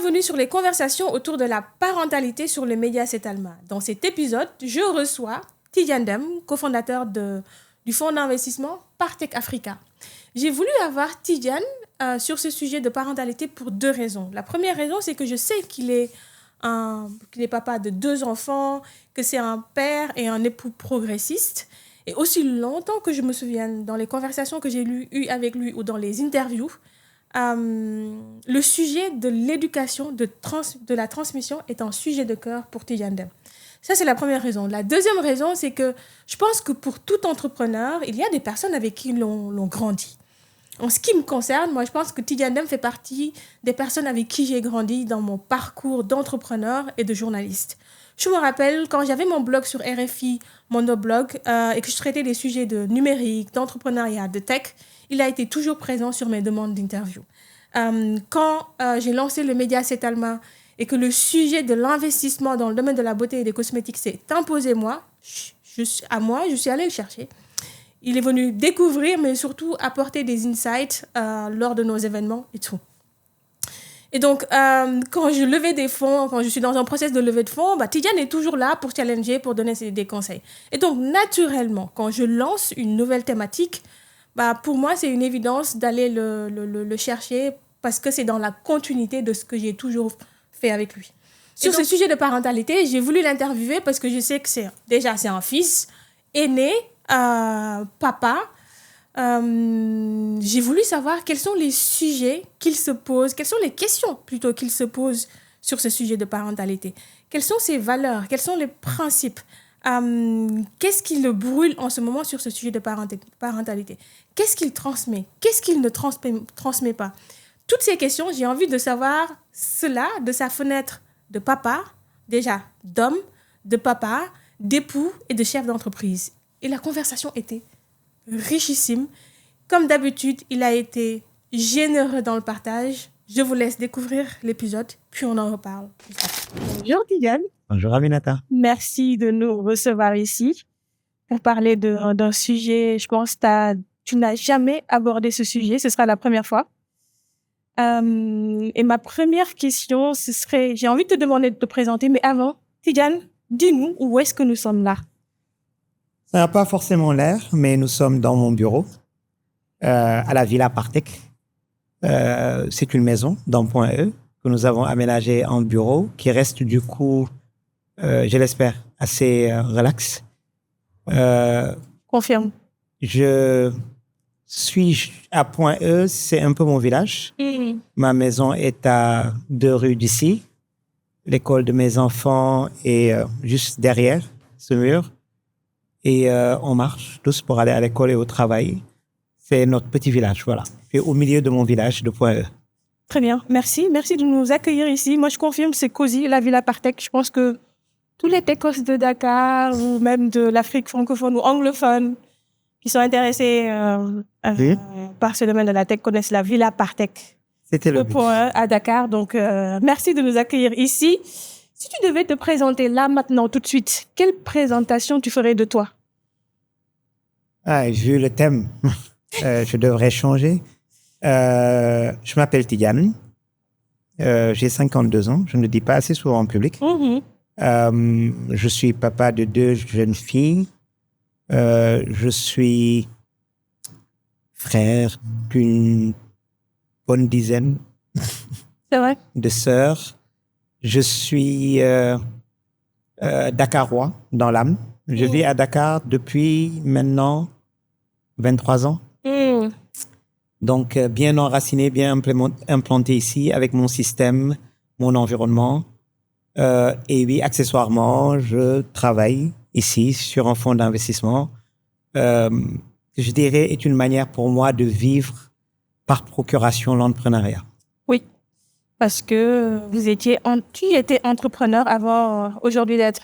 bienvenue sur les conversations autour de la parentalité sur le média Setalma. Dans cet épisode, je reçois Tidiane Deme, cofondateur du fonds d'investissement Partech Africa. J'ai voulu avoir Tidiane sur ce sujet de parentalité pour deux raisons. La première raison, c'est que je sais qu'il est papa de 2 enfants, que c'est un père et un époux progressiste. Et aussi longtemps que je me souvienne, dans les conversations que j'ai eues avec lui ou dans les interviews, le sujet de l'éducation, de la transmission est un sujet de cœur pour Tidiane Deme. Ça, c'est la première raison. La deuxième raison, c'est que je pense que pour tout entrepreneur, il y a des personnes avec qui l'on grandit. En ce qui me concerne, moi, je pense que Tidiane Deme fait partie des personnes avec qui j'ai grandi dans mon parcours d'entrepreneur et de journaliste. Je me rappelle quand j'avais mon blog sur RFI, Mondoblog, et que je traitais des sujets de numérique, d'entrepreneuriat, de tech, il a été toujours présent sur mes demandes d'interview. Quand j'ai lancé le média Setalma et que le sujet de l'investissement dans le domaine de la beauté et des cosmétiques s'est imposé je suis allée le chercher. Il est venu découvrir, mais surtout apporter des insights lors de nos événements et tout. Et donc, quand je levais des fonds, quand je suis dans un process de levée de fonds, Tidiane est toujours là pour challenger, pour donner des conseils. Et donc, naturellement, quand je lance une nouvelle thématique, pour moi, c'est une évidence d'aller le chercher parce que c'est dans la continuité de ce que j'ai toujours fait avec lui. Sur ce sujet de parentalité, j'ai voulu l'interviewer parce que je sais que c'est un fils aîné, papa. J'ai voulu savoir quels sont les sujets qu'il se pose, quelles sont les questions plutôt qu'il se pose sur ce sujet de parentalité. Quelles sont ses valeurs, quels sont les principes, qu'est-ce qui le brûle en ce moment sur ce sujet de parentalité? Qu'est-ce qu'il transmet? Qu'est-ce qu'il ne transmet pas? Toutes ces questions, j'ai envie de savoir cela de sa fenêtre de papa, déjà d'homme, de papa, d'époux et de chef d'entreprise. Et la conversation était richissime. Comme d'habitude, il a été généreux dans le partage. Je vous laisse découvrir l'épisode, puis on en reparle. Bonjour Tidiane. Bonjour Aminata. Merci de nous recevoir ici pour parler d'un sujet. Je pense que tu n'as jamais abordé ce sujet. Ce sera la première fois. Et ma première question, ce serait, j'ai envie de te demander de te présenter, mais avant, Tidiane, dis-nous où est-ce que nous sommes là? Ça n'a pas forcément l'air, mais nous sommes dans mon bureau, à la Villa Partech. C'est une maison dans Point E que nous avons aménagée en bureau, qui reste du coup, je l'espère, assez relax. Confirme. Je suis à Point E, c'est un peu mon village. Ma maison est à 2 rues d'ici. L'école de mes enfants est juste derrière ce mur. Et on marche tous pour aller à l'école et au travail. C'est notre petit village, voilà. Et au milieu de mon village de Point E. Très bien, merci. Merci de nous accueillir ici. Moi, je confirme, c'est cosy, la Villa Partech. Je pense que tous les techos de Dakar ou même de l'Afrique francophone ou anglophone qui sont intéressés par ce domaine de la tech connaissent la Villa Partech. C'était le Point E à Dakar. Donc, merci de nous accueillir ici. Si tu devais te présenter là, maintenant, tout de suite, quelle présentation tu ferais de toi? Vu le thème, je devrais changer. Je m'appelle Tidiane. J'ai 52 ans. Je ne le dis pas assez souvent en public. Je suis papa de 2 jeunes filles. Je suis frère d'une bonne dizaine de sœurs. Je suis Dakarois dans l'âme. Je vis à Dakar depuis maintenant 23 ans. Donc, bien enraciné, bien implanté ici avec mon système, mon environnement. Et oui, accessoirement, je travaille ici sur un fonds d'investissement. Je dirais est une manière pour moi de vivre par procuration l'entrepreneuriat. Oui. Parce que tu étais entrepreneur avant aujourd'hui d'être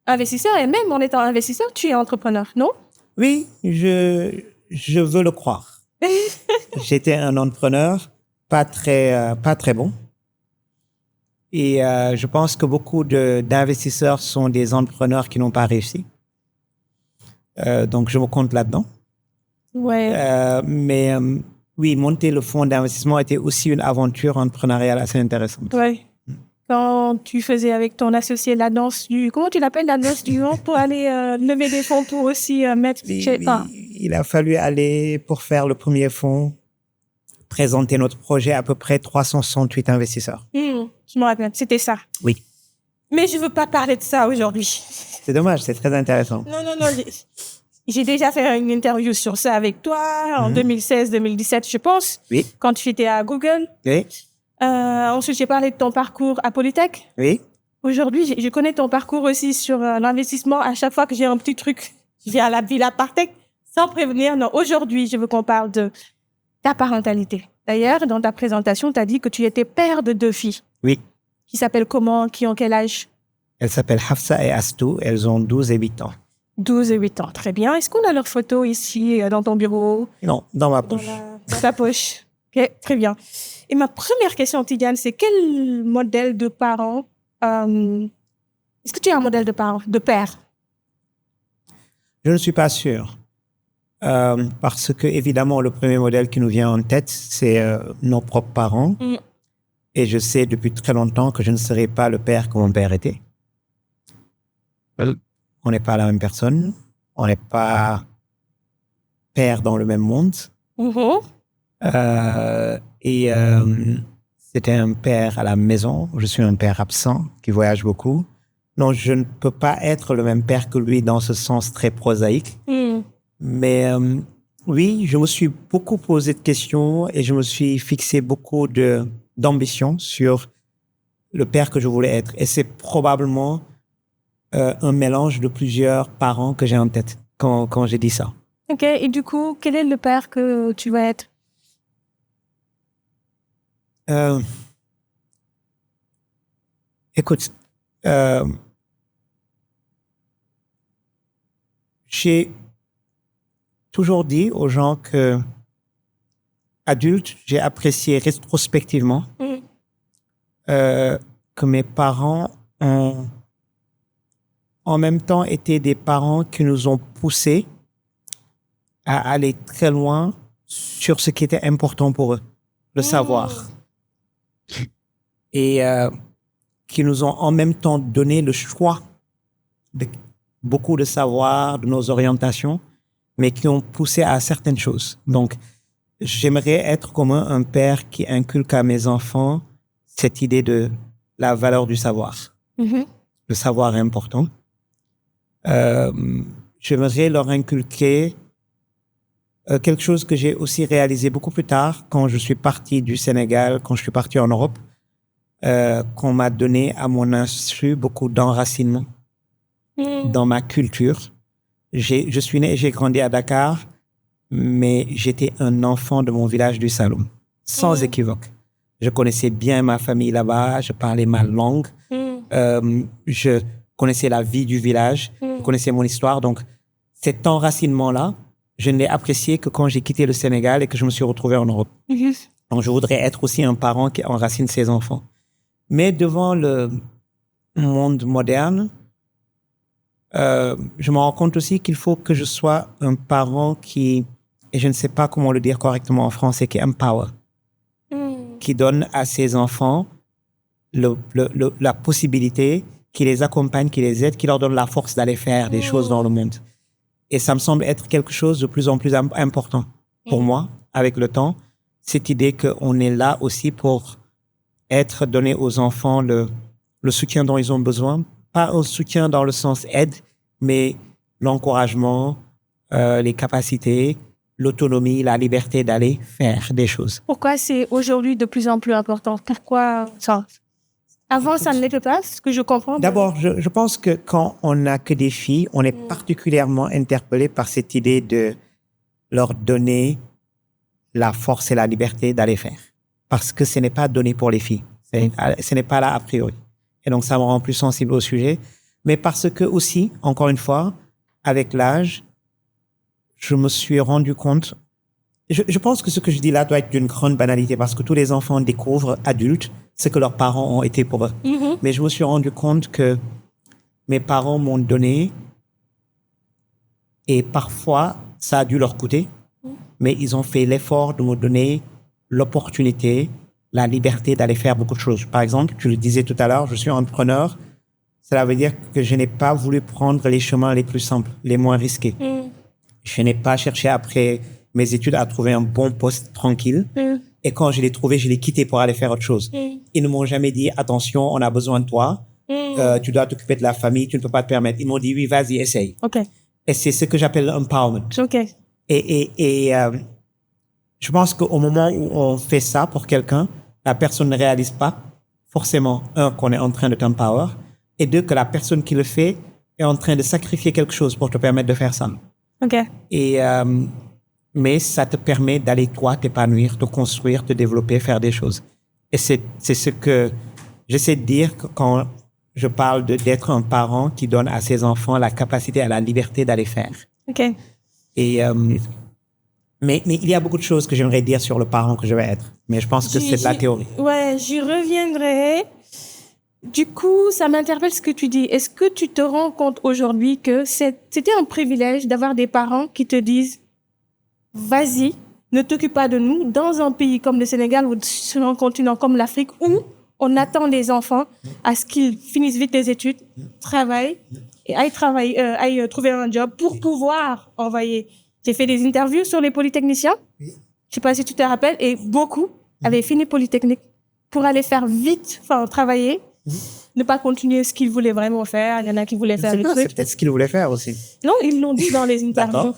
investisseur. Et même en étant investisseur, tu es entrepreneur, non? Oui, je veux le croire. J'étais un entrepreneur pas très bon. Et je pense que beaucoup d'investisseurs sont des entrepreneurs qui n'ont pas réussi. Donc, je me compte là-dedans. Ouais. Mais Oui, monter le fonds d'investissement était aussi une aventure entrepreneuriale assez intéressante. Oui. Quand tu faisais avec ton associé la danse du... Comment tu l'appelles, la danse du vent, pour aller lever des fonds pour aussi mettre... Il a fallu aller, pour faire le premier fonds, présenter notre projet à peu près 368 investisseurs. Je me rappelle, c'était ça. Oui. Mais je veux pas parler de ça aujourd'hui. C'est dommage, c'est très intéressant. Non. J'ai déjà fait une interview sur ça avec toi en 2016-2017, je pense. Oui. Quand tu étais à Google. Oui. Ensuite, j'ai parlé de ton parcours à Polytech. Oui. Aujourd'hui, je connais ton parcours aussi sur l'investissement. À chaque fois que j'ai un petit truc, je viens à la Villa Partech sans prévenir. Non, aujourd'hui, je veux qu'on parle de ta parentalité. D'ailleurs, dans ta présentation, tu as dit que tu étais père de 2 filles. Oui. Qui s'appellent comment? Qui ont quel âge? Elles s'appellent Hafsa et Astou. Elles ont 12 et 8 ans. 12 et 8 ans. Très bien. Est-ce qu'on a leurs photos ici, dans ton bureau? Non, dans ma poche. Dans ta poche. Ok, très bien. Et ma première question, Tidiane, c'est quel modèle de parent... est-ce que tu es un modèle de parent, de père? Je ne suis pas sûr. Parce que, évidemment, le premier modèle qui nous vient en tête, c'est nos propres parents. Et je sais depuis très longtemps que je ne serai pas le père que mon père était. On n'est pas la même personne. On n'est pas père dans le même monde. C'était un père à la maison. Je suis un père absent qui voyage beaucoup. Non, je ne peux pas être le même père que lui dans ce sens très prosaïque. Mais oui, je me suis beaucoup posé de questions et je me suis fixé beaucoup d'ambition sur le père que je voulais être. Et c'est probablement un mélange de plusieurs parents que j'ai en tête quand j'ai dit ça. Ok, et du coup, quel est le père que tu vas être? Écoute, j'ai toujours dit aux gens que, adulte, j'ai apprécié rétrospectivement que mes parents ont en même temps été des parents qui nous ont poussés à aller très loin sur ce qui était important pour eux, le savoir. Et qui nous ont en même temps donné le choix de beaucoup de savoir, de nos orientations, mais qui ont poussé à certaines choses. Donc, j'aimerais être comme un père qui inculque à mes enfants cette idée de la valeur du savoir. Le savoir est important. J'aimerais leur inculquer quelque chose que j'ai aussi réalisé beaucoup plus tard quand je suis parti du Sénégal, quand je suis parti en Europe, qu'on m'a donné à mon insu beaucoup d'enracinement dans ma culture. Je suis né et j'ai grandi à Dakar, mais j'étais un enfant de mon village du Saloum, sans équivoque. Je connaissais bien ma famille là-bas, je parlais ma langue, je connaissais la vie du village, je connaissais mon histoire. Donc, cet enracinement-là, je ne l'ai apprécié que quand j'ai quitté le Sénégal et que je me suis retrouvé en Europe. Donc, je voudrais être aussi un parent qui enracine ses enfants. Mais devant le monde moderne, je me rends compte aussi qu'il faut que je sois un parent qui, et je ne sais pas comment le dire correctement en français, qui empower, qui donne à ses enfants la possibilité, qui les accompagne, qui les aide, qui leur donne la force d'aller faire des choses dans le monde. Et ça me semble être quelque chose de plus en plus important pour moi, avec le temps, cette idée qu'on est là aussi pour être donné aux enfants le soutien dont ils ont besoin, pas un soutien dans le sens aide, mais l'encouragement, les capacités, l'autonomie, la liberté d'aller faire des choses. Pourquoi c'est aujourd'hui de plus en plus important? Pourquoi ça? Avant, ça ne l'était pas, ce que je comprends. D'abord, je pense que quand on n'a que des filles, on est particulièrement interpellé par cette idée de leur donner la force et la liberté d'aller faire. Parce que ce n'est pas donné pour les filles. Ce n'est pas là a priori. Et donc, ça me rend plus sensible au sujet. Mais parce que aussi, encore une fois, avec l'âge, je me suis rendu compte... Je pense que ce que je dis là doit être d'une grande banalité parce que tous les enfants découvrent, adultes, ce que leurs parents ont été pour eux. Mais je me suis rendu compte que mes parents m'ont donné et parfois, ça a dû leur coûter. mais ils ont fait l'effort de me donner l'opportunité, la liberté d'aller faire beaucoup de choses. Par exemple, tu le disais tout à l'heure, je suis entrepreneur. Cela veut dire que je n'ai pas voulu prendre les chemins les plus simples, les moins risqués. Je n'ai pas cherché après mes études à trouver un bon poste tranquille. Et quand je l'ai trouvé, je l'ai quitté pour aller faire autre chose. Ils ne m'ont jamais dit, attention, on a besoin de toi. Tu dois t'occuper de la famille, tu ne peux pas te permettre. Ils m'ont dit, oui, vas-y, essaye. Et c'est ce que j'appelle l'empowerment. Et je pense qu'au moment où on fait ça pour quelqu'un, la personne ne réalise pas forcément, un, qu'on est en train de t'empower, et deux, que la personne qui le fait est en train de sacrifier quelque chose pour te permettre de faire ça. Et, mais ça te permet d'aller, toi, t'épanouir, te construire, te développer, faire des choses. Et c'est ce que j'essaie de dire quand je parle d'être un parent qui donne à ses enfants la capacité, à la liberté d'aller faire. Et, mais il y a beaucoup de choses que j'aimerais dire sur le parent que je vais être. Mais je pense que c'est de la théorie. Ouais, j'y reviendrai. Du coup, ça m'interpelle ce que tu dis. Est-ce que tu te rends compte aujourd'hui que c'était un privilège d'avoir des parents qui te disent « Vas-y, ne t'occupe pas de nous » dans un pays comme le Sénégal ou sur un continent comme l'Afrique où on attend les enfants à ce qu'ils finissent vite les études, travaillent et aillent trouver un job pour pouvoir envoyer. J'ai fait des interviews sur les polytechniciens. Je sais pas si tu te rappelles, et beaucoup avaient fini Polytechnique pour aller faire vite, travailler, ne pas continuer ce qu'ils voulaient vraiment faire. Il y en a qui voulaient faire des trucs. C'est peut-être ce qu'ils voulaient faire aussi. Non, ils l'ont dit dans les interviews.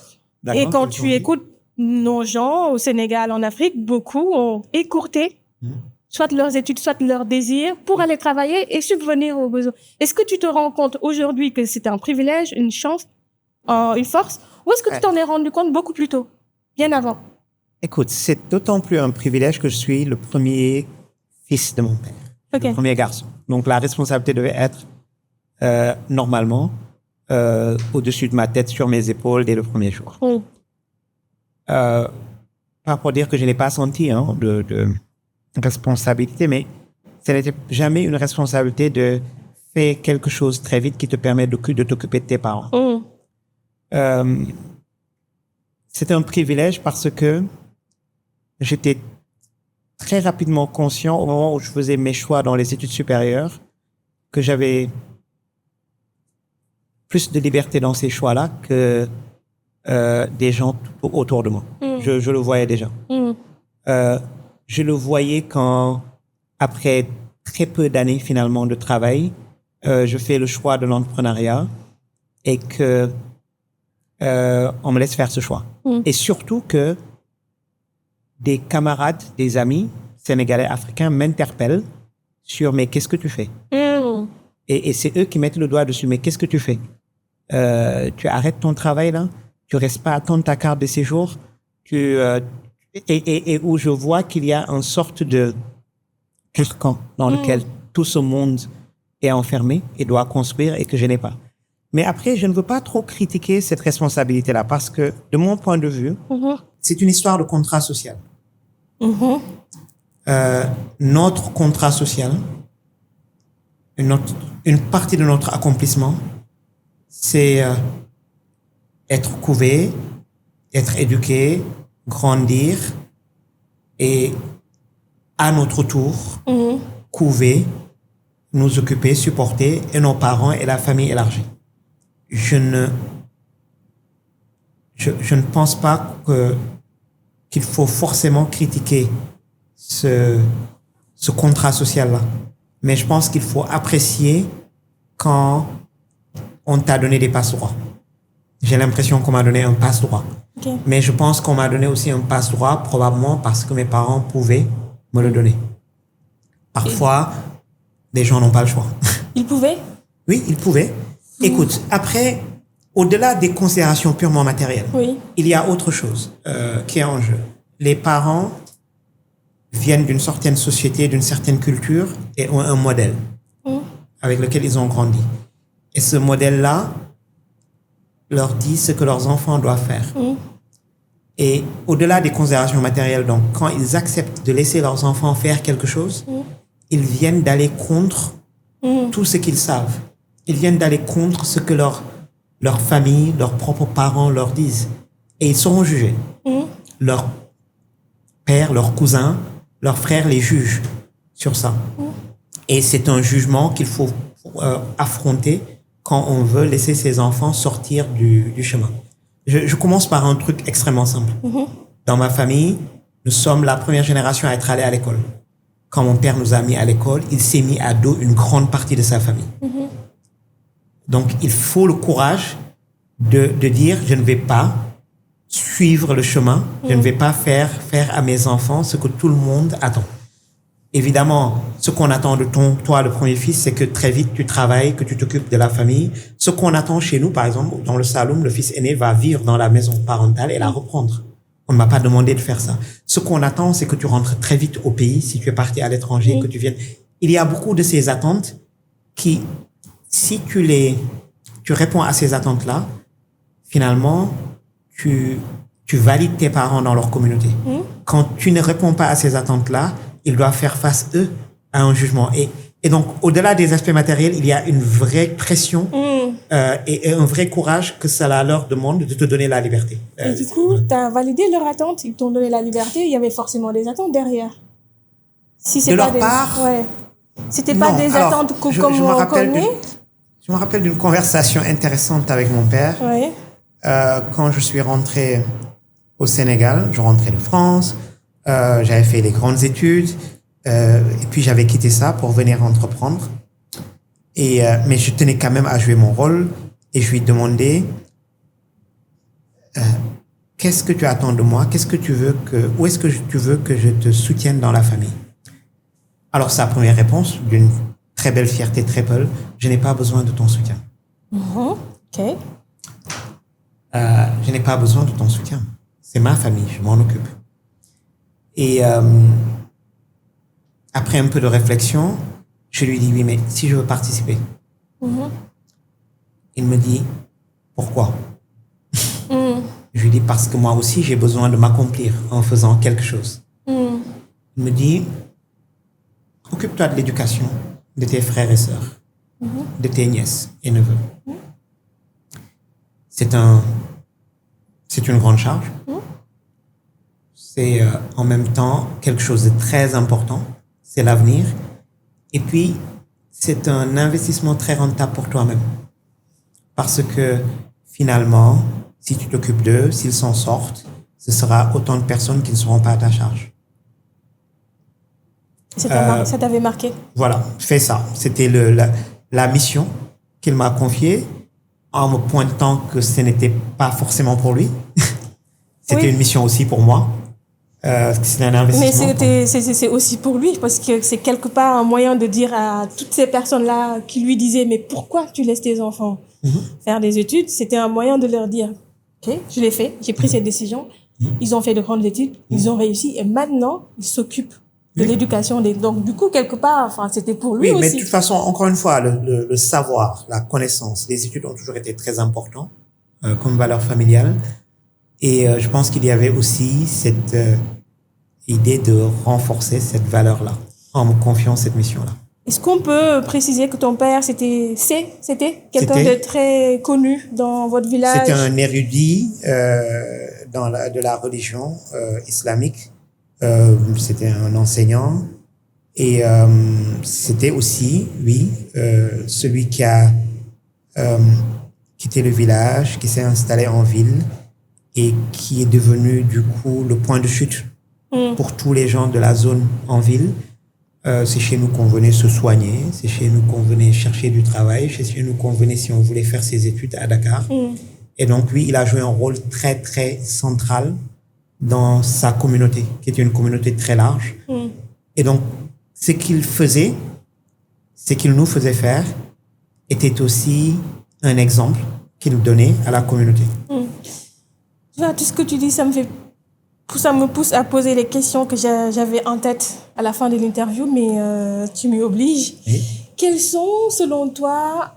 Et quand tu écoutes nos gens au Sénégal, en Afrique, beaucoup ont écourté soit leurs études, soit leurs désirs pour aller travailler et subvenir aux besoins. Est-ce que tu te rends compte aujourd'hui que c'était un privilège, une chance, une force, ou est-ce que tu t'en es rendu compte beaucoup plus tôt, bien avant? Écoute, c'est d'autant plus un privilège que je suis le premier fils de mon père, le premier garçon. Donc la responsabilité devait être normalement au-dessus de ma tête, sur mes épaules dès le premier jour. Pas pour dire que je n'ai pas senti de responsabilité, mais ce n'était jamais une responsabilité de faire quelque chose très vite qui te permet de t'occuper de tes parents. C'était un privilège parce que j'étais très rapidement conscient au moment où je faisais mes choix dans les études supérieures que j'avais plus de liberté dans ces choix-là que des gens autour de moi. Je le voyais déjà. Je le voyais quand, après très peu d'années finalement de travail, je fais le choix de l'entrepreneuriat et que on me laisse faire ce choix. Et surtout que des camarades, des amis sénégalais, africains m'interpellent sur « mais qu'est-ce que tu fais ?» Et c'est eux qui mettent le doigt dessus « mais qu'est-ce que tu fais ? Tu arrêtes ton travail là ? Tu restes pas à attendre ta carte de séjour ? Et où je vois qu'il y a une sorte de carcan dans lequel tout ce monde est enfermé et doit construire et que je n'ai pas. Mais après, je ne veux pas trop critiquer cette responsabilité-là parce que, de mon point de vue, c'est une histoire de contrat social. Notre contrat social, une partie de notre accomplissement, c'est être couvé, être éduqué, grandir et, à notre tour, couver, nous occuper, supporter et nos parents et la famille élargie. Je ne pense pas qu'il faut forcément critiquer ce contrat social-là. Mais je pense qu'il faut apprécier quand on t'a donné des passe-droits. J'ai l'impression qu'on m'a donné un passe-droit. Mais je pense qu'on m'a donné aussi un passe-droit probablement parce que mes parents pouvaient me le donner. Parfois, les gens n'ont pas le choix. Ils pouvaient? Oui, ils pouvaient. Écoute, après, au-delà des considérations purement matérielles, il y a autre chose qui est en jeu. Les parents viennent d'une certaine société, d'une certaine culture et ont un modèle avec lequel ils ont grandi. Et ce modèle-là leur dit ce que leurs enfants doivent faire. Et au-delà des considérations matérielles, donc, quand ils acceptent de laisser leurs enfants faire quelque chose, ils viennent d'aller contre tout ce qu'ils savent. Ils viennent d'aller contre ce que leur famille, leurs propres parents leur disent. Et ils seront jugés. leur père, leur cousin, leur frère les jugent sur ça. Et c'est un jugement qu'il faut affronter quand on veut laisser ses enfants sortir du chemin. Je commence par un truc extrêmement simple. Dans ma famille, nous sommes la première génération à être allés à l'école. Quand mon père nous a mis à l'école, il s'est mis à dos une grande partie de sa famille. Donc, il faut le courage de dire, je ne vais pas suivre le chemin, je ne vais pas faire à mes enfants ce que tout le monde attend. Évidemment, ce qu'on attend de toi, le premier fils, c'est que très vite tu travailles, que tu t'occupes de la famille. Ce qu'on attend chez nous, par exemple, dans le Saloum, le fils aîné va vivre dans la maison parentale et la reprendre. On ne m'a pas demandé de faire ça. Ce qu'on attend, c'est que tu rentres très vite au pays, si tu es parti à l'étranger, que tu viennes. Il y a beaucoup de ces attentes qui, si tu réponds à ces attentes-là, finalement, tu valides tes parents dans leur communauté. Quand tu ne réponds pas à ces attentes-là, ils doivent faire face, eux, à un jugement. Et donc, au-delà des aspects matériels, il y a une vraie pression et un vrai courage que cela leur demande de te donner la liberté. Et du coup, tu as validé leur attente, ils t'ont donné la liberté, il y avait forcément des attentes derrière. Si c'est de pas leur part, c'était pas des attentes comme on connaît. Je me rappelle d'une conversation intéressante avec mon père. Quand je suis rentré au Sénégal, je rentrais de France, j'avais fait les grandes études, et puis j'avais quitté ça pour venir entreprendre. Mais je tenais quand même à jouer mon rôle, et je lui demandais qu'est-ce que tu attends de moi, où est-ce que tu veux que je te soutienne dans la famille? Alors sa première réponse, d'une très belle fierté triple, je n'ai pas besoin de ton soutien. Ok. Je n'ai pas besoin de ton soutien. C'est ma famille, je m'en occupe. Et après un peu de réflexion, je lui dis oui, mais si je veux participer. Il me dit pourquoi? Je lui dis parce que moi aussi j'ai besoin de m'accomplir en faisant quelque chose. Il me dit occupe-toi de l'éducation de tes frères et sœurs, de tes nièces et neveux. C'est une grande charge. C'est en même temps quelque chose de très important. C'est l'avenir. Et puis, c'est un investissement très rentable pour toi-même. Parce que finalement, si tu t'occupes d'eux, s'ils s'en sortent, ce sera autant de personnes qui ne seront pas à ta charge. Ça t'avait marqué? Voilà, fais ça. C'était la mission qu'il m'a confiée en me pointant que ce n'était pas forcément pour lui. C'était une mission aussi pour moi. C'est un investissement. Mais c'est aussi pour lui, parce que c'est quelque part un moyen de dire à toutes ces personnes-là qui lui disaient « Mais pourquoi tu laisses tes enfants faire des études ?» C'était un moyen de leur dire « Ok, je l'ai fait, j'ai pris cette décision. Ils ont fait de grandes études, ils ont réussi et maintenant, ils s'occupent de l'éducation. Donc, du coup, quelque part, c'était pour lui aussi. Oui, mais de toute façon, encore une fois, le savoir, la connaissance, les études ont toujours été très importants comme valeur familiale. Et je pense qu'il y avait aussi cette idée de renforcer cette valeur-là en me confiant cette mission-là. Est-ce qu'on peut préciser que ton père, c'était quelqu'un de très connu dans votre village? C'était un érudit de la religion islamique. C'était un enseignant. Et c'était aussi, celui qui a quitté le village, qui s'est installé en ville et qui est devenu du coup le point de chute pour tous les gens de la zone en ville. C'est chez nous qu'on venait se soigner, c'est chez nous qu'on venait chercher du travail, c'est chez nous qu'on venait si on voulait faire ses études à Dakar. Et donc lui, il a joué un rôle très très central dans sa communauté, qui était une communauté très large. Et donc ce qu'il faisait, ce qu'il nous faisait faire, était aussi un exemple qu'il donnait à la communauté. Tout ce que tu dis, ça me pousse à poser les questions que j'avais en tête à la fin de l'interview, mais tu m'y obliges. Oui. Quelles sont, selon toi,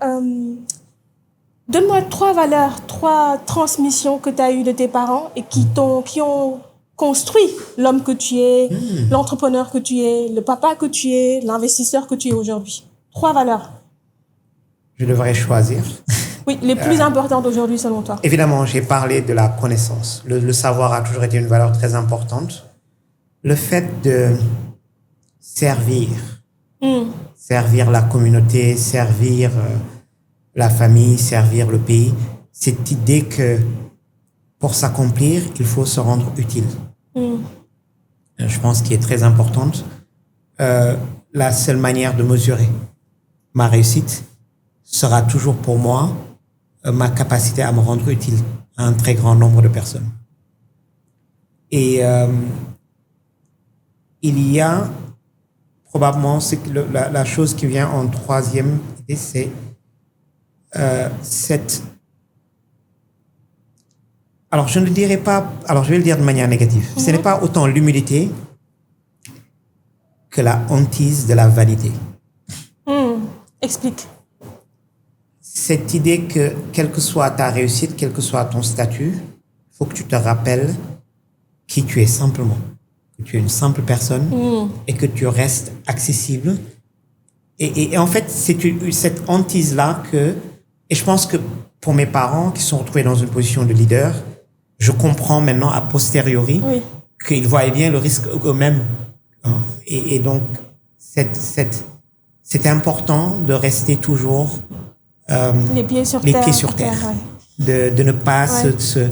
donne-moi 3 valeurs, 3 transmissions que tu as eues de tes parents et qui ont construit l'homme que tu es, l'entrepreneur que tu es, le papa que tu es, l'investisseur que tu es aujourd'hui. 3 valeurs. Je devrais choisir. Oui, les plus importantes aujourd'hui selon toi. Évidemment, j'ai parlé de la connaissance. Le savoir a toujours été une valeur très importante. Le fait de servir, servir la communauté, servir la famille, servir le pays, cette idée que pour s'accomplir, il faut se rendre utile. Je pense qu'elle est très importante. La seule manière de mesurer ma réussite sera toujours pour moi ma capacité à me rendre utile à un très grand nombre de personnes. Et il y a probablement la chose qui vient en troisième idée, c'est cette... Alors, je ne dirais pas... Alors, je vais le dire de manière négative. Ce n'est pas autant l'humilité que la hantise de la vanité. Explique. Cette idée que, quelle que soit ta réussite, quel que soit ton statut, il faut que tu te rappelles qui tu es simplement. Que tu es une simple personne et que tu restes accessible. Et en fait, c'est cette hantise-là que... Et je pense que pour mes parents qui sont retrouvés dans une position de leader, je comprends maintenant a posteriori qu'ils voyaient bien le risque eux-mêmes. Et donc, c'est important de rester toujours les pieds sur terre. De ne pas se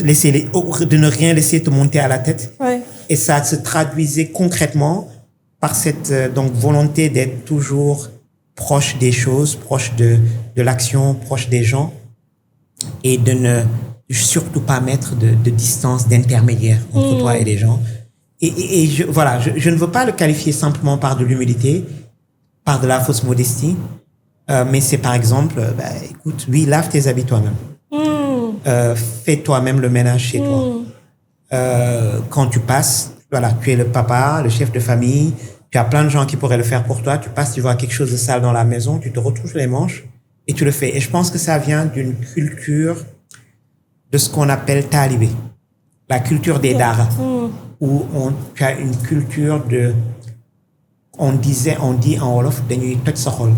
laisser de ne rien laisser te monter à la tête. Et ça se traduisait concrètement par cette donc volonté d'être toujours proche des choses, proche de l'action, proche des gens, et de ne surtout pas mettre de distance, d'intermédiaire entre toi et les gens. Et je ne veux pas le qualifier simplement par de l'humilité, par de la fausse modestie, mais c'est par exemple, écoute, oui, lave tes habits toi-même. Fais toi-même le ménage chez toi. Quand tu passes, voilà, tu es le papa, le chef de famille, tu as plein de gens qui pourraient le faire pour toi, tu passes, tu vois quelque chose de sale dans la maison, tu te retrouves les manches et tu le fais. Et je pense que ça vient d'une culture de ce qu'on appelle talibé, la culture des dara, où tu as une culture de... On dit en Wolof,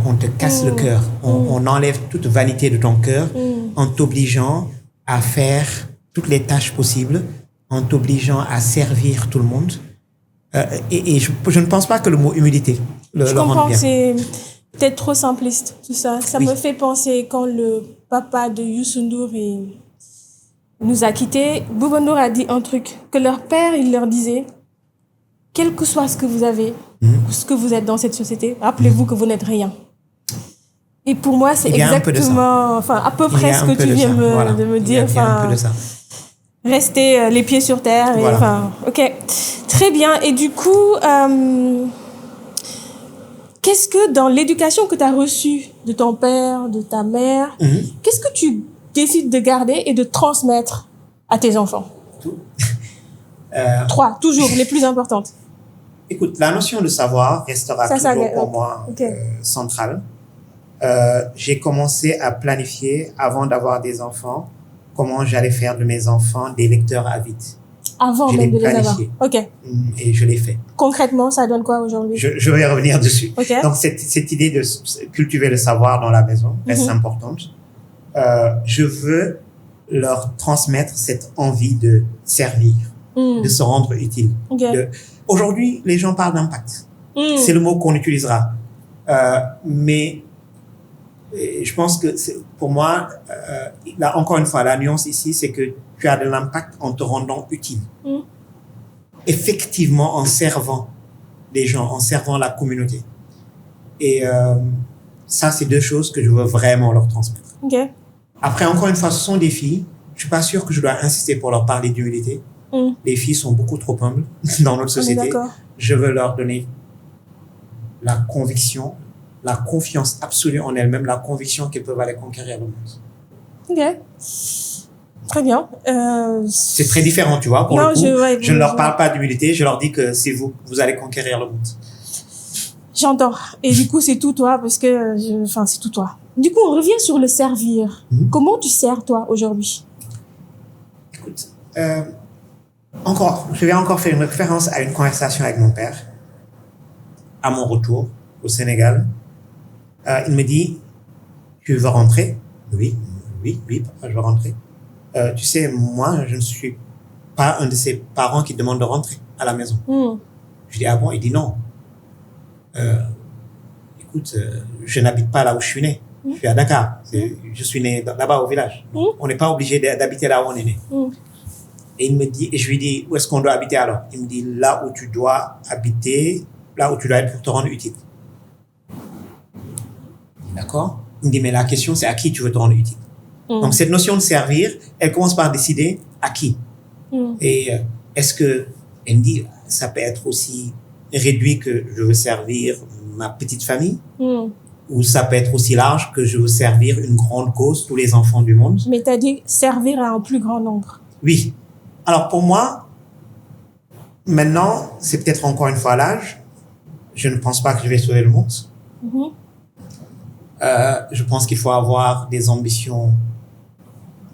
on te casse le cœur, on enlève toute vanité de ton cœur en t'obligeant à faire toutes les tâches possibles, en t'obligeant à servir tout le monde. Et je ne pense pas que le mot humilité le rende bien. Je comprends que c'est peut-être trop simpliste, tout ça. Ça me fait penser quand le papa de Youssou N'Dour nous a quittés. Bouba Ndour a dit un truc, que leur père, il leur disait, quel que soit ce que vous avez, ce que vous êtes dans cette société, rappelez-vous que vous n'êtes rien. Et pour moi, c'est exactement, enfin, à peu près ce que tu viens de me dire. Il y a un peu de ça. Rester les pieds sur terre. Et, enfin, ok, très bien. Et du coup, qu'est-ce que dans l'éducation que tu as reçue de ton père, de ta mère, qu'est-ce que tu décides de garder et de transmettre à tes enfants? Trois, toujours, les plus importantes. Écoute, la notion de savoir restera toujours pour moi centrale. J'ai commencé à planifier, avant d'avoir des enfants, comment j'allais faire de mes enfants des lecteurs avides. Avant même de les avoir. Ok. Et je l'ai fait. Concrètement, ça donne quoi aujourd'hui? Je vais revenir dessus. Okay. Donc, cette idée de cultiver le savoir dans la maison reste importante. Je veux leur transmettre cette envie de servir, de se rendre utile. Okay. Aujourd'hui, les gens parlent d'impact. C'est le mot qu'on utilisera. Mais je pense que pour moi, là, encore une fois, la nuance ici, c'est que tu as de l'impact en te rendant utile. Effectivement, en servant les gens, en servant la communauté. Et ça, c'est deux choses que je veux vraiment leur transmettre. Okay. Après, encore une fois, ce sont des filles. Je suis pas sûr que je dois insister pour leur parler d'humilité. Les filles sont beaucoup trop humbles dans notre société. Je veux leur donner la conviction, la confiance absolue en elles-mêmes, la conviction qu'elles peuvent aller conquérir le monde. Ok. Très bien. C'est très différent, tu vois. Pour le coup, je ne leur parle pas d'humilité, je leur dis que c'est vous allez conquérir le monde. J'entends. Et du coup, c'est tout toi, parce que, c'est tout toi. Du coup, on revient sur le servir. Comment tu sers, toi, aujourd'hui? Écoute, je vais encore faire une référence à une conversation avec mon père, à mon retour au Sénégal. Il me dit, tu veux rentrer? Oui, papa, je vais rentrer. Tu sais, moi, je ne suis pas un de ces parents qui demandent de rentrer à la maison. Je dis, ah bon? Il dit non. Écoute, je n'habite pas là où je suis né. Je suis à Dakar. Je suis né là-bas au village. On n'est pas obligé d'habiter là où on est né. Et il me dit, et je lui dis, où est-ce qu'on doit habiter alors? Il me dit, là où tu dois habiter, là où tu dois être pour te rendre utile. D'accord? Il me dit, mais la question, c'est à qui tu veux te rendre utile? Donc, cette notion de servir, elle commence par décider à qui. Et est-ce que, elle me dit, ça peut être aussi réduit que je veux servir ma petite famille, ou ça peut être aussi large que je veux servir une grande cause, tous les enfants du monde. Mais tu as dit servir à un plus grand nombre. Oui. Alors, pour moi, maintenant, c'est peut-être encore une fois l'âge. Je ne pense pas que je vais sauver le monde. Je pense qu'il faut avoir des ambitions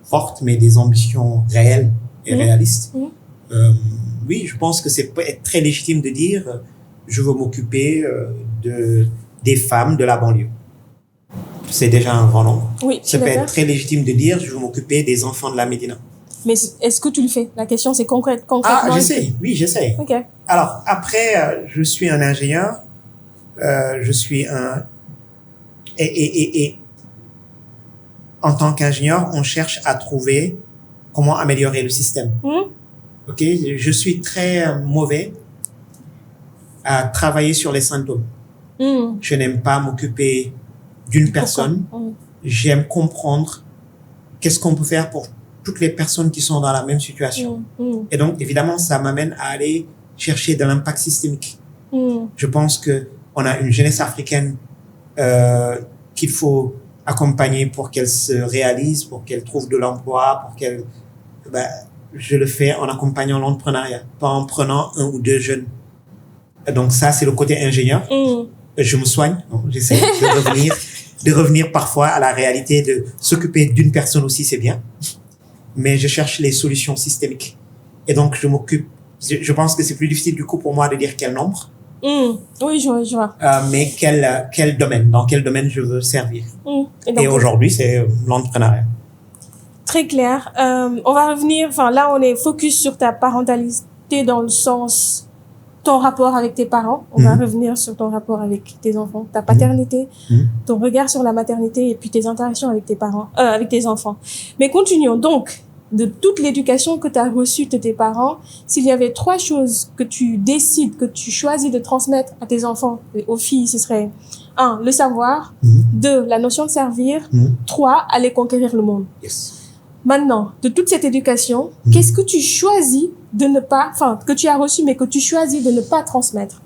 fortes, mais des ambitions réelles et réalistes. Oui, je pense que c'est très légitime de dire je veux m'occuper des femmes de la banlieue. C'est déjà un grand nombre. Oui, ça peut être très légitime de dire je veux m'occuper des enfants de la Médina. Mais est-ce que tu le fais? La question, c'est concrètement. Ah, j'essaie. Oui, j'essaie. Ok. Alors, après, je suis un ingénieur. Je suis un... Et en tant qu'ingénieur, on cherche à trouver comment améliorer le système. Ok, je suis très mauvais à travailler sur les symptômes. Je n'aime pas m'occuper d'une personne. J'aime comprendre qu'est-ce qu'on peut faire pour toutes les personnes qui sont dans la même situation. Et donc, évidemment, ça m'amène à aller chercher de l'impact systémique. Je pense que on a une jeunesse africaine qu'il faut accompagner pour qu'elle se réalise, pour qu'elle trouve de l'emploi, pour qu'elle... je le fais en accompagnant l'entrepreneuriat, pas en prenant un ou deux jeunes. Donc ça, c'est le côté ingénieur. Je me soigne, j'essaie de revenir parfois à la réalité, de s'occuper d'une personne aussi, c'est bien. Mais je cherche les solutions systémiques. Et donc, je m'occupe... Je pense que c'est plus difficile du coup pour moi de dire quel nombre. Oui, je vois. Mais quel domaine, dans quel domaine je veux servir. Et aujourd'hui, c'est l'entrepreneuriat. Très clair. On va revenir, là, on est focus sur ta parentalité dans le sens ton rapport avec tes parents. On va revenir sur ton rapport avec tes enfants, ta paternité, ton regard sur la maternité et puis tes interactions avec tes parents, avec tes enfants. Mais continuons. Donc, de toute l'éducation que tu as reçue de tes parents, s'il y avait 3 choses que tu décides, que tu choisis de transmettre à tes enfants, et aux filles, ce serait 1, le savoir, 2, la notion de servir, 3, aller conquérir le monde. Yes. Maintenant, de toute cette éducation, qu'est-ce que tu choisis de ne pas, que tu as reçu, mais que tu choisis de ne pas transmettre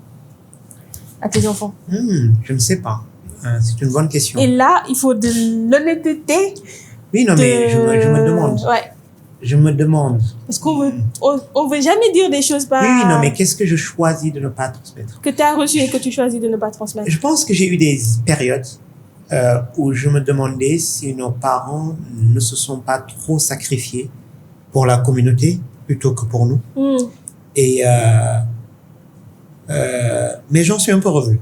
à tes enfants? Je ne sais pas. C'est une bonne question. Et là, il faut de l'honnêteté. Oui, non, mais je me demande. Ouais. Je me demande. Parce qu'on veut jamais dire des choses pas... Oui, non, mais qu'est-ce que je choisis de ne pas transmettre? Que tu as reçu et que tu choisis de ne pas transmettre. Je pense que j'ai eu des périodes où je me demandais si nos parents ne se sont pas trop sacrifiés pour la communauté plutôt que pour nous. Et mais j'en suis un peu revenu.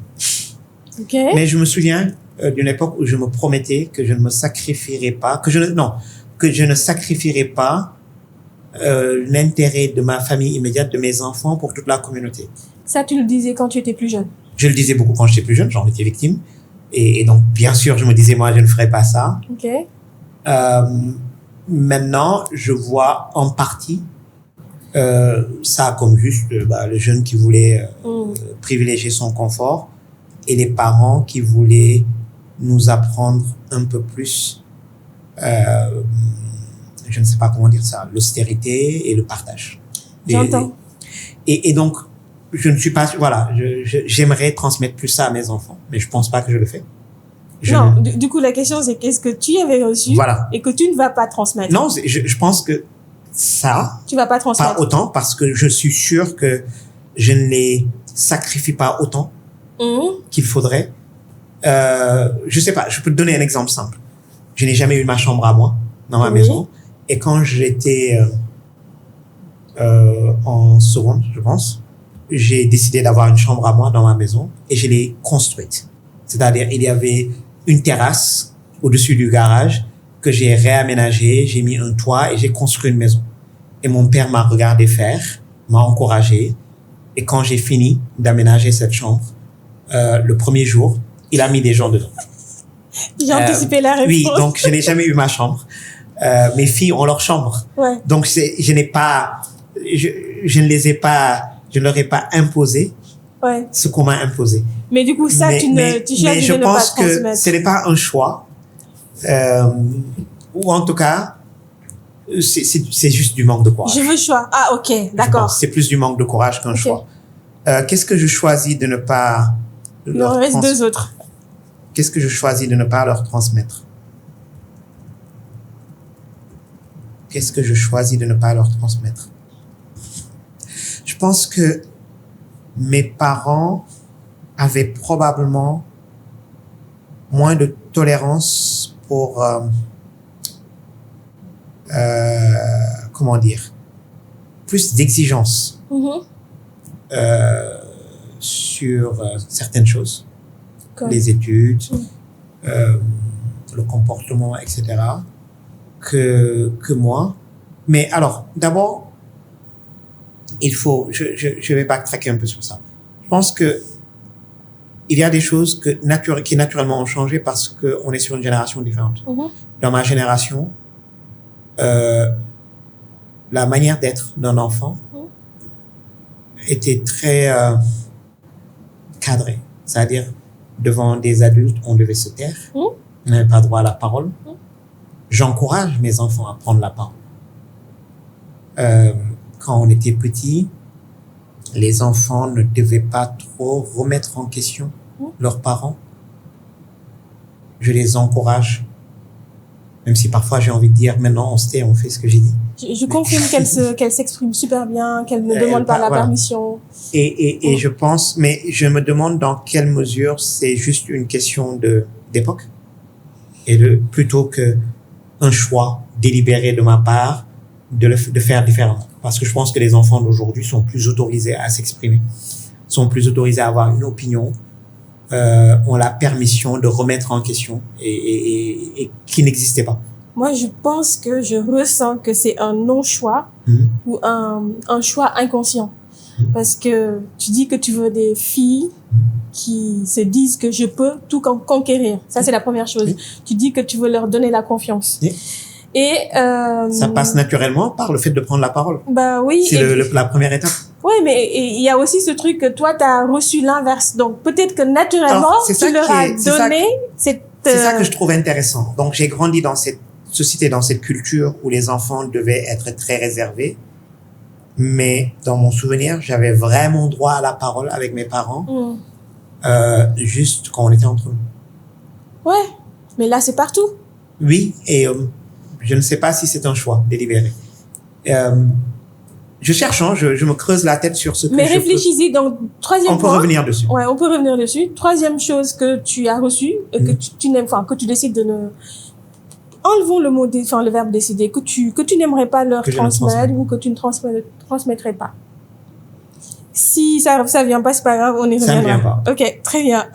Okay. Mais je me souviens d'une époque où je me promettais que je ne me sacrifierais pas, que je ne sacrifierais pas l'intérêt de ma famille immédiate, de mes enfants, pour toute la communauté. Ça, tu le disais quand tu étais plus jeune? Je le disais beaucoup quand j'étais plus jeune, j'en étais victime. Et donc, bien sûr, je me disais, moi, je ne ferais pas ça. Ok. Maintenant, je vois en partie ça comme juste le jeune qui voulait privilégier son confort et les parents qui voulaient nous apprendre un peu plus, je ne sais pas comment dire ça, l'austérité et le partage. J'entends. Et donc, je ne suis pas, j'aimerais transmettre plus ça à mes enfants, mais je pense pas que je le fais. Du coup, la question, c'est qu'est-ce que tu avais reçu et que tu ne vas pas transmettre? Non, je pense que ça, tu vas pas transmettre. Pas autant, parce que je suis sûr que je ne les sacrifie pas autant qu'il faudrait. Je sais pas, je peux te donner un exemple simple. Je n'ai jamais eu ma chambre à moi dans ma maison. Et quand j'étais en seconde, je pense, j'ai décidé d'avoir une chambre à moi dans ma maison et je l'ai construite. C'est-à-dire, il y avait une terrasse au-dessus du garage que j'ai réaménagé, j'ai mis un toit et j'ai construit une maison. Et mon père m'a regardé faire, m'a encouragé. Et quand j'ai fini d'aménager cette chambre, le premier jour, il a mis des gens dedans. J'ai anticipé la réponse. Oui, donc je n'ai jamais eu ma chambre. Mes filles ont leur chambre. Ouais. Donc je ne les ai pas, je ne leur ai pas imposé ce qu'on m'a imposé. Mais du coup, ça, tu choisis de ne pas transmettre. Mais je pense que ce n'est pas un choix. Ou en tout cas, c'est juste du manque de courage. Je veux le choix. Ah, ok, d'accord. C'est plus du manque de courage qu'un choix. Qu'est-ce que je choisis de ne pas Il en reste deux autres. Qu'est-ce que je choisis de ne pas leur transmettre? Qu'est-ce que je choisis de ne pas leur transmettre? Je pense que mes parents avaient probablement moins de tolérance pour, comment dire, plus d'exigence sur certaines choses, les études, le comportement, etc., que moi. Mais alors, d'abord, je vais backtracker un peu sur ça. Je pense que il y a des choses qui naturellement ont changé parce que on est sur une génération différente. Dans ma génération, la manière d'être d'un enfant était très cadrée. C'est-à-dire, devant des adultes, on devait se taire. On n'avait pas droit à la parole. J'encourage mes enfants à prendre la parole. Quand on était petit, les enfants ne devaient pas trop remettre en question leurs parents. Je les encourage, même si parfois j'ai envie de dire maintenant on se tait, on fait ce que j'ai dit. Je confirme qu'elle s'exprime super bien, qu'elle ne demande pas la permission. Et je pense, mais je me demande dans quelle mesure c'est juste une question d'époque et plutôt que un choix délibéré de ma part de faire différemment. Parce que je pense que les enfants d'aujourd'hui sont plus autorisés à s'exprimer, sont plus autorisés à avoir une opinion, ont la permission de remettre en question et qui n'existait pas. Moi, je pense que je ressens que c'est un non-choix ou un choix inconscient. Parce que tu dis que tu veux des filles qui se disent que je peux tout conquérir. Ça, c'est la première chose. Tu dis que tu veux leur donner la confiance. Et ça passe naturellement par le fait de prendre la parole. Bah oui. C'est la première étape. Oui, mais il y a aussi ce truc que toi, tu as reçu l'inverse. Donc, peut-être que naturellement, tu leur as donné cette... C'est ça que je trouve intéressant. Donc, j'ai grandi dans cette société, dans cette culture où les enfants devaient être très réservés. Mais dans mon souvenir, j'avais vraiment droit à la parole avec mes parents, juste quand on était entre nous. Ouais, mais là, c'est partout. Oui, et je ne sais pas si c'est un choix délibéré. Je cherche, je me creuse la tête sur ce que mais réfléchis-y, donc, troisième point. On peut revenir dessus. Ouais, on peut revenir dessus. Troisième chose que tu as reçue, que tu n'aimes, enfin, que tu décides de ne... Enlevons le verbe décider, que tu n'aimerais pas leur transmettre ou que tu ne transmettrais pas. Si ça vient pas, c'est pas grave, on y reviendra. Ça ne vient pas. Ok, très bien.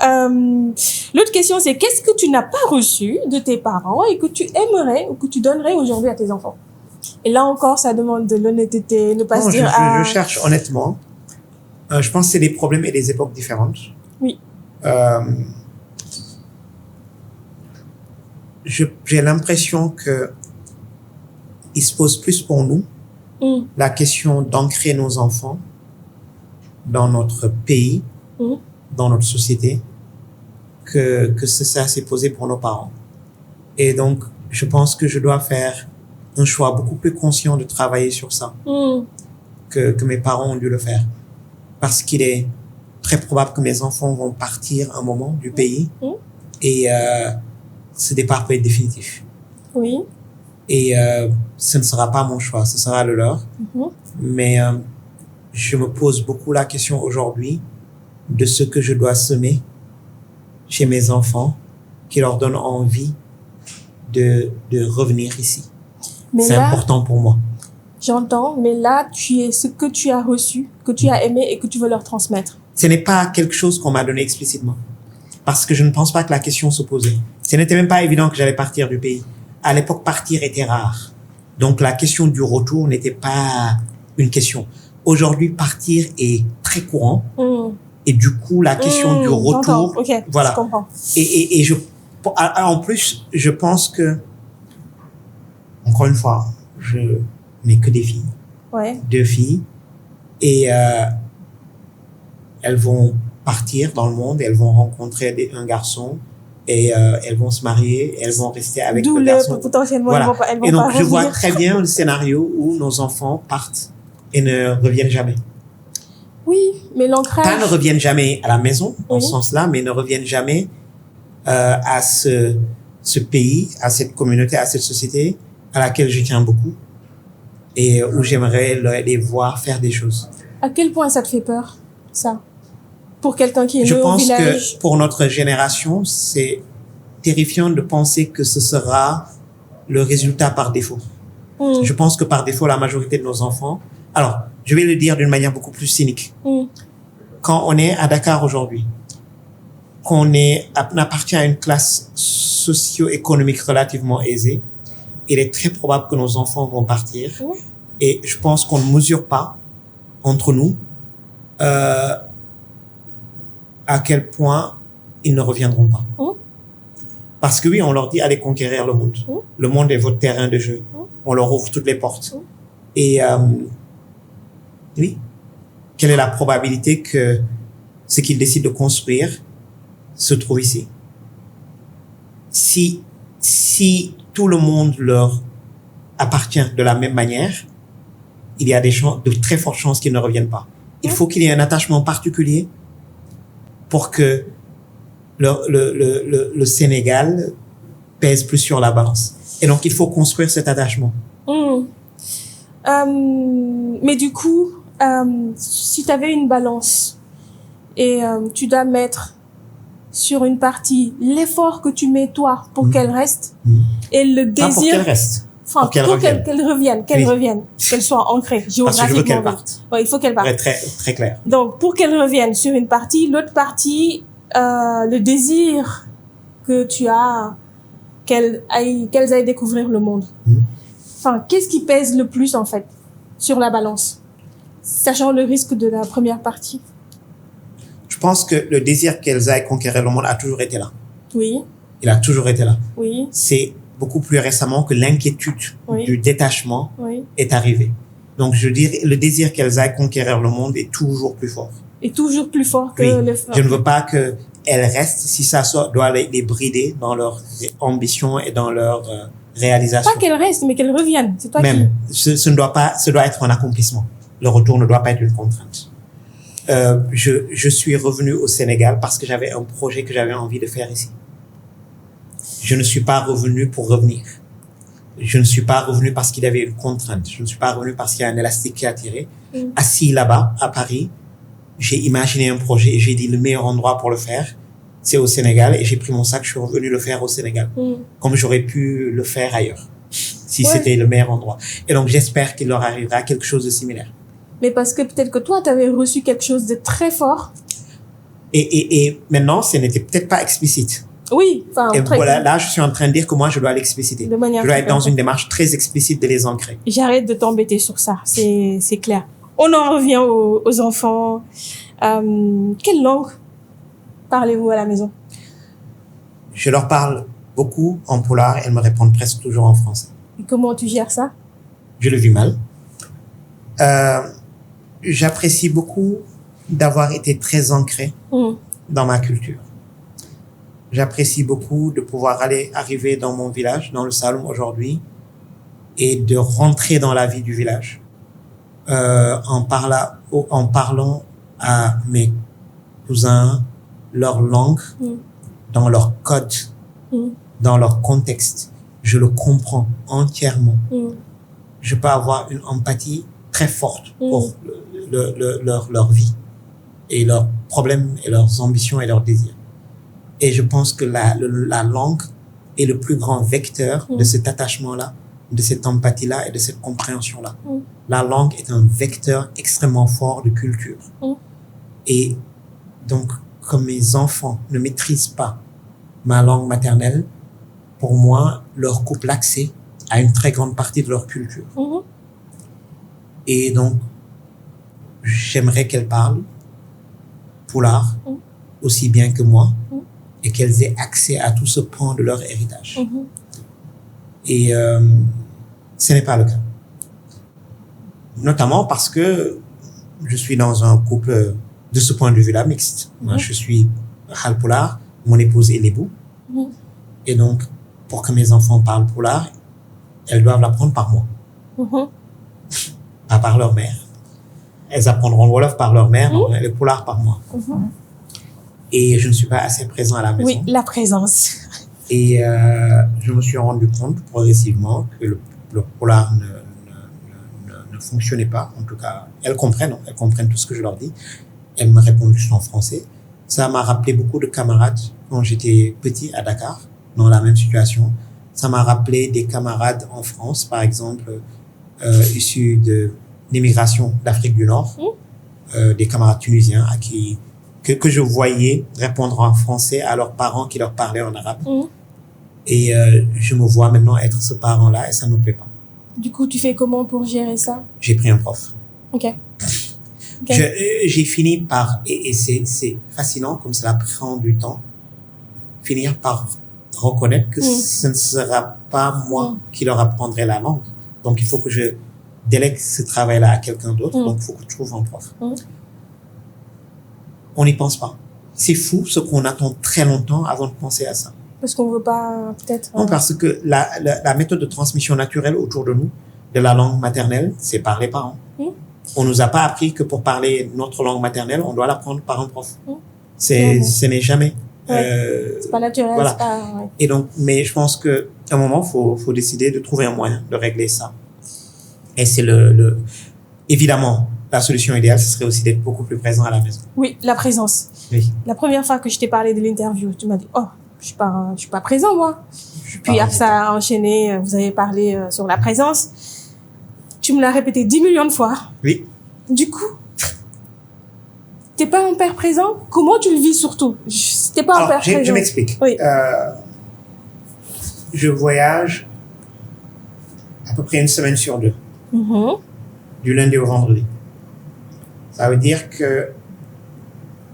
L'autre question, c'est qu'est-ce que tu n'as pas reçu de tes parents et que tu aimerais ou que tu donnerais aujourd'hui à tes enfants? Et là encore, ça demande de l'honnêteté, ne pas se dire... Je cherche honnêtement. Je pense que c'est des problèmes et des époques différentes. Oui. J'ai l'impression que il se pose plus pour nous la question d'ancrer nos enfants dans notre pays, dans notre société, que ça s'est posé pour nos parents. Et donc, je pense que je dois faire un choix beaucoup plus conscient de travailler sur ça que mes parents ont dû le faire. Parce qu'il est très probable que mes enfants vont partir un moment du pays et ce départ peut être définitif. Oui. Et ce ne sera pas mon choix, ce sera le leur. Mais je me pose beaucoup la question aujourd'hui de ce que je dois semer chez mes enfants qui leur donne envie de revenir ici. C'est important pour moi. J'entends, mais là, tu es ce que tu as reçu, que tu as aimé et que tu veux leur transmettre. Ce n'est pas quelque chose qu'on m'a donné explicitement. Parce que je ne pense pas que la question se posait. Ce n'était même pas évident que j'allais partir du pays. à l'époque, partir était rare. Donc, la question du retour n'était pas une question. Aujourd'hui, partir est très courant. Et du coup, la question du retour, voilà. Je comprends. Et en plus, je pense que, encore une fois, je n'ai que des filles. Ouais. 2 filles. Et elles vont partir dans le monde, elles vont rencontrer un garçon et elles vont se marier, elles vont rester avec le garçon. Potentiellement, voilà. elles vont et donc, pas je vois revenir. très bien le scénario où nos enfants partent et ne reviennent jamais. Oui, mais l'ancrage... Pas ne reviennent jamais à la maison, dans ce sens-là, mais ne reviennent jamais à ce pays, à cette communauté, à cette société à laquelle je tiens beaucoup et où j'aimerais les voir faire des choses. À quel point ça te fait peur, ça? Pour quelqu'un qui est né au village? Je pense que pour notre génération, c'est terrifiant de penser que ce sera le résultat par défaut. Je pense que par défaut, la majorité de nos enfants... Alors, je vais le dire d'une manière beaucoup plus cynique. Quand on est à Dakar aujourd'hui, qu'on appartient à une classe socio-économique relativement aisée, il est très probable que nos enfants vont partir. Et je pense qu'on ne mesure pas, entre nous, à quel point ils ne reviendront pas. Parce que oui, on leur dit allez conquérir le monde. Le monde est votre terrain de jeu. On leur ouvre toutes les portes. Et oui, quelle est la probabilité que ce qu'ils décident de construire se trouve ici? Si tout le monde leur appartient de la même manière, il y a de très fortes chances qu'ils ne reviennent pas. Il faut qu'il y ait un attachement particulier pour que le Sénégal pèse plus sur la balance. Et donc, il faut construire cet attachement. Mais du coup, si tu avais une balance et tu dois mettre sur une partie l'effort que tu mets toi pour qu'elle reste et le désir... Pas pour qu'elle reste. Enfin, pour qu'elle revienne, qu'elle soit ancrée géographiquement. Parce que je veux qu'elle parte. Ouais, il faut qu'elle parte. Très, très clair. Donc, pour qu'elle revienne sur une partie, l'autre partie, le désir que tu as, qu'elles aillent découvrir le monde. Enfin, qu'est-ce qui pèse le plus, en fait, sur la balance, sachant le risque de la première partie? Je pense que le désir qu'elles aillent conquérir le monde a toujours été là. Oui. Il a toujours été là. Oui. C'est beaucoup plus récemment que l'inquiétude du détachement est arrivée. Donc, je dirais, le désir qu'elles aillent conquérir le monde est toujours plus fort. Et toujours plus fort que le... Je ne veux pas qu'elles restent, si ça doit les brider dans leur ambition et dans leur réalisation. Pas qu'elles restent, mais qu'elles reviennent. C'est toi Même, ce doit être un accomplissement. Le retour ne doit pas être une contrainte. Je suis revenu au Sénégal parce que j'avais un projet que j'avais envie de faire ici. Je ne suis pas revenu pour revenir. Je ne suis pas revenu parce qu'il y avait une contrainte. Je ne suis pas revenu parce qu'il y a un élastique qui a tiré. Assis là-bas, à Paris, j'ai imaginé un projet et j'ai dit le meilleur endroit pour le faire, c'est au Sénégal. Et j'ai pris mon sac, je suis revenu le faire au Sénégal. Comme j'aurais pu le faire ailleurs, si c'était le meilleur endroit. Et donc, j'espère qu'il leur arrivera quelque chose de similaire. Mais parce que peut-être que toi, tu avais reçu quelque chose de très fort. Et maintenant, ce n'était peut-être pas explicite. Oui. Et voilà, là, je suis en train de dire que moi, je dois l'expliciter. Je dois être dans une démarche très explicite de les ancrer. J'arrête de t'embêter sur ça, c'est clair. On en revient aux enfants. Quelle langue parlez-vous à la maison? Je leur parle beaucoup en pulaar, elles me répondent presque toujours en français. Et comment tu gères ça? Je le vis mal. J'apprécie beaucoup d'avoir été très ancré dans ma culture. J'apprécie beaucoup de pouvoir arriver dans mon village, dans le Saloum aujourd'hui, et de rentrer dans la vie du village. En parlant à mes cousins leur langue, dans leur code, dans leur contexte. Je le comprends entièrement. Je peux avoir une empathie très forte pour leur vie et leurs problèmes et leurs ambitions et leurs désirs. Et je pense que la langue est le plus grand vecteur de cet attachement-là, de cette empathie-là et de cette compréhension-là. La langue est un vecteur extrêmement fort de culture. Et donc, comme mes enfants ne maîtrisent pas ma langue maternelle, pour moi, leur coupe l'accès à une très grande partie de leur culture. Et donc, j'aimerais qu'elles parlent Pulaar aussi bien que moi et qu'elles aient accès à tout ce pan de leur héritage. Et ce n'est pas le cas. Notamment parce que je suis dans un couple de ce point de vue-là mixte. Moi, je suis Halpulaar, mon épouse est Lébou. Et donc, pour que mes enfants parlent Pulaar, elles doivent l'apprendre par moi. Pas par leur mère. Elles apprendront le Wolof par leur mère, le Pulaar par moi. Et je ne suis pas assez présent à la maison. Oui, la présence. Et je me suis rendu compte progressivement que le Pulaar ne fonctionnait pas. En tout cas, elles comprennent tout ce que je leur dis. Elles me répondent juste en français. Ça m'a rappelé beaucoup de camarades quand j'étais petit à Dakar, dans la même situation. Ça m'a rappelé des camarades en France, par exemple, issus de l'immigration d'Afrique du Nord, des camarades tunisiens que je voyais répondre en français à leurs parents qui leur parlaient en arabe. Et je me vois maintenant être ce parent-là et ça ne me plaît pas. Du coup, tu fais comment pour gérer ça? J'ai pris un prof. Ok. J'ai fini par, et c'est fascinant comme cela prend du temps, finir par reconnaître que ce ne sera pas moi qui leur apprendrai la langue. Donc, il faut que je délègue ce travail-là à quelqu'un d'autre. Donc, il faut que je trouve un prof. On n'y pense pas. C'est fou ce qu'on attend très longtemps avant de penser à ça. Parce qu'on veut pas, peut-être... Non, parce que la méthode de transmission naturelle autour de nous, de la langue maternelle, c'est par les parents. On nous a pas appris que pour parler notre langue maternelle, on doit l'apprendre par un prof. Ce n'est jamais. C'est pas naturel. Voilà. C'est pas, Et donc, mais je pense que à un moment, faut décider de trouver un moyen de régler ça. Et c'est évidemment, la solution idéale, ce serait aussi d'être beaucoup plus présent à la maison. Oui, la présence. Oui. La première fois que je t'ai parlé de l'interview, tu m'as dit, oh, je suis pas présent, moi. Puis après ça a enchaîné, vous avez parlé sur la présence. Tu me l'as répété 10 millions de fois. Oui. Du coup, t'es pas un père présent? Comment tu le vis surtout? T'es pas un père présent. Je m'explique. Oui. Je voyage à peu près une semaine sur deux. Du lundi au vendredi. Ça veut dire que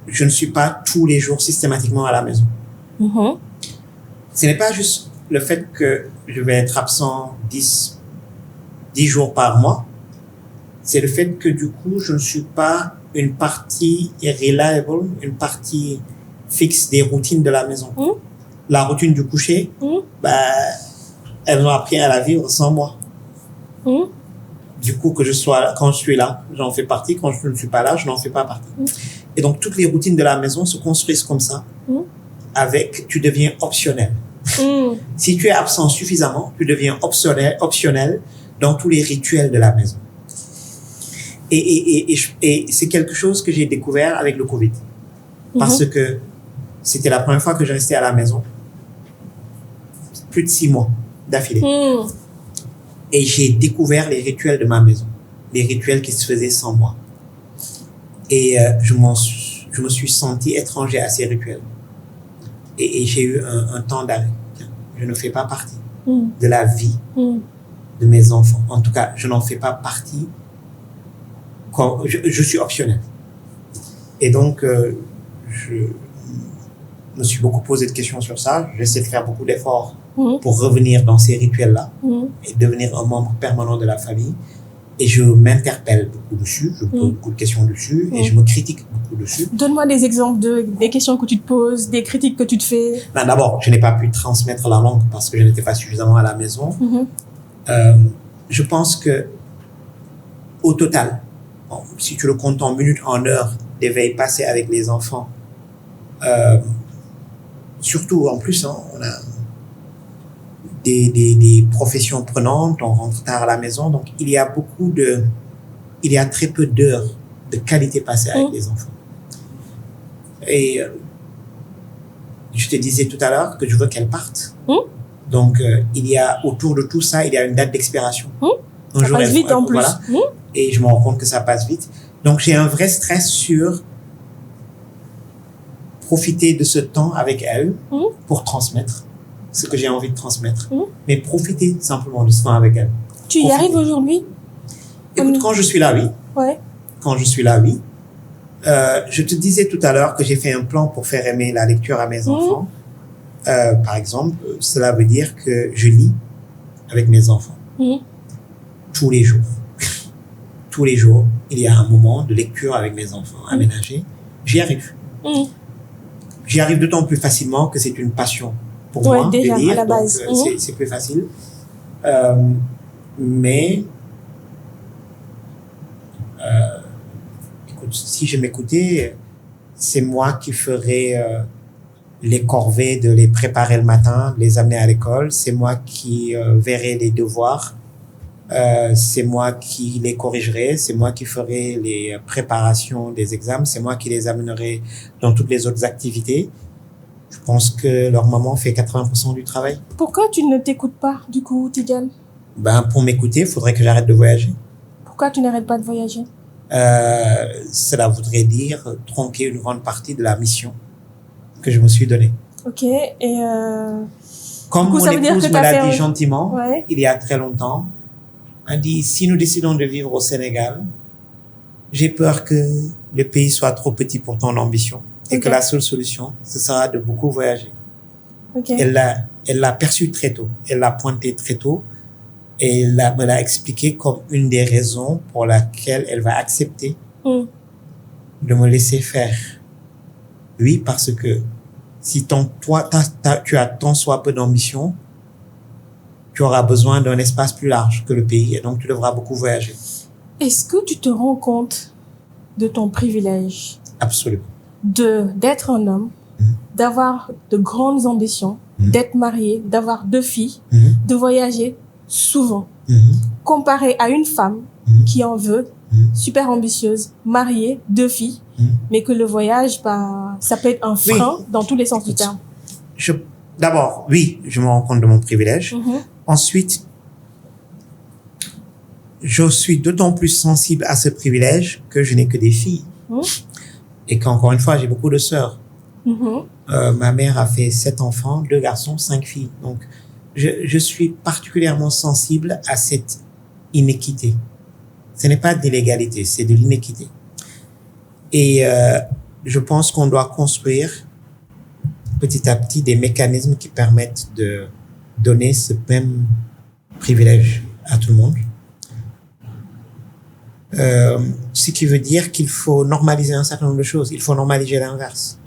je ne suis pas tous les jours systématiquement à la maison. Ce n'est pas juste le fait que je vais être absent 10 jours par mois. C'est le fait que du coup, je ne suis pas une partie reliable, une partie fixe des routines de la maison. La routine du coucher, elles ont appris à la vivre sans moi. Du coup, quand je suis là, j'en fais partie. Quand je ne suis pas là, je n'en fais pas partie. Et donc, toutes les routines de la maison se construisent comme ça. Tu deviens optionnel. Si tu es absent suffisamment, tu deviens optionnel dans tous les rituels de la maison. Et c'est quelque chose que j'ai découvert avec le Covid. Parce que c'était la première fois que je restais à la maison. Plus de 6 mois d'affilée. Et j'ai découvert les rituels de ma maison. Les rituels qui se faisaient sans moi. Et je me suis senti étranger à ces rituels. Et j'ai eu un temps d'arrêt. Je ne fais pas partie de la vie de mes enfants. En tout cas, je n'en fais pas partie. Je suis optionnel. Et donc, je me suis beaucoup posé de questions sur ça. J'essaie de faire beaucoup d'efforts pour revenir dans ces rituels-là et devenir un membre permanent de la famille. Et je m'interpelle beaucoup dessus, je me pose beaucoup de questions dessus et je me critique beaucoup dessus. Donne-moi des exemples des questions que tu te poses, des critiques que tu te fais. D'abord, je n'ai pas pu transmettre la langue parce que je n'étais pas suffisamment à la maison. Je pense que, au total, si tu le comptes en minutes, en heures d'éveil passé avec les enfants, surtout en plus, on a des professions prenantes, on rentre tard à la maison, donc il y a très peu d'heures de qualité passées avec les enfants. Et je te disais tout à l'heure que je veux qu'elles partent. Donc il y a autour de tout ça, il y a une date d'expiration. Ça passe vite en plus. Voilà, et je me rends compte que ça passe vite. Donc j'ai un vrai stress sur profiter de ce temps avec elles pour transmettre ce que j'ai envie de transmettre, mais profiter simplement du temps avec elle. Tu y arrives aujourd'hui? Écoute, quand je suis là, oui. Ouais. Quand je suis là, oui. Je te disais tout à l'heure que j'ai fait un plan pour faire aimer la lecture à mes enfants. Par exemple, cela veut dire que je lis avec mes enfants tous les jours. Tous les jours, il y a un moment de lecture avec mes enfants aménagé. J'y arrive. J'y arrive d'autant plus facilement que c'est une passion pour moi déjà, de lire. à la base. Donc, c'est plus facile. Mais écoute, si je m'écoutais, c'est moi qui ferais les corvées de les préparer le matin, les amener à l'école. C'est moi qui verrais les devoirs. C'est moi qui les corrigerai. C'est moi qui ferai les préparations des examens. C'est moi qui les amènerai dans toutes les autres activités. Je pense que leur maman fait 80% du travail. Pourquoi tu ne t'écoutes pas, du coup, Tidiane? Pour m'écouter, il faudrait que j'arrête de voyager. Pourquoi tu n'arrêtes pas de voyager? Cela voudrait dire tronquer une grande partie de la mission que je me suis donnée. Ok, et comme coup, mon épouse me l'a dit gentiment, ouais. Il y a très longtemps, elle dit, si nous décidons de vivre au Sénégal, j'ai peur que le pays soit trop petit pour ton ambition et que la seule solution, ce sera de beaucoup voyager. Elle l'a perçu très tôt, elle l'a pointé très tôt et me l'a expliqué comme une des raisons pour laquelle elle va accepter de me laisser faire. Oui, parce que si tu as tant soit peu d'ambition, tu auras besoin d'un espace plus large que le pays et donc tu devras beaucoup voyager. Est-ce que tu te rends compte de ton privilège? Absolument. D'être un homme, d'avoir de grandes ambitions, d'être marié, d'avoir 2 filles, de voyager souvent, comparé à une femme qui en veut, super ambitieuse, mariée, 2 filles, mais que le voyage, ça peut être un frein dans tous les sens du terme. D'abord, oui, je me rends compte de mon privilège. Ensuite, je suis d'autant plus sensible à ce privilège que je n'ai que des filles. Et qu'encore une fois, j'ai beaucoup de sœurs. Ma mère a fait 7 enfants, 2 garçons, 5 filles. Donc, je suis particulièrement sensible à cette inéquité. Ce n'est pas de l'égalité, c'est de l'inéquité. Et je pense qu'on doit construire petit à petit des mécanismes qui permettent de donner ce même privilège à tout le monde. Ce qui veut dire qu'il faut normaliser un certain nombre de choses. Il faut normaliser l'inverse.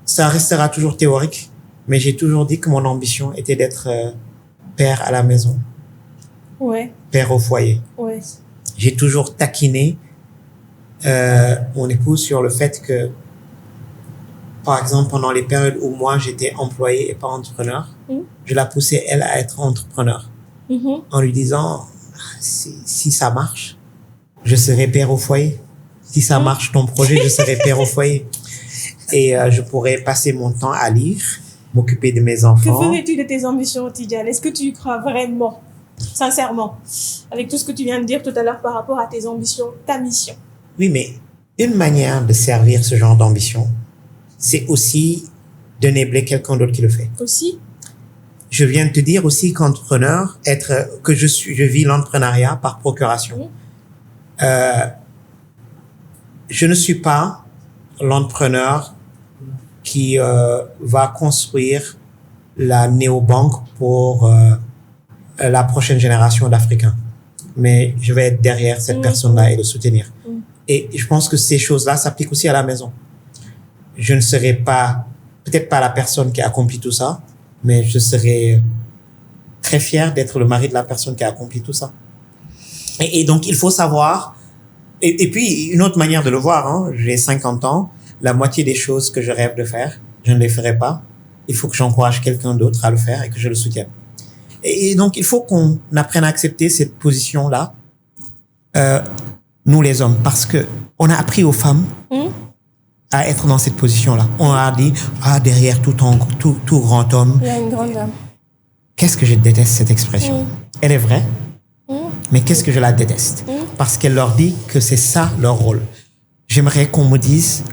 Ça restera toujours théorique, mais j'ai toujours dit que mon ambition était d'être père à la maison. Père au foyer. J'ai toujours taquiné mon épouse sur le fait que, par exemple, pendant les périodes où moi j'étais employé et pas entrepreneur, je la poussais elle à être entrepreneur. En lui disant, si ça marche, je serai père au foyer. Si ça marche ton projet, je serai père au foyer. Et je pourrais passer mon temps à lire, m'occuper de mes enfants. Que ferais-tu de tes ambitions, Tidiane? Est-ce que tu y crois vraiment, sincèrement, avec tout ce que tu viens de dire tout à l'heure par rapport à tes ambitions, ta mission? Oui, mais une manière de servir ce genre d'ambition, c'est aussi d'enabler quelqu'un d'autre qui le fait. Aussi? Je viens de te dire aussi qu'entrepreneur, que je vis l'entrepreneuriat par procuration. Je ne suis pas l'entrepreneur qui va construire la néobanque pour la prochaine génération d'Africains. Mais je vais être derrière cette personne-là et le soutenir. Et je pense que ces choses-là s'appliquent aussi à la maison. Je ne serai peut-être pas la personne qui accomplit tout ça, mais je serai très fier d'être le mari de la personne qui a accompli tout ça. Et donc, il faut savoir. Et puis, une autre manière de le voir, j'ai 50 ans, la moitié des choses que je rêve de faire, je ne les ferai pas. Il faut que j'encourage quelqu'un d'autre à le faire et que je le soutienne. Et donc, il faut qu'on apprenne à accepter cette position-là, nous les hommes, parce que on a appris aux femmes à être dans cette position-là. On a dit, derrière tout grand homme, il y a une grande dame. Qu'est-ce que je déteste cette expression. Elle est vraie, mais qu'est-ce que je la déteste. Parce qu'elle leur dit que c'est ça leur rôle. J'aimerais qu'on dise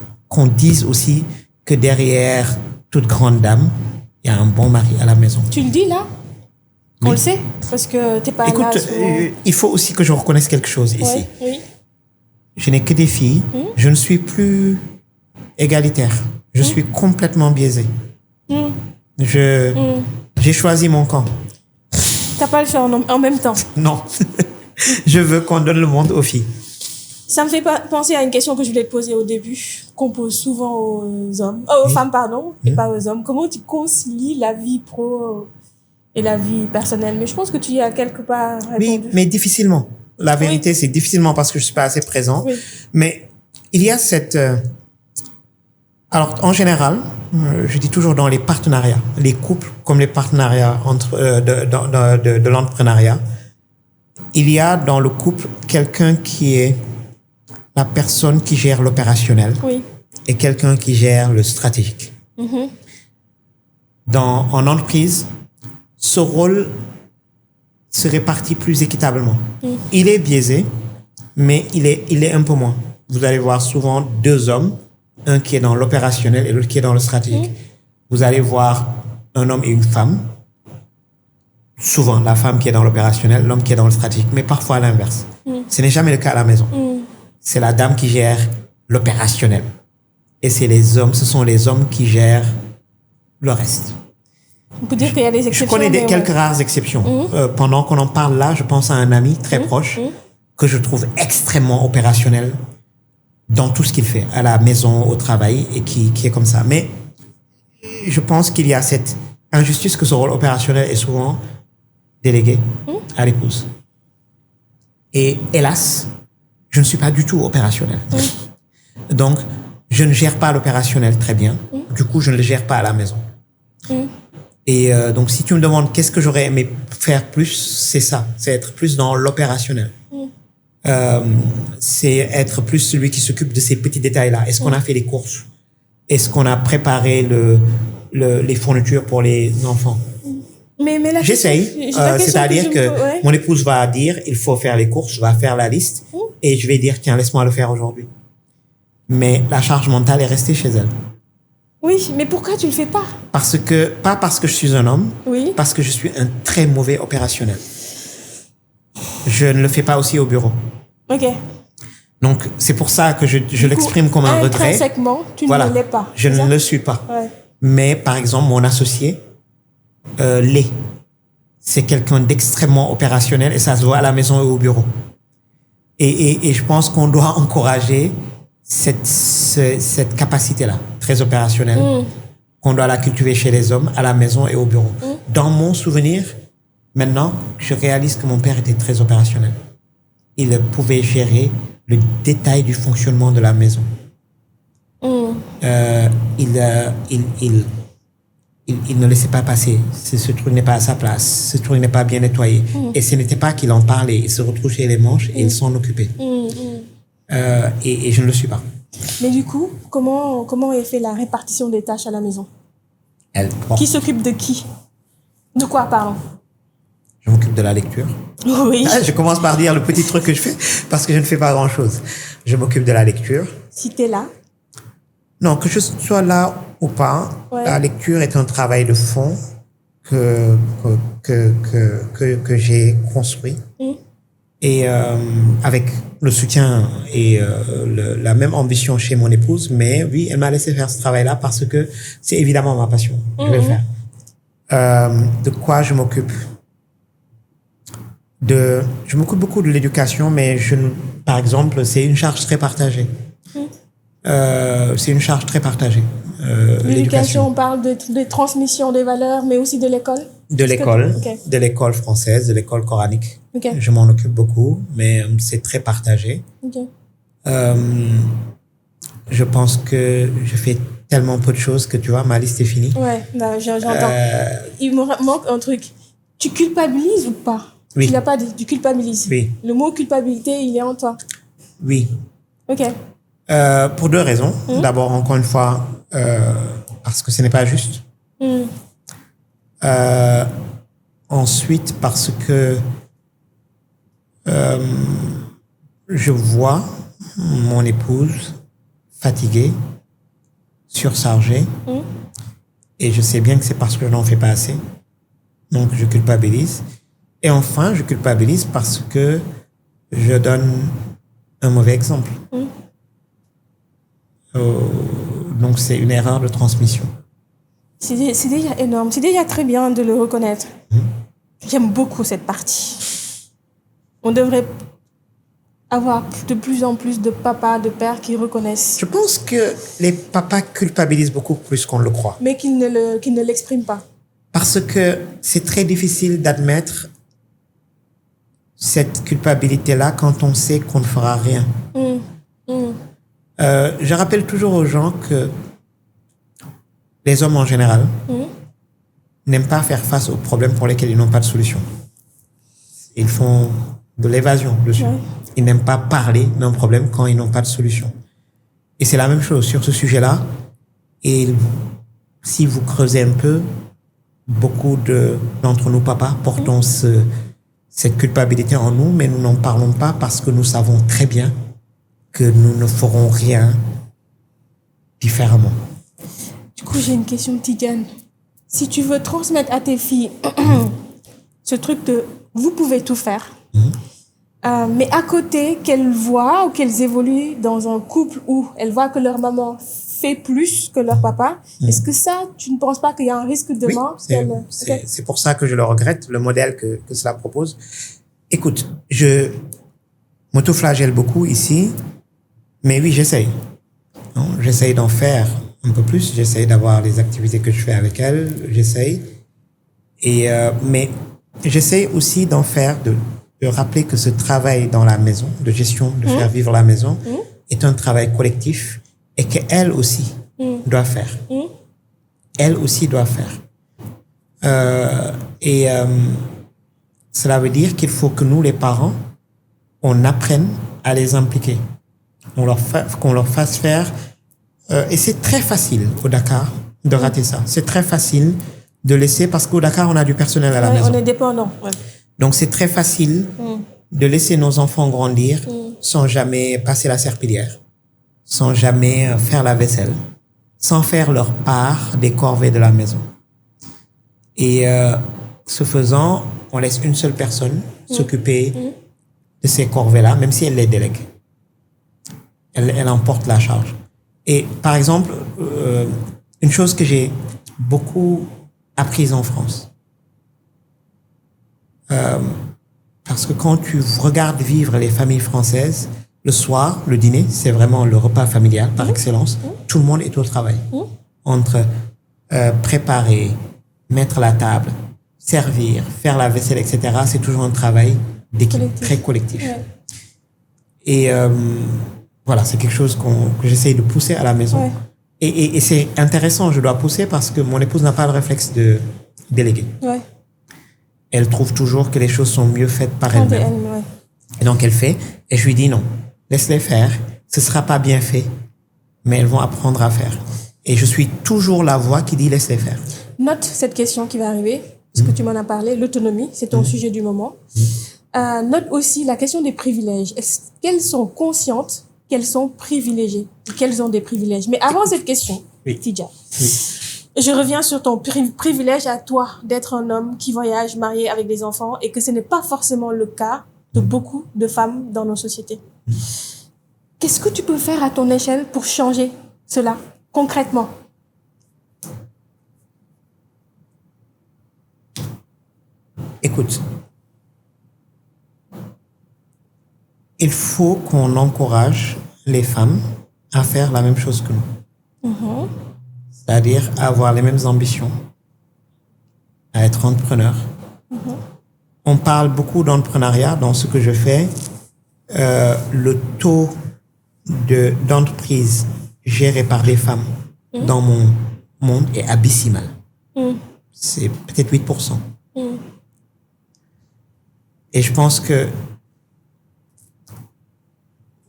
aussi que derrière toute grande dame, il y a un bon mari à la maison. Tu le dis là? On le sait? Parce que t'es pas là. Écoute, il faut aussi que je reconnaisse quelque chose ici. Oui. Je n'ai que des filles. Je ne suis plus égalitaire. Je suis complètement biaisé. J'ai choisi mon camp. T'as pas le choix en même temps. Non. Je veux qu'on donne le monde aux filles. Ça me fait penser à une question que je voulais te poser au début, qu'on pose souvent aux hommes, aux femmes, pardon, et pas aux hommes. Comment tu concilies la vie pro et la vie personnelle? Mais je pense que tu y as quelque part répondu. Oui, mais difficilement. La vérité, c'est difficilement parce que je suis pas assez présent. Oui. Mais il y a cette... Alors, en général, je dis toujours dans les partenariats, les couples comme les partenariats de l'entrepreneuriat, il y a dans le couple quelqu'un qui est la personne qui gère l'opérationnel et quelqu'un qui gère le stratégique. En entreprise, ce rôle se répartit plus équitablement. Il est biaisé, mais il est un peu moins. Vous allez voir souvent deux hommes, un qui est dans l'opérationnel et l'autre qui est dans le stratégique. Vous allez voir un homme et une femme. Souvent, la femme qui est dans l'opérationnel, l'homme qui est dans le stratégique, mais parfois à l'inverse. Ce n'est jamais le cas à la maison. C'est la dame qui gère l'opérationnel. Et ce sont les hommes qui gèrent le reste. On peut dire qu'il y a des exceptions. Je connais quelques rares exceptions. Pendant qu'on en parle là, je pense à un ami très proche que je trouve extrêmement opérationnel dans tout ce qu'il fait, à la maison, au travail, et qui est comme ça. Mais je pense qu'il y a cette injustice que ce rôle opérationnel est souvent délégué à l'épouse. Et hélas, je ne suis pas du tout opérationnel. Donc, je ne gère pas l'opérationnel très bien. Du coup, je ne le gère pas à la maison. Et donc, si tu me demandes qu'est-ce que j'aurais aimé faire plus, c'est ça. C'est être plus dans l'opérationnel. C'est être plus celui qui s'occupe de ces petits détails-là. Est-ce qu'on a fait les courses? Est-ce qu'on a préparé les fournitures pour les enfants? Mais j'essaye. C'est-à-dire que mon épouse va dire, il faut faire les courses, je vais faire la liste et je vais dire, tiens, laisse-moi le faire aujourd'hui. Mais la charge mentale est restée chez elle. Oui, mais pourquoi tu le fais pas? Pas parce que je suis un homme, parce que je suis un très mauvais opérationnel. Je ne le fais pas aussi au bureau. Ok. Donc, c'est pour ça que je l'exprime comme un regret. Intrinsèquement, tu ne l'es pas. Je ne le suis pas. Mais, par exemple, mon associé l'est. C'est quelqu'un d'extrêmement opérationnel et ça se voit à la maison et au bureau. Et je pense qu'on doit encourager cette capacité-là, très opérationnelle, qu'on doit la cultiver chez les hommes, à la maison et au bureau. Dans mon souvenir, maintenant, je réalise que mon père était très opérationnel. Il pouvait gérer le détail du fonctionnement de la maison. Il ne laissait pas passer. Ce truc n'est pas à sa place. Ce truc n'est pas bien nettoyé. Et ce n'était pas qu'il en parlait. Il se retroussait les manches et il s'en occupait. Et je ne le suis pas. Mais du coup, comment est fait la répartition des tâches à la maison? Qui s'occupe de qui? De quoi, pardon? Je m'occupe de la lecture. Oui. Je commence par dire le petit truc que je fais parce que je ne fais pas grand-chose. Je m'occupe de la lecture. Si tu es là? Non, que je sois là ou pas, la lecture est un travail de fond que j'ai construit. Et avec le soutien et la même ambition chez mon épouse, mais oui, elle m'a laissé faire ce travail-là parce que c'est évidemment ma passion. Je vais le faire. De quoi je m'occupe? Je m'occupe beaucoup de l'éducation, mais par exemple, c'est une charge très partagée. C'est une charge très partagée. L'éducation, on parle de transmission des valeurs, mais aussi de l'école? De l'école française, de l'école coranique. Je m'en occupe beaucoup, mais c'est très partagé. Je pense que je fais tellement peu de choses que, tu vois, ma liste est finie. Ouais, j'entends. Il me manque un truc. Tu culpabilises ou pas? Oui. Tu l'as pas dit, tu culpabilises. Oui. Le mot culpabilité, il est en toi. Oui. Ok. Pour deux raisons. D'abord, encore une fois, parce que ce n'est pas juste. Ensuite, parce que je vois mon épouse fatiguée, surchargée, Et je sais bien que c'est parce que je n'en fais pas assez. Donc, je culpabilise. Et enfin, je culpabilise parce que je donne un mauvais exemple. Donc, c'est une erreur de transmission. C'est déjà énorme. C'est déjà très bien de le reconnaître. J'aime beaucoup cette partie. On devrait avoir de plus en plus de papas, de pères qui reconnaissent. Je pense que les papas culpabilisent beaucoup plus qu'on le croit. Mais qu'ils ne l'expriment pas. Parce que c'est très difficile d'admettre cette culpabilité-là quand on sait qu'on ne fera rien. Je rappelle toujours aux gens que les hommes en général n'aiment pas faire face aux problèmes pour lesquels ils n'ont pas de solution. Ils font de l'évasion dessus. Ouais. Ils n'aiment pas parler d'un problème quand ils n'ont pas de solution. Et c'est la même chose sur ce sujet-là. Et si vous creusez un peu, beaucoup d'entre nous, papas, portons cette culpabilité en nous, mais nous n'en parlons pas parce que nous savons très bien que nous ne ferons rien différemment. Du coup, j'ai une question, Tidiane. Si tu veux transmettre à tes filles ce truc de « vous pouvez tout faire », mais à côté, qu'elles voient ou qu'elles évoluent dans un couple où elles voient que leur maman fait plus que leur papa, est-ce que ça, tu ne penses pas qu'il y a un risque demain? Oui, c'est pour ça que je le regrette, le modèle que cela propose. Écoute, je m'autoflagelle beaucoup ici, mais oui, j'essaye. J'essaye d'en faire un peu plus, j'essaye d'avoir les activités que je fais avec elles, j'essaye. Mais j'essaye aussi d'en faire, de rappeler que ce travail dans la maison, de gestion, de faire vivre la maison, est un travail collectif et qu'elle aussi doit faire. Elle aussi doit faire. Cela veut dire qu'il faut que nous, les parents, on apprenne à les impliquer. Qu'on leur fasse faire. Et c'est très facile au Dakar de rater ça. C'est très facile de laisser, parce qu'au Dakar, on a du personnel à la maison. On est dépendant. Ouais. Donc, c'est très facile de laisser nos enfants grandir sans jamais passer la serpillière, sans jamais faire la vaisselle, sans faire leur part des corvées de la maison. Et ce faisant, on laisse une seule personne s'occuper de ces corvées-là, même si elle les délègue. Elle emporte la charge. Et par exemple, une chose que j'ai beaucoup apprise en France, parce que quand tu regardes vivre les familles françaises, le soir, le dîner, c'est vraiment le repas familial par excellence. Tout le monde est au travail. Entre préparer, mettre la table, servir, faire la vaisselle, etc., c'est toujours un travail d'équipe très collectif. Ouais. Et voilà, c'est quelque chose que j'essaye de pousser à la maison. Ouais. Et c'est intéressant, je dois pousser parce que mon épouse n'a pas le réflexe de déléguer. Ouais. Elle trouve toujours que les choses sont mieux faites par elle-même. Ouais. Et donc, elle fait. Et je lui dis non, laisse-les faire. Ce ne sera pas bien fait, mais elles vont apprendre à faire. Et je suis toujours la voix qui dit laisse-les faire. Note cette question qui va arriver, parce que tu m'en as parlé, l'autonomie, c'est ton sujet du moment. Note aussi la question des privilèges. Est-ce qu'elles sont conscientes qu'elles sont privilégiées, qu'elles ont des privilèges? Mais avant cette question, Tidja, je reviens sur ton privilège à toi d'être un homme qui voyage, marié avec des enfants, et que ce n'est pas forcément le cas de beaucoup de femmes dans nos sociétés. Qu'est-ce que tu peux faire à ton échelle pour changer cela, concrètement? Écoute, il faut qu'on encourage les femmes à faire la même chose que nous. C'est-à-dire avoir les mêmes ambitions, à être entrepreneur. On parle beaucoup d'entrepreneuriat dans ce que je fais. Le taux d'entreprises gérées par des femmes dans mon monde est abyssimal. C'est peut-être 8%. Et je pense que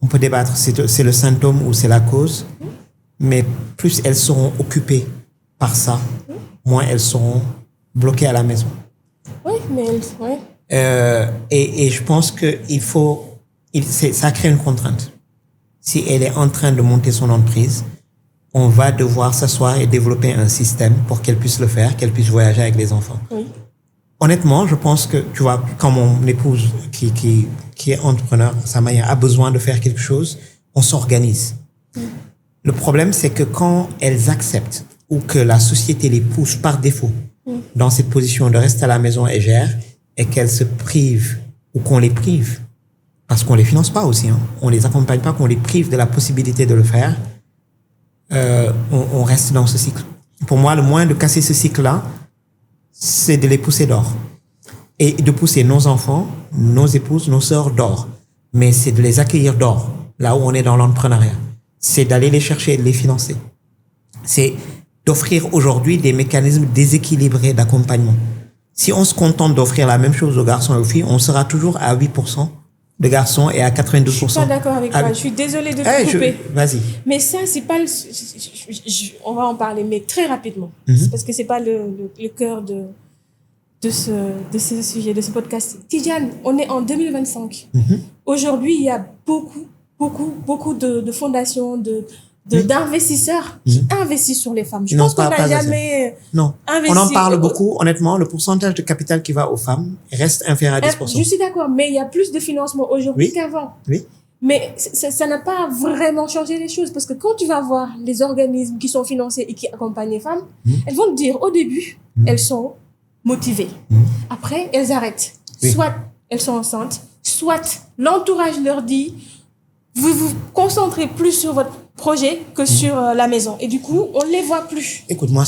on peut débattre si c'est le symptôme ou c'est la cause, mais plus elles seront occupées par ça, moins elles seront bloquées à la maison. Oui, mais et je pense que ça crée une contrainte. Si elle est en train de monter son entreprise, on va devoir s'asseoir et développer un système pour qu'elle puisse le faire, qu'elle puisse voyager avec les enfants. Oui. Honnêtement, je pense que, tu vois, quand mon épouse, qui est entrepreneur à sa manière, a besoin de faire quelque chose, on s'organise. Le problème, c'est que quand elles acceptent ou que la société les pousse par défaut dans cette position de rester à la maison et gère, et qu'elles se privent ou qu'on les prive, parce qu'on les finance pas aussi, hein, on les accompagne pas, qu'on les prive de la possibilité de le faire, on reste dans ce cycle. Pour moi, le moyen de casser ce cycle-là, c'est de les pousser dehors. Et de pousser nos enfants, nos épouses, nos sœurs dehors. Mais c'est de les accueillir dehors, là où on est dans l'entrepreneuriat. C'est d'aller les chercher et de les financer. C'est d'offrir aujourd'hui des mécanismes déséquilibrés d'accompagnement. Si on se contente d'offrir la même chose aux garçons et aux filles, on sera toujours à 8% de garçons et à 92%. Je suis pas d'accord avec toi. Je suis désolée de te couper. Vas-y. Mais ça, c'est pas on va en parler, mais très rapidement. C'est parce que c'est pas le cœur de ce sujet, de ce podcast. Tidiane, on est en 2025. Aujourd'hui, il y a beaucoup de fondations, d'investisseurs qui investissent sur les femmes. Je pense qu'on n'a jamais investi. On en parle beaucoup. Honnêtement, le pourcentage de capital qui va aux femmes reste inférieur à 10%. Je suis d'accord, mais il y a plus de financement aujourd'hui qu'avant. Oui. Mais ça n'a pas vraiment changé les choses, parce que quand tu vas voir les organismes qui sont financés et qui accompagnent les femmes, elles vont te dire au début, elles sont motivées. Après, elles arrêtent. Soit elles sont enceintes, soit l'entourage leur dit, vous vous concentrez plus sur votre projet que sur la maison. Et du coup, on ne les voit plus. Écoute, moi,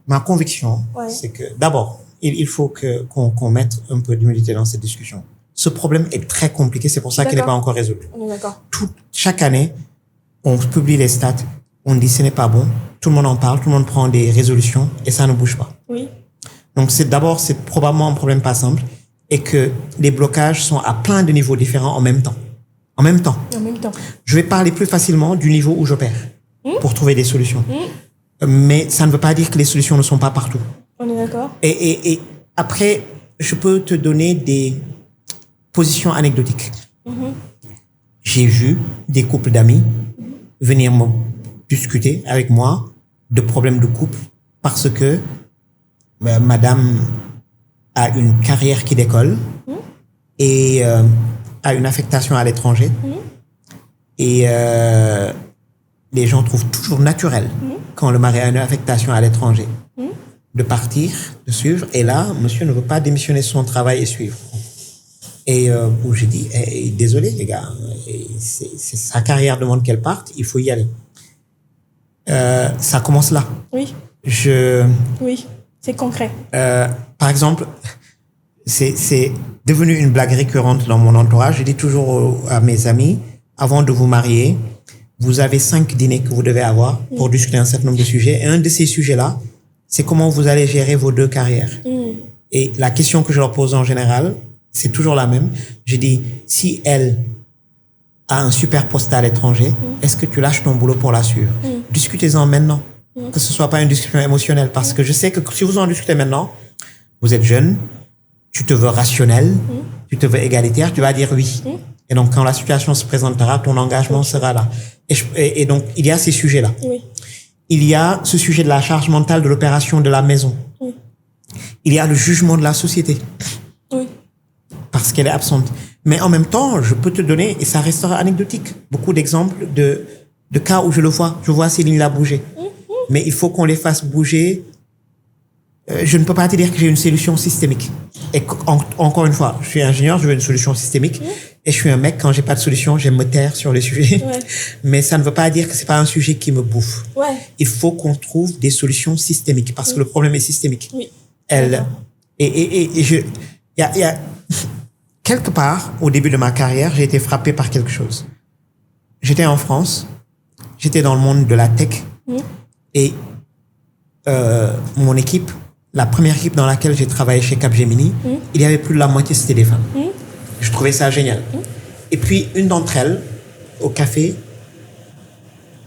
ma conviction, c'est que d'abord, il faut qu'on mette un peu d'humilité dans cette discussion. Ce problème est très compliqué, c'est pour ça qu'il n'est pas encore résolu. On est d'accord. Chaque année, on publie les stats, on dit ce n'est pas bon, tout le monde en parle, tout le monde prend des résolutions et ça ne bouge pas. Oui. Donc c'est probablement un problème pas simple et que les blocages sont à plein de niveaux différents en même temps. En même temps. Je vais parler plus facilement du niveau où j'opère pour trouver des solutions. Mais ça ne veut pas dire que les solutions ne sont pas partout. On est d'accord. Et après, je peux te donner des positions anecdotiques. J'ai vu des couples d'amis venir me discuter avec moi de problèmes de couple parce que madame a une carrière qui décolle et a une affectation à l'étranger et les gens trouvent toujours naturel quand le mari a une affectation à l'étranger de partir, de suivre, et là monsieur ne veut pas démissionner son travail et suivre. Et où j'ai dit désolé les gars, sa carrière demande qu'elle parte, il faut y aller. Ça commence là. Oui, c'est concret. Par exemple, c'est devenu une blague récurrente dans mon entourage. Je dis toujours à mes amis, avant de vous marier, vous avez 5 dîners que vous devez avoir pour discuter un certain nombre de sujets. Et un de ces sujets-là, c'est comment vous allez gérer vos 2 carrières. Et la question que je leur pose en général, c'est toujours la même. Je dis, si elle a un super poste à l'étranger, est-ce que tu lâches ton boulot pour la suivre? Discutez-en maintenant. Que ce soit pas une discussion émotionnelle. Parce que je sais que si vous en discutez maintenant, vous êtes jeune, tu te veux rationnel, tu te veux égalitaire, tu vas dire oui. Et donc, quand la situation se présentera, ton engagement sera là. Et donc, il y a ces sujets-là. Il y a ce sujet de la charge mentale de l'opération de la maison. Il y a le jugement de la société. Parce qu'elle est absente. Mais en même temps, je peux te donner, et ça restera anecdotique, beaucoup d'exemples de cas où je le vois. Je vois Céline la bouger. Mais il faut qu'on les fasse bouger. Je ne peux pas te dire que j'ai une solution systémique. Et encore une fois, je suis ingénieur, je veux une solution systémique. Et je suis un mec, quand j'ai pas de solution, j'aime me taire sur les sujets. Mais ça ne veut pas dire que c'est pas un sujet qui me bouffe. Il faut qu'on trouve des solutions systémiques parce que le problème est systémique. Il y a quelque part, au début de ma carrière, j'ai été frappé par quelque chose. J'étais en France, j'étais dans le monde de la tech, et mon équipe, la première équipe dans laquelle j'ai travaillé chez Capgemini, il y avait plus de la moitié, c'était des femmes. Je trouvais ça génial. Et puis, une d'entre elles, au café,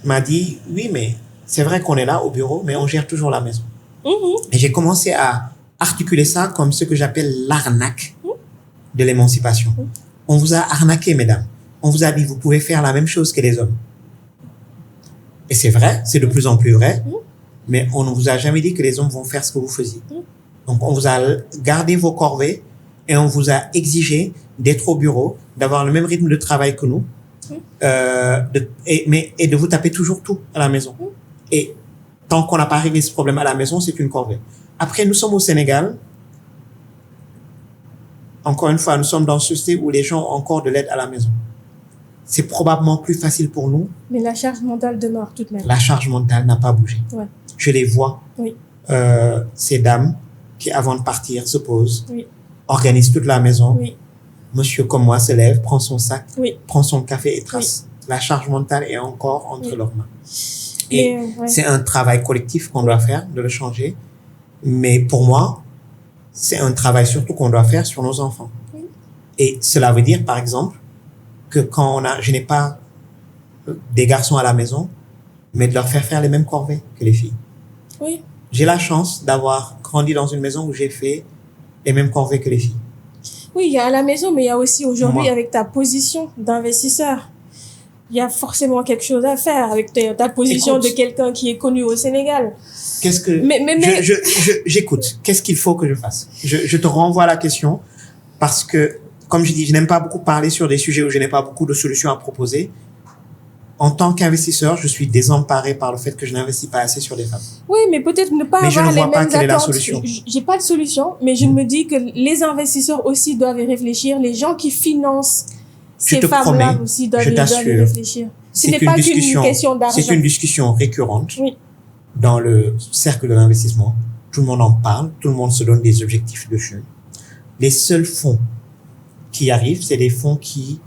m'a dit, oui, mais c'est vrai qu'on est là au bureau, mais on gère toujours la maison. Et j'ai commencé à articuler ça comme ce que j'appelle l'arnaque de l'émancipation. On vous a arnaqué, mesdames. On vous a dit, vous pouvez faire la même chose que les hommes. Et c'est vrai, c'est de plus en plus vrai. Mais on ne vous a jamais dit que les hommes vont faire ce que vous faisiez. Donc, on vous a gardé vos corvées et on vous a exigé d'être au bureau, d'avoir le même rythme de travail que nous, et de vous taper toujours tout à la maison. Et tant qu'on n'a pas réglé ce problème à la maison, c'est une corvée. Après, nous sommes au Sénégal. Encore une fois, nous sommes dans une société où les gens ont encore de l'aide à la maison. C'est probablement plus facile pour nous. Mais la charge mentale demeure tout de même. La charge mentale n'a pas bougé. Ouais. Je les vois. Oui. Ces dames qui, avant de partir, se posent, oui. organisent toute la maison. Oui. Monsieur comme moi se lève, prend son sac, oui. prend son café et trace. Oui. La charge mentale est encore entre leurs mains. Et c'est un travail collectif qu'on doit faire, de le changer. Mais pour moi, c'est un travail surtout qu'on doit faire sur nos enfants. Oui. Et cela veut dire, par exemple, que quand je n'ai pas des garçons à la maison, mais de leur faire les mêmes corvées que les filles. Oui. J'ai la chance d'avoir grandi dans une maison où j'ai fait les mêmes corvées que les filles. Oui, il y a à la maison, mais il y a aussi aujourd'hui avec ta position d'investisseur. Il y a forcément quelque chose à faire avec ta position de quelqu'un qui est connu au Sénégal. Qu'est-ce que j'écoute. Qu'est-ce qu'il faut que je fasse? Je te renvoie à la question parce que, comme je dis, je n'aime pas beaucoup parler sur des sujets où je n'ai pas beaucoup de solutions à proposer. En tant qu'investisseur, je suis désemparé par le fait que je n'investis pas assez sur les femmes. Oui, mais peut-être ne pas avoir les mêmes attentes. Mais je ne vois pas quelle est la solution. J'ai pas de solution, mais je me dis que les investisseurs aussi doivent y réfléchir. Les gens qui financent ces femmes-là aussi doivent y réfléchir. Ce n'est pas qu'une question d'argent. C'est une discussion récurrente dans le cercle de l'investissement. Tout le monde en parle, tout le monde se donne des objectifs dessus. Les seuls fonds qui arrivent, c'est des fonds qui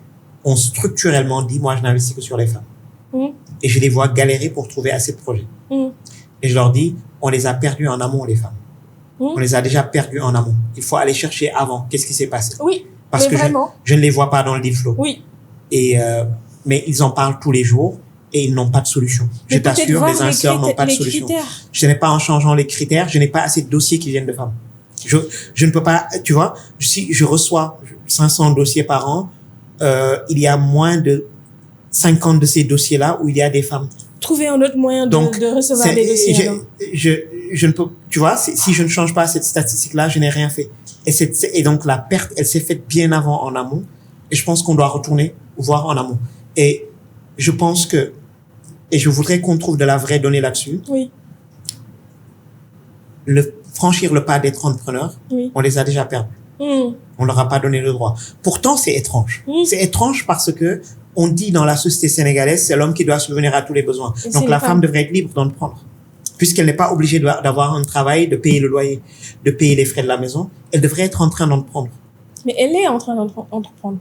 ont structurellement dit, moi, je n'investis que sur les femmes. Et je les vois galérer pour trouver assez de projets. Et je leur dis, on les a perdus en amont, les femmes. On les a déjà perdus en amont. Il faut aller chercher avant. Qu'est-ce qui s'est passé? Oui, parce que je ne les vois pas dans le deal flow. Oui. Mais ils en parlent tous les jours et ils n'ont pas de solution. Je t'assure, les investisseurs n'ont pas de solution. Ce n'est pas en changeant les critères, je n'ai pas assez de dossiers qui viennent de femmes. Je ne peux pas, tu vois, si je reçois 500 dossiers par an, il y a moins de 50 de ces dossiers-là où il y a des femmes. Trouver un autre moyen de recevoir des dossiers. Je ne peux, tu vois, si je ne change pas cette statistique-là, je n'ai rien fait. Et donc, la perte, elle s'est faite bien avant en amont. Et je pense qu'on doit retourner voir en amont. Et je pense que, et je voudrais qu'on trouve de la vraie donnée là-dessus. Oui. Franchir le pas d'être entrepreneur, on les a déjà perdus. On leur a pas donné le droit. Pourtant, c'est étrange. C'est étrange parce que on dit dans la société sénégalaise, c'est l'homme qui doit subvenir à tous les besoins. Donc la femme devrait être libre d'en prendre. Puisqu'elle n'est pas obligée d'avoir un travail, de payer le loyer, de payer les frais de la maison, elle devrait être en train d'en prendre. Mais elle est en train d'entreprendre.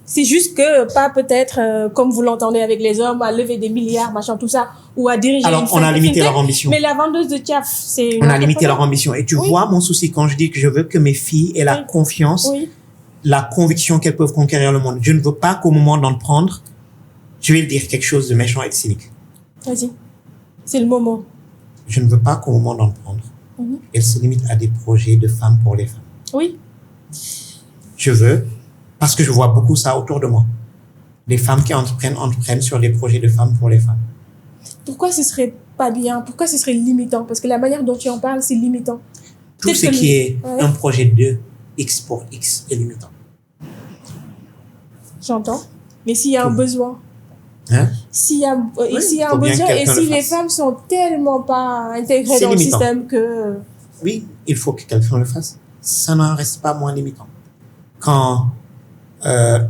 C'est juste que pas peut-être comme vous l'entendez avec les hommes à lever des milliards, machin, tout ça, ou à diriger. Alors on a limité leur ambition. Mais la vendeuse de Tiaf, c'est. On a limité leur ambition. Et tu vois mon souci quand je dis que je veux que mes filles aient la confiance, la conviction qu'elles peuvent conquérir le monde. Je ne veux pas qu'au moment d'en prendre, je vais dire quelque chose de méchant et de cynique. Vas-y, c'est le moment. Je ne veux pas qu'au moment d'en prendre, elles se limitent à des projets de femmes pour les femmes. Oui. Je veux. Parce que je vois beaucoup ça autour de moi. Les femmes qui entreprennent sur des projets de femmes pour les femmes. Pourquoi ce serait pas bien? Pourquoi ce serait limitant? Parce que la manière dont tu en parles, c'est limitant. Tout ce qui est un projet de X pour X est limitant. J'entends. Mais s'il y a un besoin. Hein? S'il y a un besoin et si les femmes sont tellement pas intégrées dans le système que... Oui, il faut que quelqu'un le fasse. Ça n'en reste pas moins limitant. Quand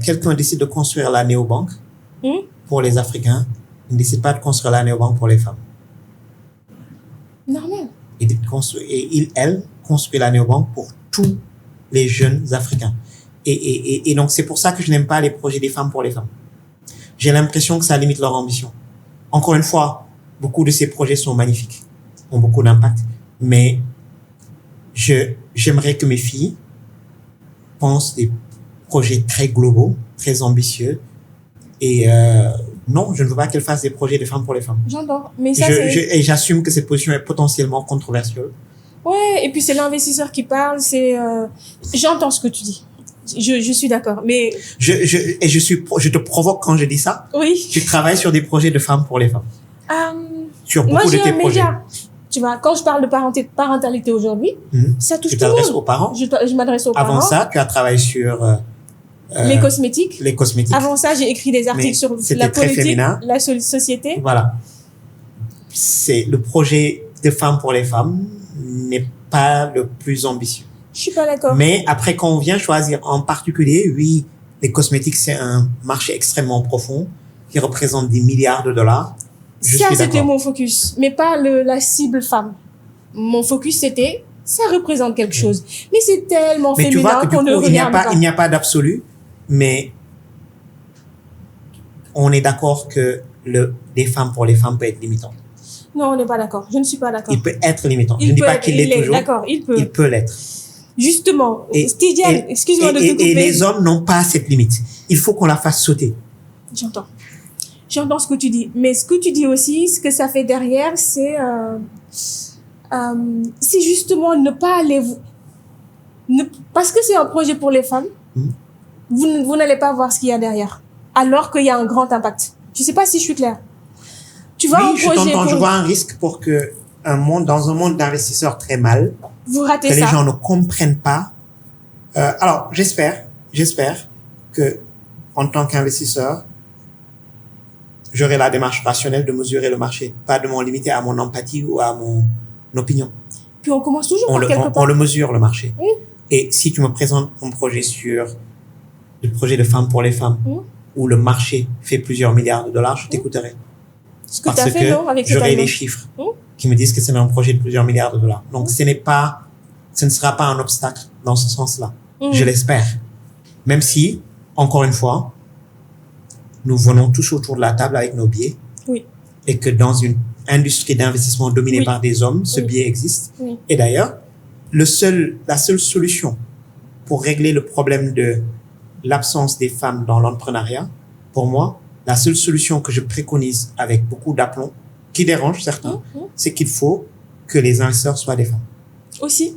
quelqu'un décide de construire la néobanque pour les Africains, il ne décide pas de construire la néobanque pour les femmes. Normal. Elle construit la néobanque pour tous les jeunes Africains. Et donc, c'est pour ça que je n'aime pas les projets des femmes pour les femmes. J'ai l'impression que ça limite leur ambition. Encore une fois, beaucoup de ces projets sont magnifiques, ont beaucoup d'impact, mais j'aimerais que mes filles pensent des projets très globaux, très ambitieux. Et non, je ne veux pas qu'elles fassent des projets de femmes pour les femmes. J'entends. Mais ça, et j'assume que cette position est potentiellement controversielle. Ouais, et puis c'est l'investisseur qui parle. J'entends ce que tu dis. Je suis d'accord, mais... Je te provoque quand je dis ça. Oui. Tu travailles sur des projets de femmes pour les femmes. Sur beaucoup de tes projets. Tu vois, quand je parle de parentalité aujourd'hui, ça touche tout le monde. Tu t'adresses aux parents? Je m'adresse aux parents. Avant ça, tu as travaillé sur les cosmétiques. Les cosmétiques. Avant ça, j'ai écrit des articles sur la politique, la société. Voilà. C'est le projet de Femmes pour les femmes n'est pas le plus ambitieux. Je suis pas d'accord. Mais après, quand on vient choisir en particulier, oui, les cosmétiques, c'est un marché extrêmement profond qui représente des milliards de dollars. Ça, c'était mon focus, mais pas la cible femme. Mon focus, c'était, ça représente quelque chose. Mais c'est tellement féminin qu'on ne regarde pas. Il n'y a pas d'absolu, mais on est d'accord que des femmes pour les femmes peut être limitant. Non, on n'est pas d'accord. Je ne suis pas d'accord. Il peut être limitant. Je ne dis pas qu'il l'est toujours. D'accord, il peut. Il peut l'être. Justement, Tidiane, excuse-moi de te couper. Et les hommes n'ont pas cette limite. Il faut qu'on la fasse sauter. J'entends ce que tu dis. Mais ce que tu dis aussi, ce que ça fait derrière, c'est justement ne pas aller... parce que c'est un projet pour les femmes, vous n'allez pas voir ce qu'il y a derrière. Alors qu'il y a un grand impact. Je ne sais pas si je suis claire. Tu vois, oui, je vois un risque pour que dans un monde d'investisseurs très mal, vous ratez que ça. Les gens ne comprennent pas. Alors, j'espère que en tant qu'investisseur, j'aurai la démarche rationnelle de mesurer le marché, pas de m'en limiter à mon empathie ou à mon opinion. Puis on commence toujours par quelque part. On le mesure, le marché. Oui. Et si tu me présentes un projet le projet de Femmes pour les femmes, où le marché fait plusieurs milliards de dollars, je t'écouterai. Ce que tu as fait, non, avec j'aurai les chiffres qui me disent que c'est un projet de plusieurs milliards de dollars. Donc, ce ne sera pas un obstacle dans ce sens-là. Je l'espère. Même si, encore une fois, nous venons tous autour de la table avec nos biais. Oui. Et que dans une industrie d'investissement dominée par des hommes, ce biais existe. Oui. Et d'ailleurs, la seule solution pour régler le problème de l'absence des femmes dans l'entrepreneuriat, pour moi, la seule solution que je préconise avec beaucoup d'aplomb, qui dérange certains, c'est qu'il faut que les investisseurs soient des femmes. Aussi.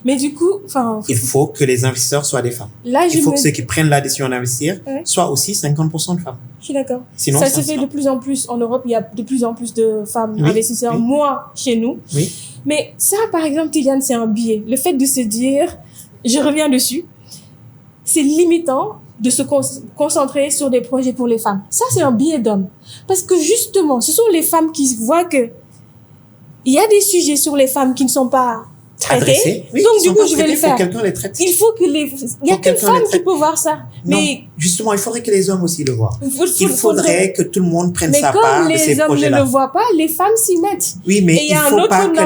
Mais du coup, il faut que les investisseurs soient des femmes. Là, il faut que ceux qui prennent la décision d'investir soient aussi 50% de femmes. Je suis d'accord. Sinon, ça se fait de plus en plus. En Europe, il y a de plus en plus de femmes investisseurs. Oui. Moi, chez nous. Oui. Mais ça, par exemple, Tidiane, c'est un biais. Le fait de se dire, je reviens dessus, c'est limitant de se concentrer sur des projets pour les femmes. Ça, c'est un biais d'homme. Parce que justement, ce sont les femmes qui voient que il y a des sujets sur les femmes qui ne sont pas traités. Oui, donc, du coup, je vais le faire. Il faut que quelqu'un les traite. Il faut que il y a qu'une femme qui peut voir ça. Non, mais justement, il faudrait que les hommes aussi le voient. Il faudrait que tout le monde prenne sa part de ces projets-là. Mais comme les hommes ne le voient pas, les femmes s'y mettent. Oui, mais il ne faut pas que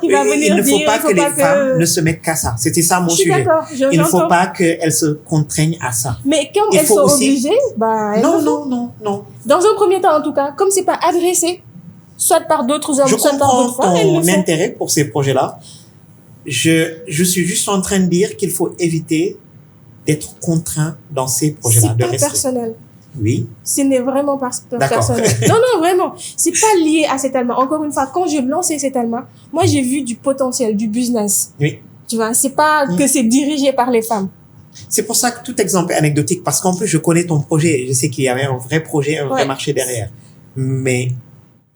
il ne faut pas que les femmes ne se mettent qu'à ça. C'était ça mon sujet. Il ne faut pas qu'elles se contraignent à ça. Mais comme elles sont obligées, non. Dans un premier temps, en tout cas, comme c'est pas adressé, soit par d'autres hommes, soit par d'autres femmes. Je comprends ton intérêt pour ces projets-là. Je suis juste en train de dire qu'il faut éviter d'être contraint dans ces projets-là. C'est pas personnel. Oui. Ce n'est vraiment pas personnel. Non, vraiment. C'est pas lié à cet allemand. Encore une fois, quand j'ai lancé cet allemand, moi, j'ai vu du potentiel, du business. Oui. Tu vois, c'est pas que c'est dirigé par les femmes. C'est pour ça que tout exemple est anecdotique, parce qu'en plus, je connais ton projet. Je sais qu'il y avait un vrai projet, un vrai marché derrière. Mais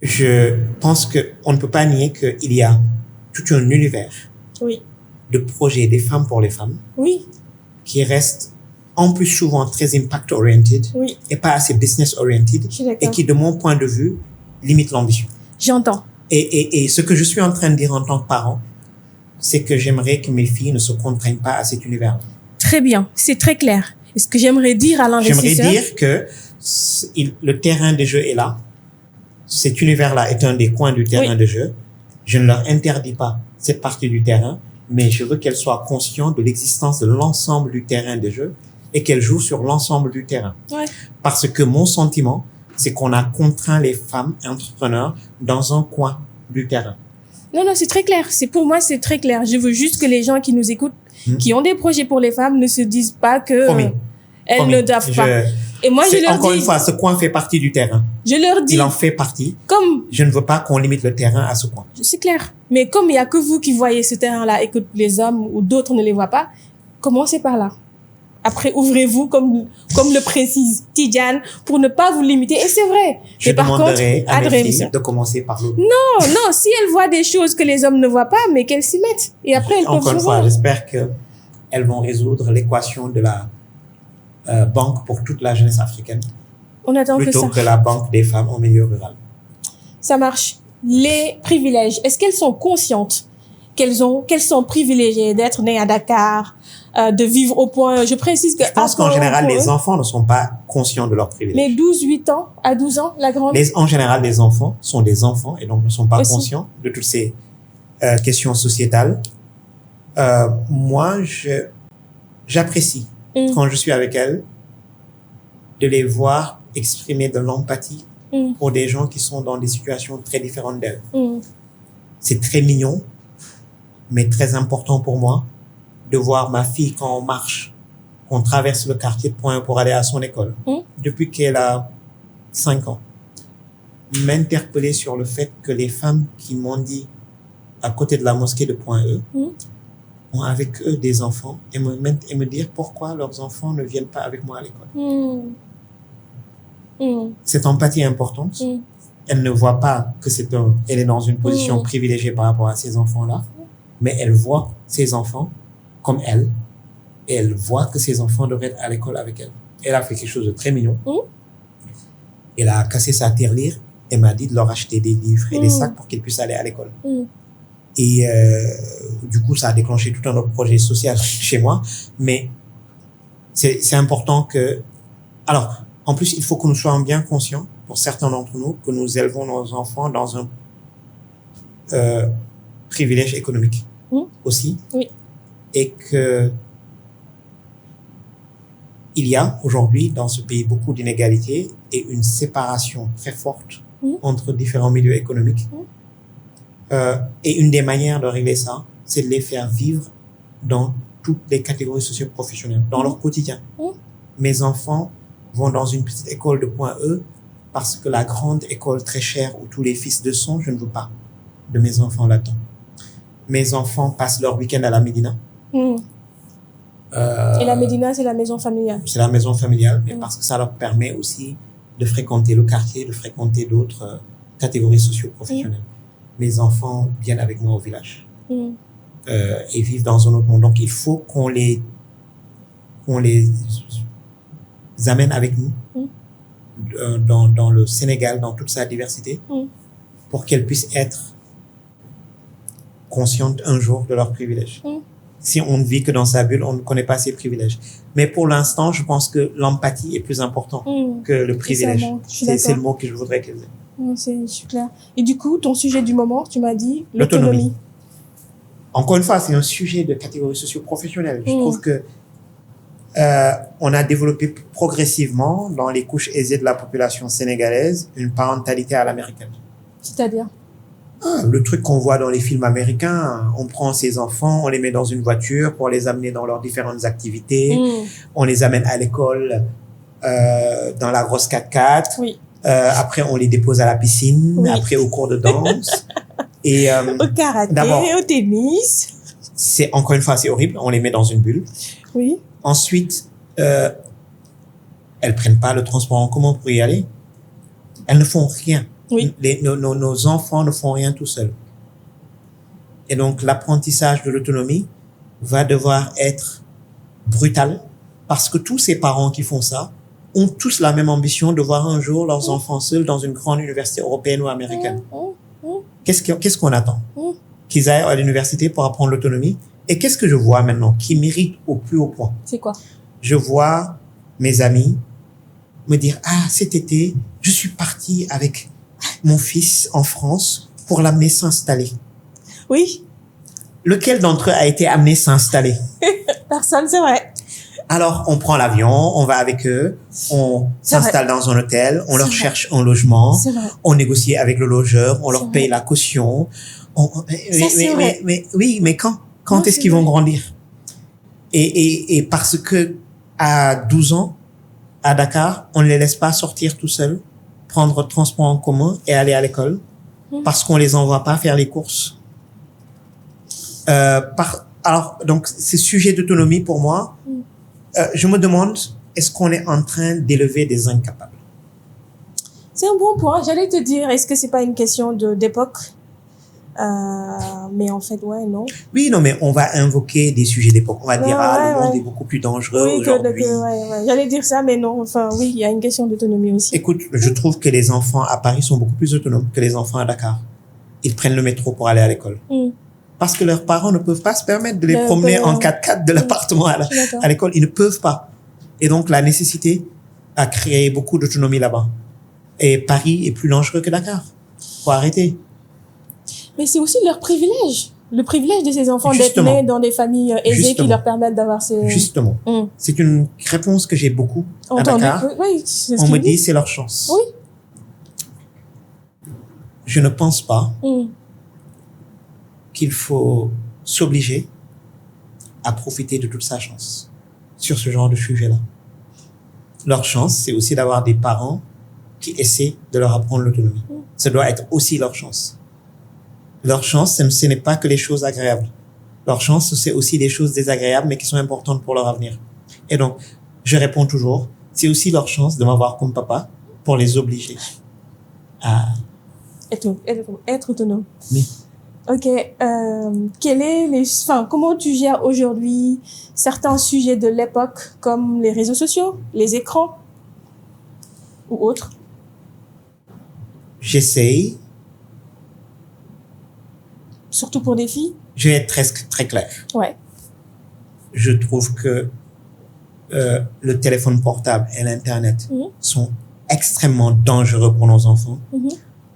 je pense qu'on ne peut pas nier qu'il y a tout un univers de projets des femmes pour les femmes qui reste en plus souvent très impact-oriented et pas assez business-oriented et qui, de mon point de vue, limite l'ambition. J'entends. Et ce que je suis en train de dire en tant que parent, c'est que j'aimerais que mes filles ne se contraignent pas à cet univers. Très bien, c'est très clair. Et ce que j'aimerais dire à l'investisseur... J'aimerais dire que le terrain de jeu est là. Cet univers-là est un des coins du terrain de jeu. Je ne leur interdis pas cette partie du terrain, mais je veux qu'elles soient conscientes de l'existence de l'ensemble du terrain de jeu et qu'elles jouent sur l'ensemble du terrain. Parce que mon sentiment, c'est qu'on a contraint les femmes entrepreneurs dans un coin du terrain. Non, c'est très clair. Pour moi, c'est très clair. Je veux juste que les gens qui nous écoutent, qui ont des projets pour les femmes, ne se disent pas que elles ne doivent pas. Et moi, je leur dis... Encore une fois, ce coin fait partie du terrain. Je leur dis... Il en fait partie. Je ne veux pas qu'on limite le terrain à ce coin. C'est clair. Mais comme il n'y a que vous qui voyez ce terrain-là et que les hommes ou d'autres ne les voient pas, commencez par là. Après, ouvrez-vous, comme le précise Tidiane, pour ne pas vous limiter. Et c'est vrai. Je demanderai à mes filles Adrien, de commencer par l'autre. Non, si elles voient des choses que les hommes ne voient pas, mais qu'elles s'y mettent. Et après, elles peuvent Encore une fois, j'espère qu'elles vont résoudre l'équation de la banque pour toute la jeunesse africaine. On attend que ça. Plutôt que la banque des femmes en milieu rural. Ça marche. Les privilèges, est-ce qu'elles sont conscientes qu'elles sont privilégiées d'être nées à Dakar, de vivre au point, je précise que... Je pense qu'en général, les enfants ne sont pas conscients de leurs privilèges. Mais 8 ans, à 12 ans, la grande... En général, les enfants sont des enfants et donc ne sont pas conscients de toutes ces questions sociétales. Moi, j'apprécie, quand je suis avec elles, de les voir exprimer de l'empathie pour des gens qui sont dans des situations très différentes d'elles. C'est très mignon, mais très important pour moi de voir ma fille quand on marche, qu'on traverse le quartier de Point E pour aller à son école, depuis qu'elle a 5 ans, m'interpeller sur le fait que les femmes qui mendient à côté de la mosquée de Point E ont avec eux des enfants et me dire pourquoi leurs enfants ne viennent pas avec moi à l'école. Cette empathie est importante. Elle ne voit pas que elle est dans une position privilégiée par rapport à ces enfants-là, mais elle voit ses enfants comme elle, et elle voit que ses enfants devraient être à l'école avec elle. Elle a fait quelque chose de très mignon. Elle a cassé sa tirelire et m'a dit de leur acheter des livres et des sacs pour qu'ils puissent aller à l'école. Et du coup, ça a déclenché tout un autre projet social chez moi. Mais c'est important que... Alors, en plus, il faut que nous soyons bien conscients, pour certains d'entre nous, que nous élevons nos enfants dans un privilège économique aussi. Oui. Et que il y a aujourd'hui dans ce pays beaucoup d'inégalités et une séparation très forte entre différents milieux économiques. Et une des manières de régler ça, c'est de les faire vivre dans toutes les catégories socio-professionnelles, dans leur quotidien. Mes enfants vont dans une petite école de Point E parce que la grande école très chère où tous les fils de sont, je ne veux pas de mes enfants là-dedans. Mes enfants passent leur week-end à la Médina. Et la Médina, c'est la maison familiale. C'est la maison familiale, mais parce que ça leur permet aussi de fréquenter le quartier, de fréquenter d'autres catégories socio-professionnelles. Mes enfants viennent avec moi au village et vivent dans un autre monde. Donc, il faut qu'on les amène avec nous dans le Sénégal, dans toute sa diversité, pour qu'elles puissent être conscientes un jour de leurs privilèges. Si on ne vit que dans sa bulle, on ne connaît pas ses privilèges. Mais pour l'instant, je pense que l'empathie est plus importante que le privilège. C'est le mot que je voudrais qu'elles aient. C'est clair. Et du coup, ton sujet du moment, tu m'as dit l'autonomie. Encore une fois, c'est un sujet de catégorie socio-professionnelle. Je trouve que on a développé progressivement dans les couches aisées de la population sénégalaise une parentalité à l'américaine. C'est-à-dire? Le truc qu'on voit dans les films américains, on prend ses enfants, on les met dans une voiture pour les amener dans leurs différentes activités, on les amène à l'école dans la grosse 4x4, après on les dépose à la piscine, après au cours de danse. Et, au karaté, au tennis. C'est, encore une fois, c'est horrible, on les met dans une bulle. Oui. Ensuite, elles prennent pas le transport en commun pour y aller. Elles ne font rien. Oui. Nos enfants ne font rien tout seuls. Et donc, l'apprentissage de l'autonomie va devoir être brutal parce que tous ces parents qui font ça ont tous la même ambition de voir un jour leurs enfants seuls dans une grande université européenne ou américaine. Qu'est-ce qu'on attend? Qu'ils aillent à l'université pour apprendre l'autonomie. Et qu'est-ce que je vois maintenant qui mérite au plus haut point? C'est quoi? Je vois mes amis me dire, cet été, je suis parti avec mon fils en France pour l'amener s'installer. Oui. Lequel d'entre eux a été amené s'installer? Personne, c'est vrai. Alors, on prend l'avion, on va avec eux, on s'installe dans un hôtel, on leur cherche un logement, on négocie avec le logeur, on leur paye la caution. Mais quand est-ce qu'ils vont grandir? Et parce que à 12 ans, à Dakar, on ne les laisse pas sortir tout seuls, prendre le transport en commun et aller à l'école, parce qu'on les envoie pas faire les courses. Alors, donc, ce sujet d'autonomie, pour moi, je me demande, est-ce qu'on est en train d'élever des incapables? C'est un bon point. J'allais te dire, est-ce que c'est pas une question d'époque? Mais en fait, ouais, non. Oui, non, mais on va invoquer des sujets d'époque. On va dire, le monde est beaucoup plus dangereux aujourd'hui. J'allais dire ça, mais non. Enfin, oui, il y a une question d'autonomie aussi. Écoute, je trouve que les enfants à Paris sont beaucoup plus autonomes que les enfants à Dakar. Ils prennent le métro pour aller à l'école. Parce que leurs parents ne peuvent pas se permettre de les promener en 4x4 de l'appartement à l'école. Ils ne peuvent pas. Et donc, la nécessité a créé beaucoup d'autonomie là-bas. Et Paris est plus dangereux que Dakar. Faut arrêter. Mais c'est aussi leur privilège. Le privilège de ces enfants d'être nés dans des familles aisées qui leur permettent d'avoir ces... Justement. C'est une réponse que j'ai beaucoup à Dakar. Oui, on me dit c'est leur chance. Oui. Je ne pense pas qu'il faut s'obliger à profiter de toute sa chance sur ce genre de sujet-là. Leur chance, c'est aussi d'avoir des parents qui essaient de leur apprendre l'autonomie. Ça doit être aussi leur chance. Leur chance, ce n'est pas que les choses agréables. Leur chance, c'est aussi des choses désagréables, mais qui sont importantes pour leur avenir. Et donc, je réponds toujours, c'est aussi leur chance de m'avoir comme papa pour les obliger à... Être autonome. Oui. Ok. Comment tu gères aujourd'hui certains sujets de l'époque, comme les réseaux sociaux, les écrans ou autres? J'essaye. Surtout pour des filles? Je vais être très clair. Ouais. Je trouve que le téléphone portable et l'Internet sont extrêmement dangereux pour nos enfants,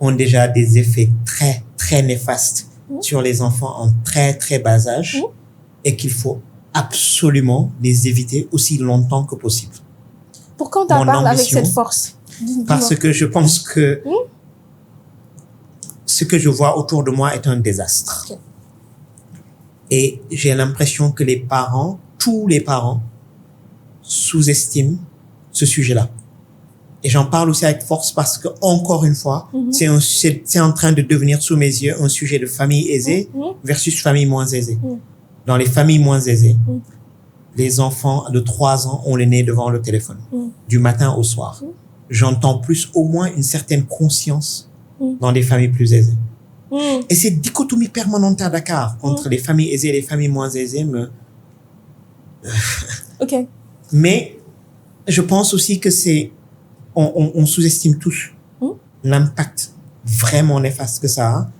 ont déjà des effets très néfastes sur les enfants en très bas âge et qu'il faut absolument les éviter aussi longtemps que possible. Pourquoi on t'en parle avec cette force? Parce que je pense que ce que je vois autour de moi est un désastre. Okay. Et j'ai l'impression que tous les parents, sous-estiment ce sujet-là. Et j'en parle aussi avec force parce que, encore une fois, c'est en train de devenir sous mes yeux un sujet de famille aisée versus famille moins aisée. Dans les familles moins aisées, les enfants de 3 ans ont le nez devant le téléphone, du matin au soir. J'entends au moins une certaine conscience dans les familles plus aisées. Et cette dichotomie permanente à Dakar entre les familles aisées et les familles moins aisées Ok. Mais je pense aussi que on sous-estime tous l'impact vraiment néfaste que ça a.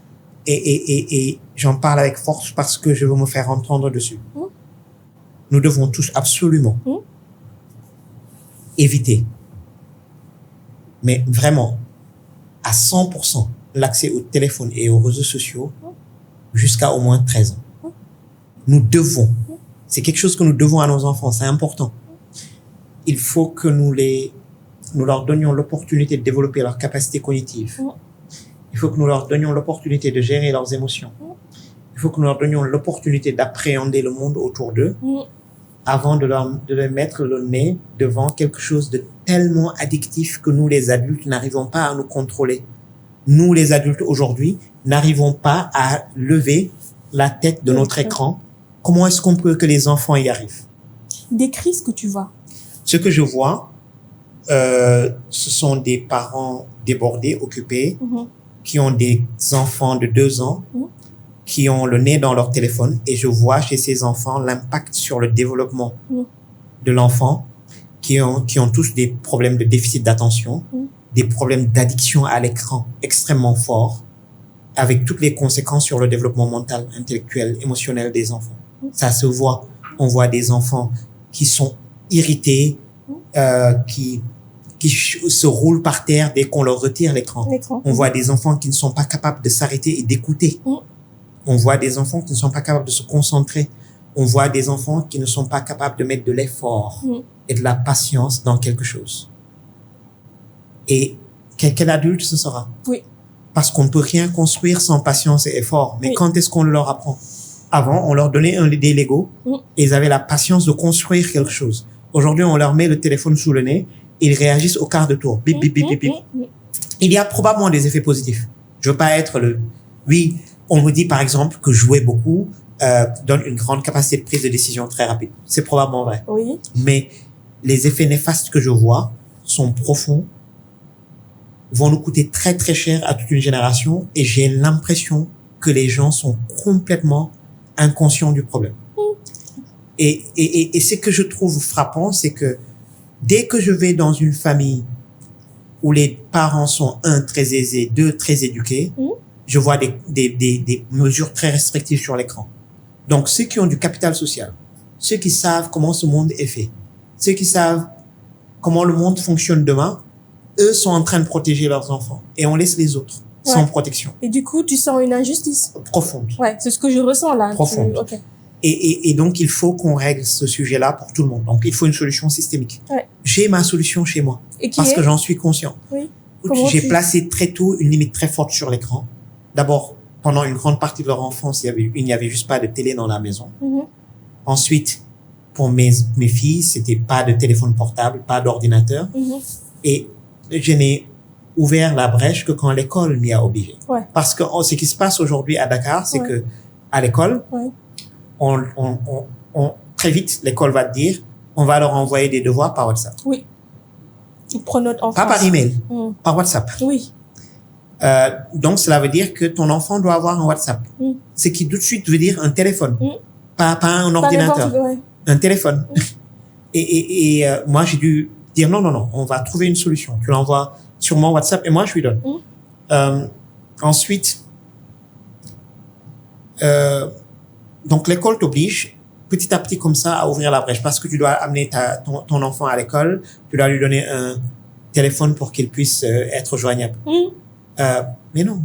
Et j'en parle avec force parce que je veux me faire entendre dessus. Nous devons tous absolument éviter, mais vraiment, à 100% l'accès au téléphone et aux réseaux sociaux jusqu'à au moins 13 ans. Nous devons. C'est quelque chose que nous devons à nos enfants. C'est important. Il faut que nous leur donnions l'opportunité de développer leurs capacités cognitives. Il faut que nous leur donnions l'opportunité de gérer leurs émotions. Il faut que nous leur donnions l'opportunité d'appréhender le monde autour d'eux avant de leur mettre le nez devant quelque chose de tellement addictif que nous, les adultes, n'arrivons pas à nous contrôler. Nous, les adultes, aujourd'hui, n'arrivons pas à lever la tête de notre écran. Comment est-ce qu'on peut que les enfants y arrivent? Décris ce que tu vois. Ce que je vois, ce sont des parents débordés, occupés, qui ont des enfants de 2 ans, qui ont le nez dans leur téléphone. Et je vois chez ces enfants l'impact sur le développement de l'enfant, qui ont tous des problèmes de déficit d'attention, des problèmes d'addiction à l'écran extrêmement forts, avec toutes les conséquences sur le développement mental, intellectuel, émotionnel des enfants. Ça se voit. On voit des enfants qui sont irrités, qui se roulent par terre dès qu'on leur retire l'écran. On voit des enfants qui ne sont pas capables de s'arrêter et d'écouter. On voit des enfants qui ne sont pas capables de se concentrer. On voit des enfants qui ne sont pas capables de mettre de l'effort et de la patience dans quelque chose. Et quel adulte ce sera? Oui. Parce qu'on ne peut rien construire sans patience et effort. Mais quand est-ce qu'on le leur apprend? Avant, on leur donnait des Legos et ils avaient la patience de construire quelque chose. Aujourd'hui, on leur met le téléphone sous le nez et ils réagissent au quart de tour. Bip, bip, bip, bip, bip. Il y a probablement des effets positifs. Je veux pas être Oui, on me dit par exemple que jouer beaucoup donne une grande capacité de prise de décision très rapide. C'est probablement vrai. Oui. Mais les effets néfastes que je vois sont profonds, vont nous coûter très très cher à toute une génération, et j'ai l'impression que les gens sont complètement inconscients du problème. Et ce que je trouve frappant, c'est que dès que je vais dans une famille où les parents sont, 1, très aisés, 2, très éduqués, je vois des mesures très restrictives sur l'écran. Donc, ceux qui ont du capital social, ceux qui savent comment ce monde est fait, ceux qui savent comment le monde fonctionne demain, eux sont en train de protéger leurs enfants. Et on laisse les autres sans protection. Et du coup, tu sens une injustice profonde. Ouais, c'est ce que je ressens là. Profonde. Okay. Et donc, il faut qu'on règle ce sujet-là pour tout le monde. Donc, il faut une solution systémique. Ouais. J'ai ma solution chez moi. Et qui parce est que j'en suis conscient. Oui. J'ai placé très tôt une limite très forte sur l'écran. D'abord, pendant une grande partie de leur enfance, il n'y avait juste pas de télé dans la maison. Ensuite, pour mes filles, c'était pas de téléphone portable, pas d'ordinateur. Et je n'ai ouvert la brèche que quand l'école m'y a obligé. Ouais. Parce que ce qui se passe aujourd'hui à Dakar, c'est que à l'école, très vite, l'école va te dire, on va leur envoyer des devoirs par WhatsApp. Oui. Pour notre enfant. Pas par email, par WhatsApp. Oui. Donc, cela veut dire que ton enfant doit avoir un WhatsApp. Ce qui tout de suite veut dire un téléphone. Pas un ordinateur. Un téléphone. Et moi, j'ai dû dire non, on va trouver une solution. Tu l'envoies sur mon WhatsApp et moi, je lui donne. Ensuite, donc l'école t'oblige petit à petit comme ça à ouvrir la brèche parce que tu dois amener ton enfant à l'école, tu dois lui donner un téléphone pour qu'il puisse être joignable. Mais non.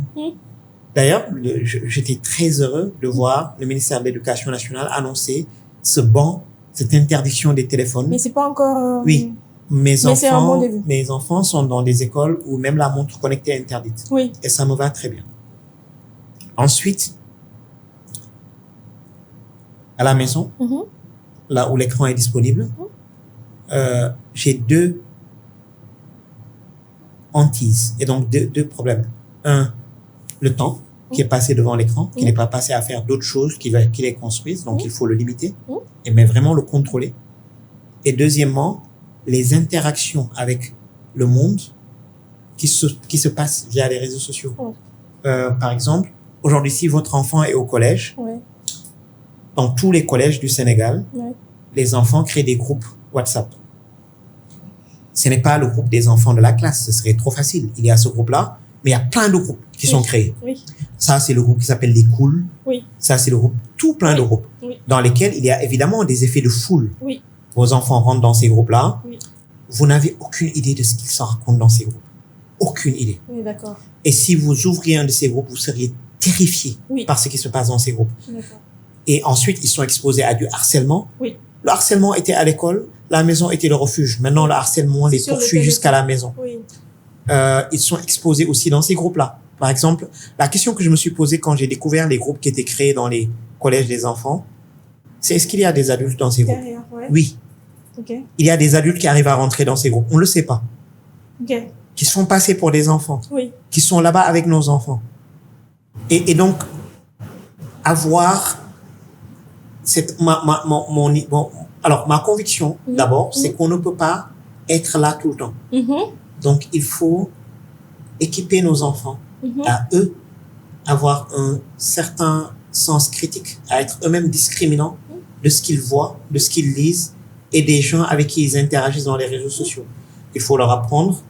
D'ailleurs, j'étais très heureux de voir le ministère de l'Éducation nationale annoncer cette interdiction des téléphones. Mais c'est pas encore... Oui. Mes enfants sont dans des écoles où même la montre connectée est interdite. Oui. Et ça me va très bien. Ensuite, à la maison, là où l'écran est disponible, j'ai 2 hantises et donc deux problèmes. Un, le temps qui est passé devant l'écran, qui n'est pas passé à faire d'autres choses qui les construisent, donc il faut le limiter, mais vraiment le contrôler. Et deuxièmement, les interactions avec le monde qui se passent via les réseaux sociaux. Par exemple, aujourd'hui, si votre enfant est au collège, dans tous les collèges du Sénégal, les enfants créent des groupes WhatsApp. Ce n'est pas le groupe des enfants de la classe, ce serait trop facile. Il y a ce groupe-là, mais il y a plein de groupes qui sont créés. Ça, c'est le groupe qui s'appelle les Cools. Ça, c'est le groupe, tout plein de groupes, dans lesquels il y a évidemment des effets de foule. Vos enfants rentrent dans ces groupes-là. Vous n'avez aucune idée de ce qu'ils se racontent dans ces groupes. Aucune idée. D'accord. Et si vous ouvriez un de ces groupes, vous seriez terrifié par ce qui se passe dans ces groupes. Et ensuite, ils sont exposés à du harcèlement. Le harcèlement était à l'école, la maison était le refuge. Maintenant, le harcèlement les poursuit jusqu'à la maison. Ils sont exposés aussi dans ces groupes-là. Par exemple, la question que je me suis posée quand j'ai découvert les groupes qui étaient créés dans les collèges des enfants, c'est est-ce qu'il y a des adultes dans ces groupes? Oui. Il y a des adultes qui arrivent à rentrer dans ces groupes. On ne le sait pas. Qui se font passer pour des enfants. Qui sont là-bas avec nos enfants. Et donc, avoir ma conviction, d'abord, c'est qu'on ne peut pas être là tout le temps. Donc, il faut équiper nos enfants à eux avoir un certain sens critique, à être eux-mêmes discriminants de ce qu'ils voient, de ce qu'ils lisent et des gens avec qui ils interagissent dans les réseaux sociaux. Il faut leur apprendre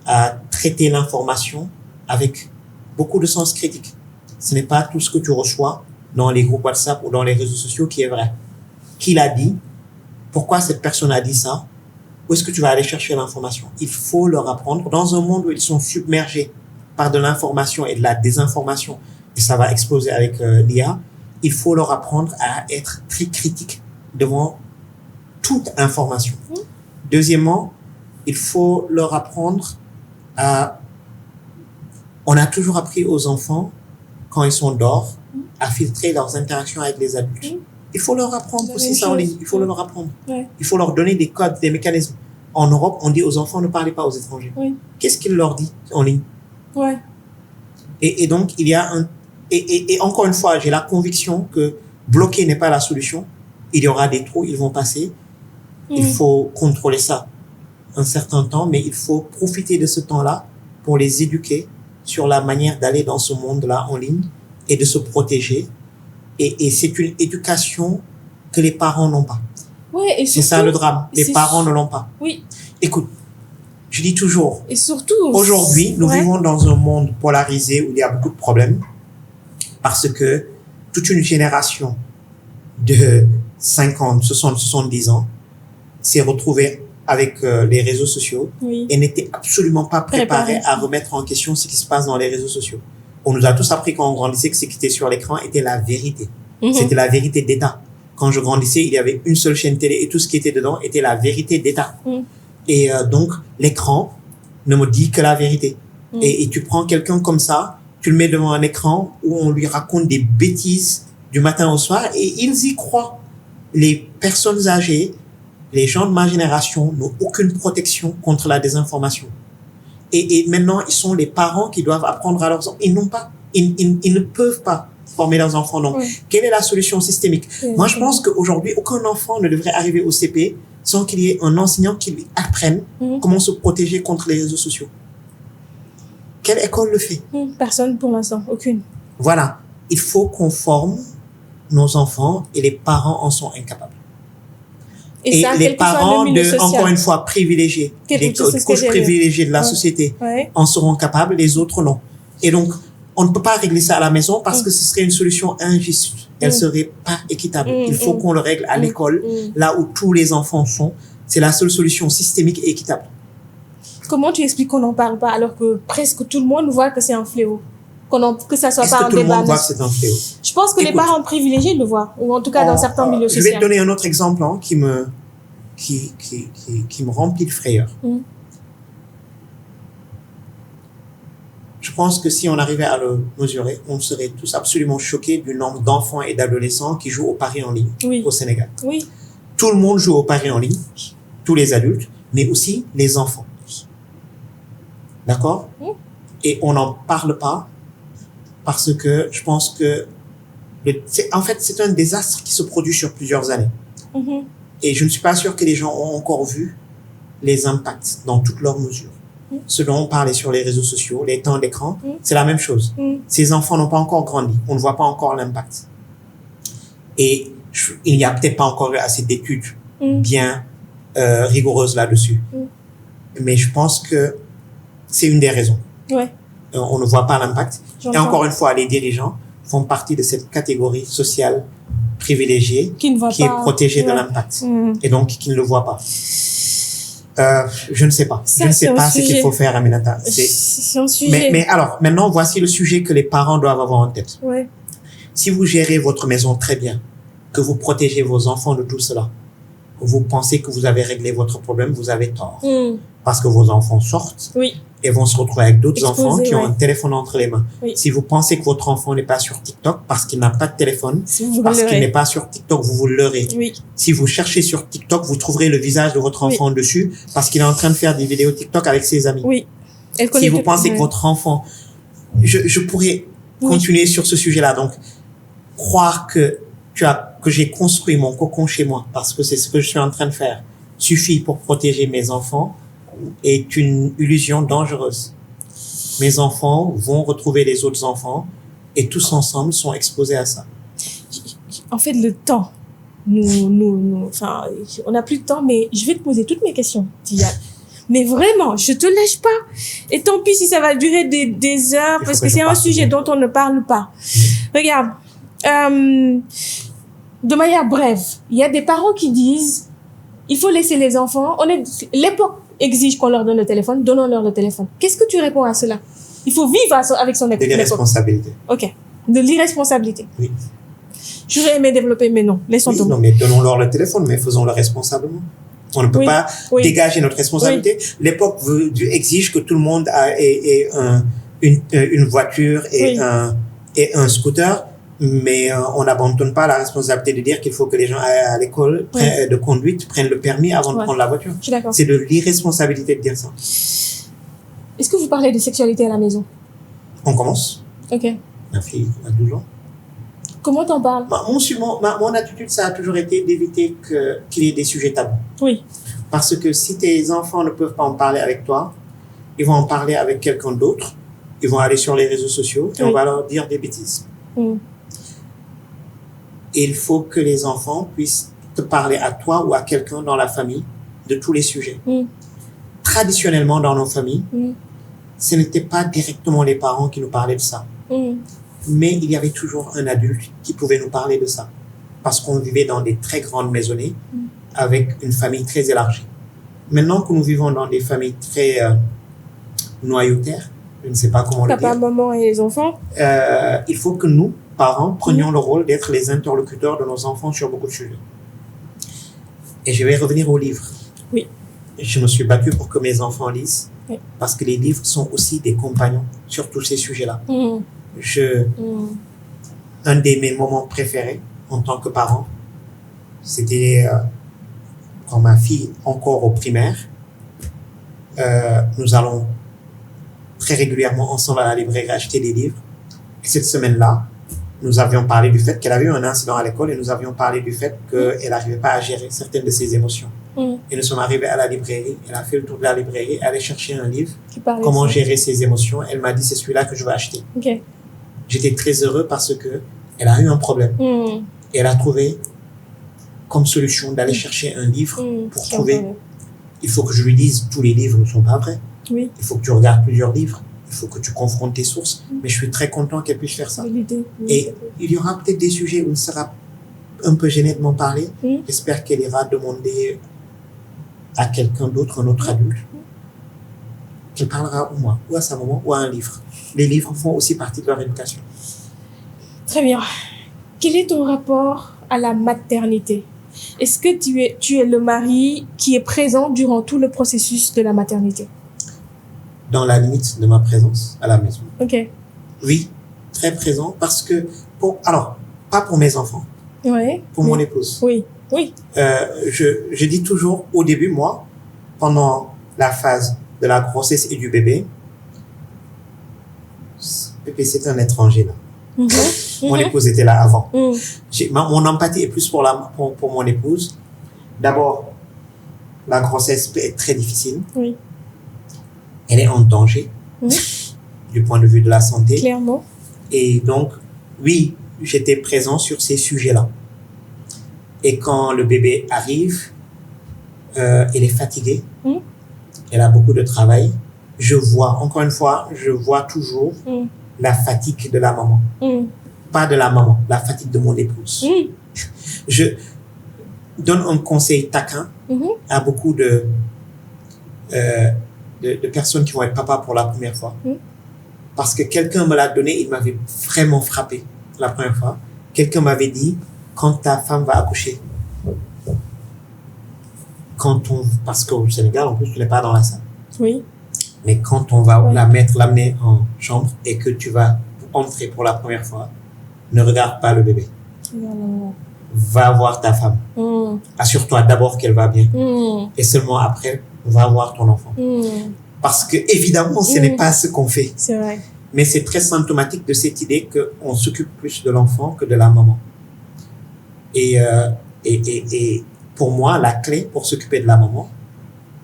à traiter l'information avec beaucoup de sens critique. Ce n'est pas tout ce que tu reçois dans les groupes WhatsApp ou dans les réseaux sociaux qui est vrai. Qui l'a dit? Pourquoi cette personne a dit ça? Où est-ce que tu vas aller chercher l'information? Il faut leur apprendre dans un monde où ils sont submergés par de l'information et de la désinformation, et ça va exploser avec l'IA. Il faut leur apprendre à être très critique devant toute information. Deuxièmement, il faut leur apprendre à... On a toujours appris aux enfants, quand ils sont dehors, à filtrer leurs interactions avec les adultes. Il faut leur apprendre aussi ça en ligne. Il faut leur apprendre. Il faut leur donner des codes, des mécanismes. En Europe, on dit aux enfants ne parlez pas aux étrangers. Qu'est-ce qu'il leur dit en ligne? Et donc, il y a et encore une fois, j'ai la conviction que bloquer n'est pas la solution. Il y aura des trous, ils vont passer. Il faut contrôler ça un certain temps, mais il faut profiter de ce temps-là pour les éduquer sur la manière d'aller dans ce monde-là en ligne et de se protéger. Et c'est une éducation que les parents n'ont pas. Ouais, et c'est ça le drame. Les parents ne l'ont pas. Oui. Écoute, je dis toujours. Et surtout. Aujourd'hui, nous vivons dans un monde polarisé où il y a beaucoup de problèmes parce que toute une génération de 50, 60, 70 ans s'est retrouvée avec les réseaux sociaux et n'était absolument pas préparée à remettre en question ce qui se passe dans les réseaux sociaux. On nous a tous appris quand on grandissait que ce qui était sur l'écran était la vérité. C'était la vérité d'État. Quand je grandissais, il y avait une seule chaîne télé et tout ce qui était dedans était la vérité d'État. Et donc, l'écran ne me dit que la vérité. Et tu prends quelqu'un comme ça, tu le mets devant un écran où on lui raconte des bêtises du matin au soir et ils y croient. Les personnes âgées, les gens de ma génération n'ont aucune protection contre la désinformation. Et maintenant, ils sont les parents qui doivent apprendre à leurs enfants. Ils n'ont pas, ils ne peuvent pas former leurs enfants. Donc, quelle est la solution systémique? Moi, je pense qu'aujourd'hui, aucun enfant ne devrait arriver au CP sans qu'il y ait un enseignant qui lui apprenne comment se protéger contre les réseaux sociaux. Quelle école le fait? Personne pour l'instant, aucune. Voilà. Il faut qu'on forme nos enfants et les parents en sont incapables. Et ça, les parents encore une fois, privilégiés, les couches privilégiées de la société en seront capables, les autres non. Et donc, on ne peut pas régler ça à la maison parce que ce serait une solution injuste. Elle serait pas équitable. Il faut qu'on le règle à l'école, là où tous les enfants sont. C'est la seule solution systémique et équitable. Comment tu expliques qu'on n'en parle pas alors que presque tout le monde voit que c'est un fléau? Que ça soit pas un débat. Est-ce que tout le monde voit que c'est un fléau? Je pense que les parents privilégiés le voient, ou en tout cas dans certains milieux sociaux. Je vais te donner un autre exemple qui me remplit de frayeur. Je pense que si on arrivait à le mesurer, on serait tous absolument choqués du nombre d'enfants et d'adolescents qui jouent au pari en ligne au Sénégal. Oui. Tout le monde joue au pari en ligne, tous les adultes, mais aussi les enfants. D'accord? Et on n'en parle pas parce que je pense que en fait, c'est un désastre qui se produit sur plusieurs années. Et je ne suis pas sûr que les gens ont encore vu les impacts dans toutes leurs mesures. Ce dont on parlait sur les réseaux sociaux, les temps d'écran, c'est la même chose. Ces enfants n'ont pas encore grandi. On ne voit pas encore l'impact. Et il n'y a peut-être pas encore eu assez d'études bien rigoureuses là-dessus. Mais je pense que c'est une des raisons. On ne voit pas l'impact. Et encore une fois, les dirigeants font partie de cette catégorie sociale privilégiée qui est protégée de l'impact. Et donc qui ne le voit pas. Je ne sais pas. Je ne sais pas ce qu'il faut faire, Aminata. C'est un sujet. Mais alors, maintenant, voici le sujet que les parents doivent avoir en tête. Si vous gérez votre maison très bien, que vous protégez vos enfants de tout cela, vous pensez que vous avez réglé votre problème, vous avez tort. Parce que vos enfants sortent et vont se retrouver avec d'autres enfants qui ont un téléphone entre les mains. Si vous pensez que votre enfant n'est pas sur TikTok parce qu'il n'a pas de téléphone, parce qu'il n'est pas sur TikTok, vous le leurrez. Si vous cherchez sur TikTok, vous trouverez le visage de votre enfant dessus parce qu'il est en train de faire des vidéos TikTok avec ses amis. Si vous pensez que votre enfant... Je pourrais continuer sur ce sujet-là. Donc, croire que j'ai construit mon cocon chez moi parce que c'est ce que je suis en train de faire suffit pour protéger mes enfants est une illusion dangereuse. Mes enfants vont retrouver les autres enfants et tous ensemble sont exposés à ça. En fait, le temps, enfin, on n'a plus de temps, mais je vais te poser toutes mes questions, Tia. Mais vraiment, je te lâche pas. Et tant pis si ça va durer des heures, parce que c'est un sujet dont on ne parle pas. Regarde, de manière brève, il y a des parents qui disent, il faut laisser les enfants, l'époque exige qu'on leur donne le téléphone, donnons-leur le téléphone. Qu'est-ce que tu réponds à cela? Il faut vivre avec son époque. De l'irresponsabilité. Ok. De l'irresponsabilité. Oui. J'aurais aimé développer, mais non. Laissons tomber. Non, mais donnons-leur le téléphone, mais faisons-le responsablement. On ne peut pas dégager notre responsabilité. L'époque exige que tout le monde ait une voiture et un scooter. Mais on n'abandonne pas la responsabilité de dire qu'il faut que les gens aillent à l'école de conduite, prennent le permis avant de prendre la voiture. Je suis d'accord. C'est de l'irresponsabilité de dire ça. Est-ce que vous parlez de sexualité à la maison? On commence. Ok. Ma fille a 12 ans. Comment t'en parles? Mon attitude, ça a toujours été d'éviter qu'il y ait des sujets tabous. Oui. Parce que si tes enfants ne peuvent pas en parler avec toi, ils vont en parler avec quelqu'un d'autre. Ils vont aller sur les réseaux sociaux et on va leur dire des bêtises. Il faut que les enfants puissent te parler à toi ou à quelqu'un dans la famille de tous les sujets. Traditionnellement, dans nos familles, ce n'était pas directement les parents qui nous parlaient de ça. Mais il y avait toujours un adulte qui pouvait nous parler de ça. Parce qu'on vivait dans des très grandes maisonnées avec une famille très élargie. Maintenant que nous vivons dans des familles très noyautaires, je ne sais pas comment le dire. Papa, maman et les enfants. Il faut que nous, parents, prenions le rôle d'être les interlocuteurs de nos enfants sur beaucoup de sujets. Et je vais revenir aux livres. Oui. Je me suis battu pour que mes enfants lisent, parce que les livres sont aussi des compagnons sur tous ces sujets-là. Un de mes moments préférés en tant que parent, c'était quand ma fille, encore au primaire, nous allons très régulièrement ensemble à la librairie acheter des livres. Et cette semaine-là, nous avions parlé du fait qu'elle avait eu un incident à l'école et nous avions parlé du fait qu'elle n'arrivait pas à gérer certaines de ses émotions. Et nous sommes arrivés à la librairie, elle a fait le tour de la librairie, elle allait chercher un livre, comment gérer ses émotions. Elle m'a dit, c'est celui-là que je veux acheter. J'étais très heureux parce que elle a eu un problème. Et elle a trouvé comme solution d'aller chercher un livre pour trouver. Il faut que je lui dise, tous les livres ne sont pas vrais. Il faut que tu regardes plusieurs livres. Il faut que tu confrontes tes sources. Mais je suis très content qu'elle puisse faire ça. Et il y aura peut-être des sujets où elle sera un peu gênée de m'en parler. J'espère qu'elle ira demander à quelqu'un d'autre, un autre adulte, qu'elle parlera ou moi, ou à sa maman, ou à un livre. Les livres font aussi partie de leur éducation. Très bien. Quel est ton rapport à la maternité? Est-ce que tu es le mari qui est présent durant tout le processus de la maternité? Dans la limite de ma présence à la maison. Oui, très présent parce que, alors, pas pour mes enfants, pour mon épouse. Je dis toujours au début, moi, pendant la phase de la grossesse et du bébé, bébé c'est un étranger là. Mon épouse était là avant. Mon empathie est plus pour mon épouse. D'abord, la grossesse peut être très difficile. Elle est en danger du point de vue de la santé. Clairement. Et donc, oui, j'étais présent sur ces sujets-là. Et quand le bébé arrive, elle est fatiguée. Elle a beaucoup de travail. Encore une fois, je vois toujours la fatigue de la maman. Pas de la maman, la fatigue de mon épouse. Je donne un conseil taquin à beaucoup de personnes qui vont être papa pour la première fois. Parce que quelqu'un me l'a donné, il m'avait vraiment frappé la première fois. Quelqu'un m'avait dit, quand ta femme va accoucher, parce qu'au Sénégal, en plus, tu n'es pas dans la salle. Mais quand on va l'amener en chambre et que tu vas entrer pour la première fois, ne regarde pas le bébé. Va voir ta femme. Assure-toi d'abord qu'elle va bien. Et seulement après, va voir ton enfant. Parce que, évidemment, ce n'est pas ce qu'on fait. C'est vrai. Mais c'est très symptomatique de cette idée qu'on s'occupe plus de l'enfant que de la maman. Et pour moi, la clé pour s'occuper de la maman,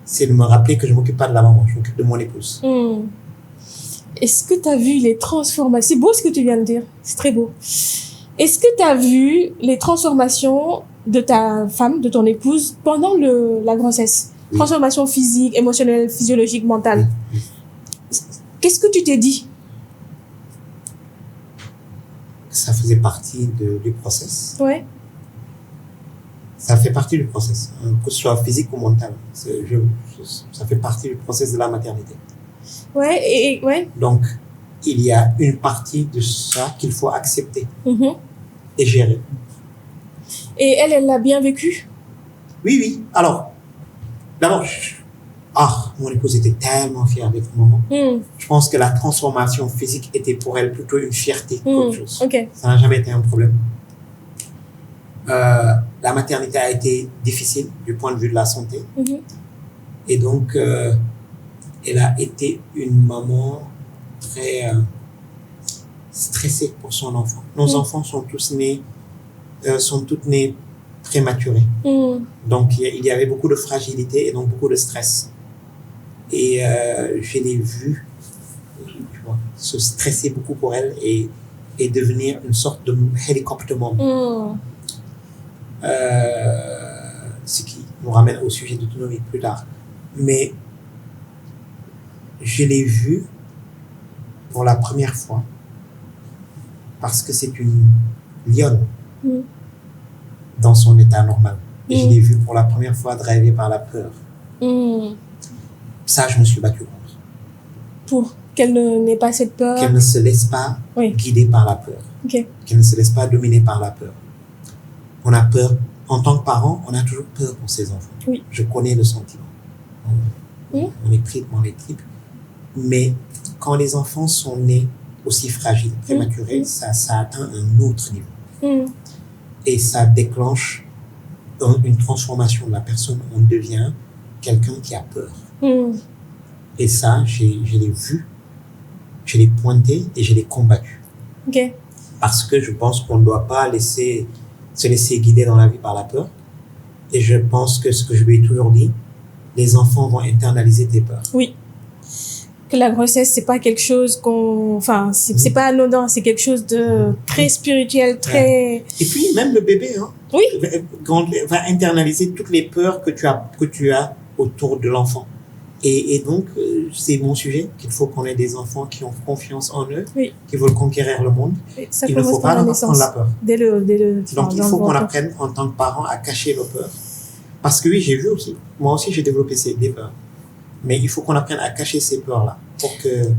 c'est de me rappeler que je ne m'occupe pas de la maman, je m'occupe de mon épouse. Est-ce que tu as vu les transformations? C'est beau ce que tu viens de dire, c'est très beau. Est-ce que tu as vu les transformations de ta femme, de ton épouse, pendant la grossesse? Transformation physique, émotionnelle, physiologique, mentale. Qu'est-ce que tu t'es dit? Ça faisait partie du process. Ça fait partie du process, que ce soit physique ou mental. Ça fait partie du process de la maternité. Donc, il y a une partie de ça qu'il faut accepter et gérer. Et elle l'a bien vécu? Oui. Alors, d'abord, mon épouse était tellement fière d'être maman. Je pense que la transformation physique était pour elle plutôt une fierté qu'autre chose. Ça n'a jamais été un problème. La maternité a été difficile du point de vue de la santé. Et donc, elle a été une maman très stressé pour son enfant. Nos enfants sont toutes nées prématurés. Donc, il y avait beaucoup de fragilité et donc beaucoup de stress. Et je l'ai vu, tu vois, se stresser beaucoup pour elle et devenir une sorte de helicopter mom. Ce qui nous ramène au sujet d'autonomie plus tard. Mais je l'ai vu pour la première fois parce que c'est une lionne dans son état normal. Et je l'ai vu pour la première fois driver par la peur. Ça, je me suis battu contre. Pour qu'elle n'ait pas cette peur. Qu'elle ne se laisse pas guider par la peur. Qu'elle ne se laisse pas dominer par la peur. On a peur. En tant que parent, on a toujours peur pour ses enfants. Je connais le sentiment. On est pris dans les tripes. Mais quand les enfants sont nés aussi fragiles, prématurés, ça atteint un autre niveau. Et ça déclenche une transformation de la personne. On devient quelqu'un qui a peur. Et ça, je l'ai vu, je l'ai pointé et je l'ai combattu. Parce que je pense qu'on ne doit pas se laisser guider dans la vie par la peur. Et je pense que ce que je lui ai toujours dit, les enfants vont internaliser tes peurs. Oui. Que la grossesse, c'est pas quelque chose c'est pas anodin, c'est quelque chose de très spirituel, très... Et puis, même le bébé, va internaliser toutes les peurs que tu as autour de l'enfant. Et donc, c'est mon sujet, qu'il faut qu'on ait des enfants qui ont confiance en eux, qui veulent conquérir le monde. Il ne faut pas leur apprendre la peur. Donc, il faut qu'on apprenne en tant que parents à cacher nos peurs. Parce que oui, j'ai vu aussi. Moi aussi, j'ai développé des peurs. Mais il faut qu'on apprenne à cacher ces peurs-là pour que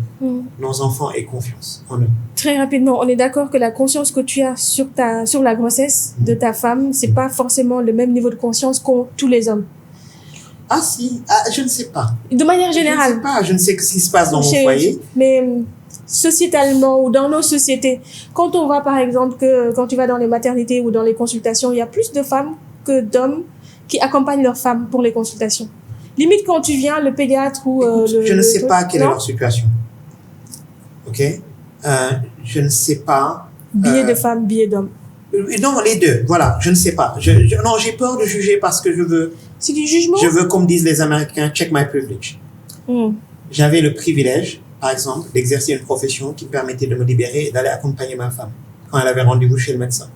nos enfants aient confiance en eux. Très rapidement, on est d'accord que la conscience que tu as sur la grossesse de ta femme, c'est pas forcément le même niveau de conscience qu'ont tous les hommes. Ah si, je ne sais pas. De manière générale. Je ne sais pas, je ne sais ce qui se passe dans mon foyer. Mais sociétalement ou dans nos sociétés, quand on voit par exemple que quand tu vas dans les maternités ou dans les consultations, il y a plus de femmes que d'hommes qui accompagnent leurs femmes pour les consultations. Limite quand tu viens, le pédiatre ou je ne sais pas quelle est leur situation. Ok, je ne sais pas. Billet de femmes, billet d'hommes. Non, les deux. Voilà, je ne sais pas. Non, j'ai peur de juger parce que je veux. C'est du jugement. Je veux, comme disent les Américains, check my privilege. J'avais le privilège, par exemple, d'exercer une profession qui me permettait de me libérer et d'aller accompagner ma femme quand elle avait rendez-vous chez le médecin.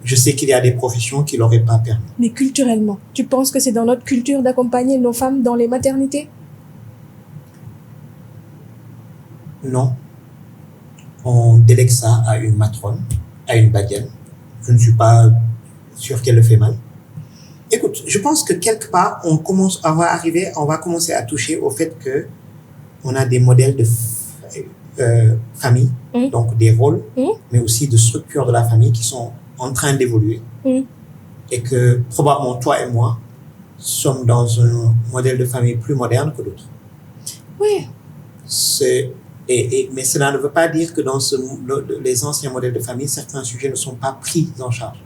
Je sais qu'il y a des professions qui l'auraient pas permis. Mais culturellement, tu penses que c'est dans notre culture d'accompagner nos femmes dans les maternités? Non. On délègue ça à une matrone, à une badienne. Je ne suis pas sûr qu'elle le fait mal. Écoute, je pense que quelque part, on va commencer à toucher au fait que on a des modèles de famille, donc des rôles, mais aussi de structures de la famille qui sont en train d'évoluer. Et que probablement toi et moi sommes dans un modèle de famille plus moderne que d'autres. Oui. Mais cela ne veut pas dire que dans les anciens modèles de famille, certains sujets ne sont pas pris en charge.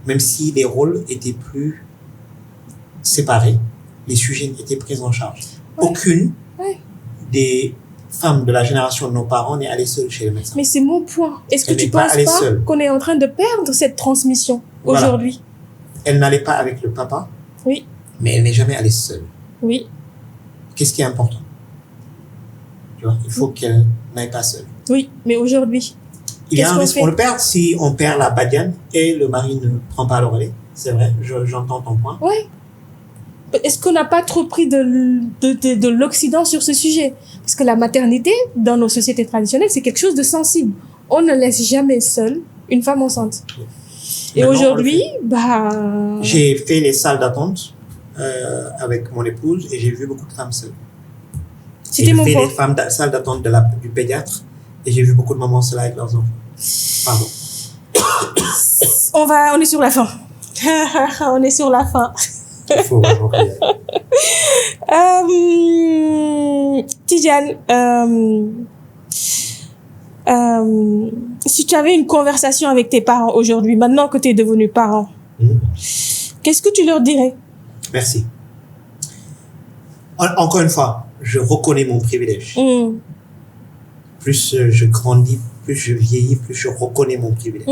Même si les rôles étaient plus séparés, les sujets étaient pris en charge. Aucune des femmes de la génération de nos parents n'est allée seule chez le médecin. Mais c'est mon point. Est-ce que tu ne penses pas qu'on est en train de perdre cette transmission aujourd'hui? Elle n'allait pas avec le papa. Oui. Mais elle n'est jamais allée seule. Oui. Qu'est-ce qui est important? Tu vois, il faut qu'elle n'aille pas seule. Oui, mais aujourd'hui, il y a un risque qu'on le perd si on perd la badiane et le mari ne prend pas le relais. C'est vrai, j'entends ton point. Oui. Est-ce qu'on n'a pas trop pris de l'Occident sur ce sujet? Parce que la maternité, dans nos sociétés traditionnelles, c'est quelque chose de sensible. On ne laisse jamais seule une femme enceinte. Et aujourd'hui, j'ai fait les salles d'attente avec mon épouse et j'ai vu beaucoup de femmes seules. C'était mon point. J'ai fait les salles d'attente du pédiatre et j'ai vu beaucoup de mamans seules avec leurs enfants. Pardon. On est sur la fin. On est sur la fin. Il faut vraiment Tidiane, si tu avais une conversation avec tes parents aujourd'hui, maintenant que tu es devenu parent, qu'est-ce que tu leur dirais? Merci. Encore une fois, je reconnais mon privilège. plus je grandis, plus je vieillis, plus je reconnais mon privilège.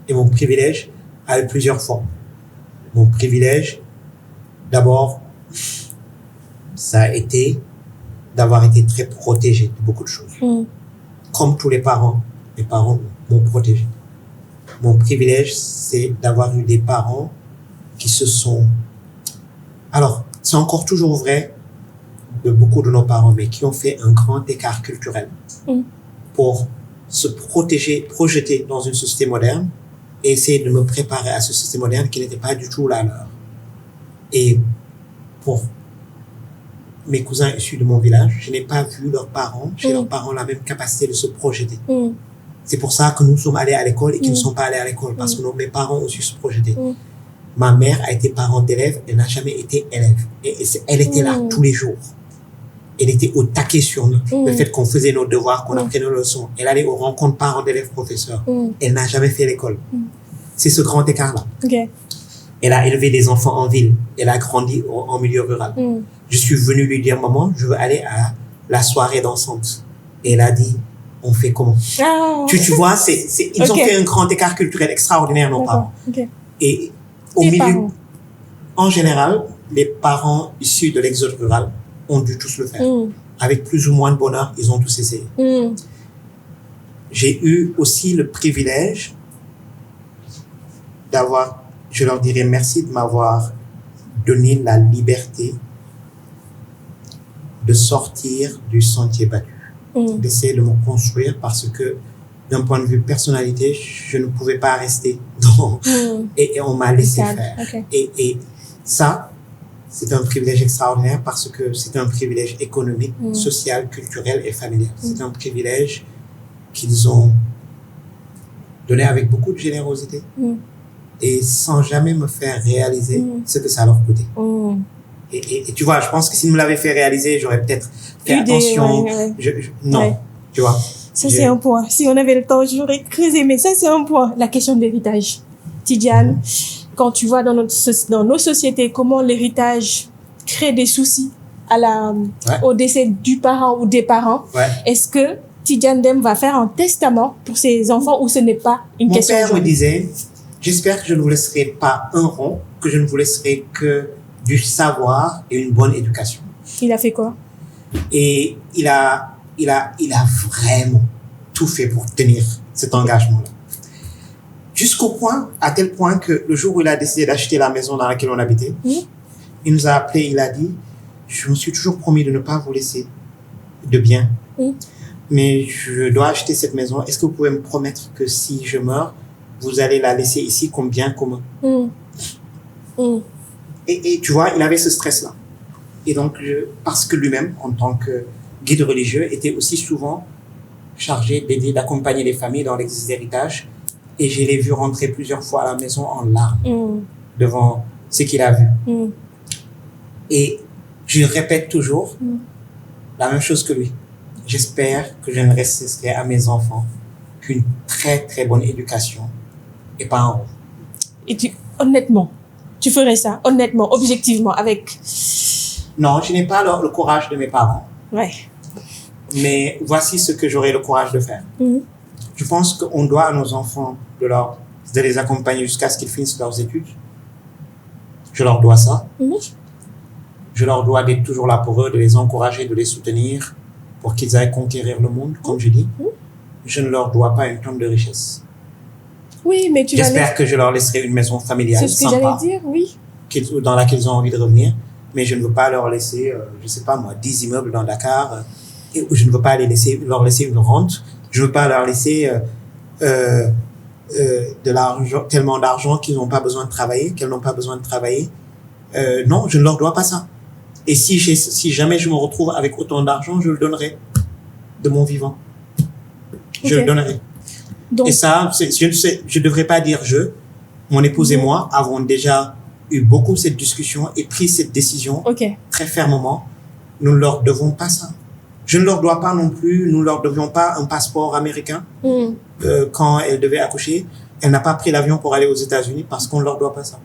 Et mon privilège a eu plusieurs formes. Mon privilège, d'abord, ça a été d'avoir été très protégé de beaucoup de choses. Comme tous les parents, mes parents m'ont protégé. Mon privilège, c'est d'avoir eu des parents qui se sont... Alors, c'est encore toujours vrai de beaucoup de nos parents, mais qui ont fait un grand écart culturel pour se projeter dans une société moderne et essayer de me préparer à ce système moderne qui n'était pas du tout la leur. Et pour mes cousins issus de mon village, je n'ai pas vu leurs parents, chez leurs parents, la même capacité de se projeter. C'est pour ça que nous sommes allés à l'école et qu'ils ne sont pas allés à l'école, parce que mes parents ont su se projeter. Ma mère a été parent d'élève, elle n'a jamais été élève. Et elle était là tous les jours. Elle était au taquet sur nous, le fait qu'on faisait nos devoirs, qu'on apprenait nos leçons. Elle allait aux rencontres parents d'élèves professeurs. Elle n'a jamais fait l'école. C'est ce grand écart-là. Elle a élevé des enfants en ville. Elle a grandi en milieu rural. Je suis venu lui dire, maman, je veux aller à la soirée dansante. Et elle a dit, on fait comment? Tu vois, ils ont fait un grand écart culturel extraordinaire, nos parents. Et au milieu, en général, les parents issus de l'exode rural ont dû tous le faire. Avec plus ou moins de bonheur, ils ont tous essayé. J'ai eu aussi le privilège d'avoir, je leur dirais merci de m'avoir donné la liberté de sortir du sentier battu, d'essayer de me construire, parce que d'un point de vue personnalité, je ne pouvais pas rester dans, et on m'a laissé faire. Et ça, c'est un privilège extraordinaire, parce que c'est un privilège économique, social, culturel et familial. C'est un privilège qu'ils ont donné avec beaucoup de générosité et sans jamais me faire réaliser ce que ça leur coûtait. Et tu vois, je pense que s'ils me l'avaient fait réaliser, j'aurais peut-être fait attention. Non, tu vois. Ça, c'est un point. Si on avait le temps, j'aurais creusé, mais ça, c'est un point. La question de l'héritage. Tidiane, quand tu vois dans nos sociétés comment l'héritage crée des soucis au décès du parent ou des parents, est-ce que Tidiane Dème va faire un testament pour ses enfants ou ce n'est pas une question? Mon père me disait, j'espère que je ne vous laisserai pas un rond, que je ne vous laisserai que du savoir et une bonne éducation. Il a fait quoi? Et il a vraiment tout fait pour tenir cet engagement-là. À tel point que le jour où il a décidé d'acheter la maison dans laquelle on habitait, il nous a appelé, il a dit, je me suis toujours promis de ne pas vous laisser de biens, mais je dois acheter cette maison. Est-ce que vous pouvez me promettre que si je meurs, vous allez la laisser ici comme bien commun? Et tu vois, il avait ce stress-là. Et donc, parce que lui-même, en tant que guide religieux, était aussi souvent chargé d'aider, d'accompagner les familles dans l'exercice d'héritage. Et je l'ai vu rentrer plusieurs fois à la maison en larmes devant ce qu'il a vu. Et je répète toujours la même chose que lui. J'espère que je ne laisserai à mes enfants qu'une très, très bonne éducation et pas un rond. Et honnêtement, tu ferais ça, honnêtement, objectivement, avec... Non, je n'ai pas le courage de mes parents. Mais voici ce que j'aurai le courage de faire. Je pense qu'on doit à nos enfants de les accompagner jusqu'à ce qu'ils finissent leurs études. Je leur dois ça. Je leur dois d'être toujours là pour eux, de les encourager, de les soutenir pour qu'ils aillent conquérir le monde, comme je dis. Je ne leur dois pas une tonne de richesse. Oui, mais j'espère que je leur laisserai une maison familiale sympa. C'est ce que j'allais dire, oui. Dans laquelle ils ont envie de revenir. Mais je ne veux pas leur laisser, je sais pas moi, 10 immeubles dans Dakar. Et je ne veux pas leur laisser une rente. Je ne veux pas leur laisser de l'argent, tellement d'argent qu'ils n'ont pas besoin de travailler, qu'elles n'ont pas besoin de travailler. Non, je ne leur dois pas ça. Et si jamais je me retrouve avec autant d'argent, je le donnerai de mon vivant. Je le donnerai. Donc, et ça, je ne devrais pas dire mon épouse et moi avons déjà eu beaucoup cette discussion et pris cette décision très fermement. Nous ne leur devons pas ça. Je ne leur dois pas non plus, nous ne leur devions pas un passeport américain. Quand elle devait accoucher, elle n'a pas pris l'avion pour aller aux États-Unis parce qu'on ne leur doit pas ça.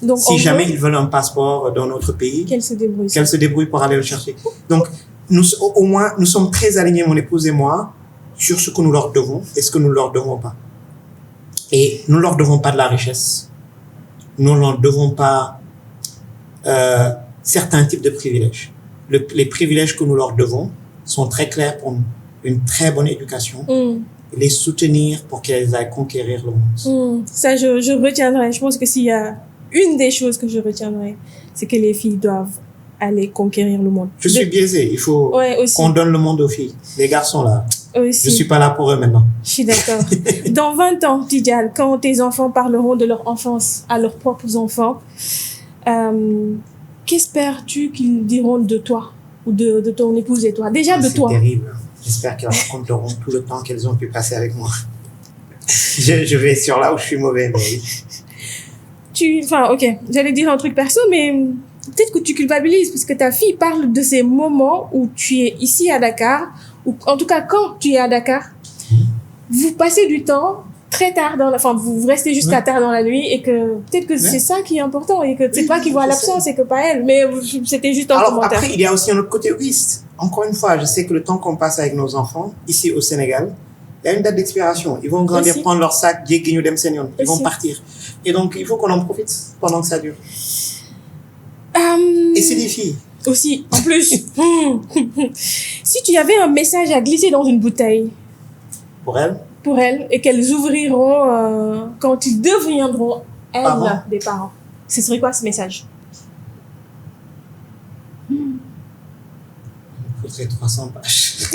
Donc, si jamais ils veulent un passeport dans notre pays, qu'elle se débrouille pour aller le chercher. Donc, nous sommes très alignés, mon épouse et moi, sur ce que nous leur devons et ce que nous ne leur devons pas. Et nous ne leur devons pas de la richesse. Nous ne leur devons pas certains types de privilèges. Les privilèges que nous leur devons sont très clairs pour nous. Une très bonne éducation, les soutenir pour qu'elles aillent conquérir le monde. Ça, je retiendrai. Je pense que s'il y a une des choses que je retiendrai, c'est que les filles doivent aller conquérir le monde. Je suis biaisé. Il faut qu'on donne le monde aux filles. Les garçons, là, je suis pas là pour eux maintenant. Je suis d'accord. Dans 20 ans, Tidiane, quand tes enfants parleront de leur enfance à leurs propres enfants, qu'espères-tu qu'ils diront de toi ou de ton épouse et toi? Déjà de toi. C'est terrible. J'espère qu'elles raconteront tout le temps qu'elles ont pu passer avec moi. Je vais sur là où je suis mauvais, mais... j'allais dire un truc perso, mais peut-être que tu culpabilises parce que ta fille parle de ces moments où tu es ici à Dakar, ou en tout cas quand tu es à Dakar, vous passez du temps très tard vous restez jusqu'à tard dans la nuit et que peut-être que c'est ça qui est important et que c'est toi qui vois l'absence et que pas elle, mais c'était juste un commentaire. Après, il y a aussi un autre côté égoïste. Encore une fois, je sais que le temps qu'on passe avec nos enfants, ici au Sénégal, il y a une date d'expiration. Ils vont grandir, prendre leur sac, ils vont partir. Et donc, il faut qu'on en profite pendant que ça dure. Et c'est des filles. Aussi, en plus. Si tu avais un message à glisser dans une bouteille. Pour elles, et qu'elles ouvriront quand ils deviendront, des parents. Ce serait quoi ce message? Il faudrait 300 pages.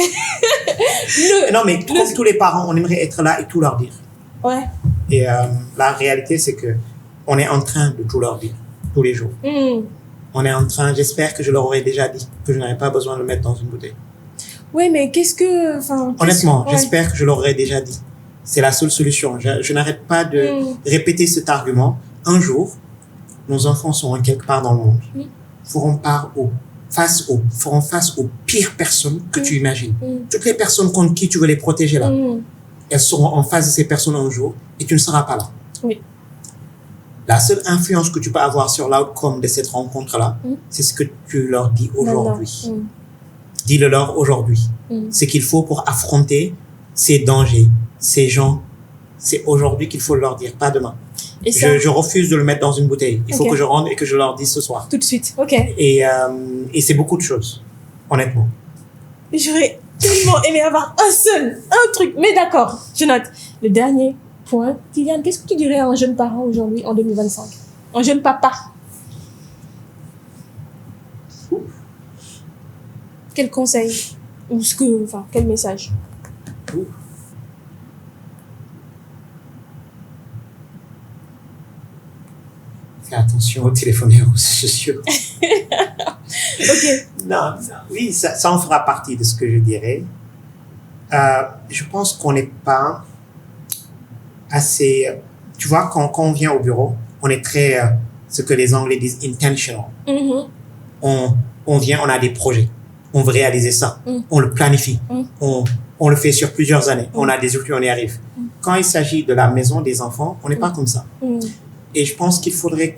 Non, mais comme tous les parents, on aimerait être là et tout leur dire. Ouais. Et la réalité, c'est que on est en train de tout leur dire, tous les jours. On est en train, j'espère que je leur aurais déjà dit, que je n'aurais pas besoin de le mettre dans une bouteille. Oui, mais honnêtement, j'espère que je leur aurais déjà dit. C'est la seule solution. Je n'arrête pas de répéter cet argument. Un jour, nos enfants seront quelque part dans le monde. Feront face aux pires personnes que tu imagines. Toutes les personnes contre qui tu veux les protéger là, elles seront en face de ces personnes un jour et tu ne seras pas là. Oui. La seule influence que tu peux avoir sur l'outcome de cette rencontre-là, c'est ce que tu leur dis aujourd'hui. Dis-le leur aujourd'hui. Ce qu'il faut pour affronter ces dangers, ces gens, c'est aujourd'hui qu'il faut leur dire, pas demain. Et je refuse de le mettre dans une bouteille. Il faut que je rentre et que je leur dise ce soir. Tout de suite, ok. Et c'est beaucoup de choses, honnêtement. J'aurais tellement aimé avoir un truc, mais d'accord, je note. Le dernier point. Tidiane, qu'est-ce que tu dirais à un jeune parent aujourd'hui, en 2025? Un jeune papa. Quel conseil? Quel message? Fais attention aux téléphones et aux réseaux sociaux. Ok. Non, oui, ça en fera partie de ce que je dirais. Je pense qu'on n'est pas assez... Tu vois, quand on vient au bureau, on est très... ce que les Anglais disent intentional. On vient, on a des projets. On veut réaliser ça. On le planifie. On le fait sur plusieurs années. On a des outils, on y arrive. Quand il s'agit de la maison des enfants, on n'est pas comme ça. Et je pense qu'il faudrait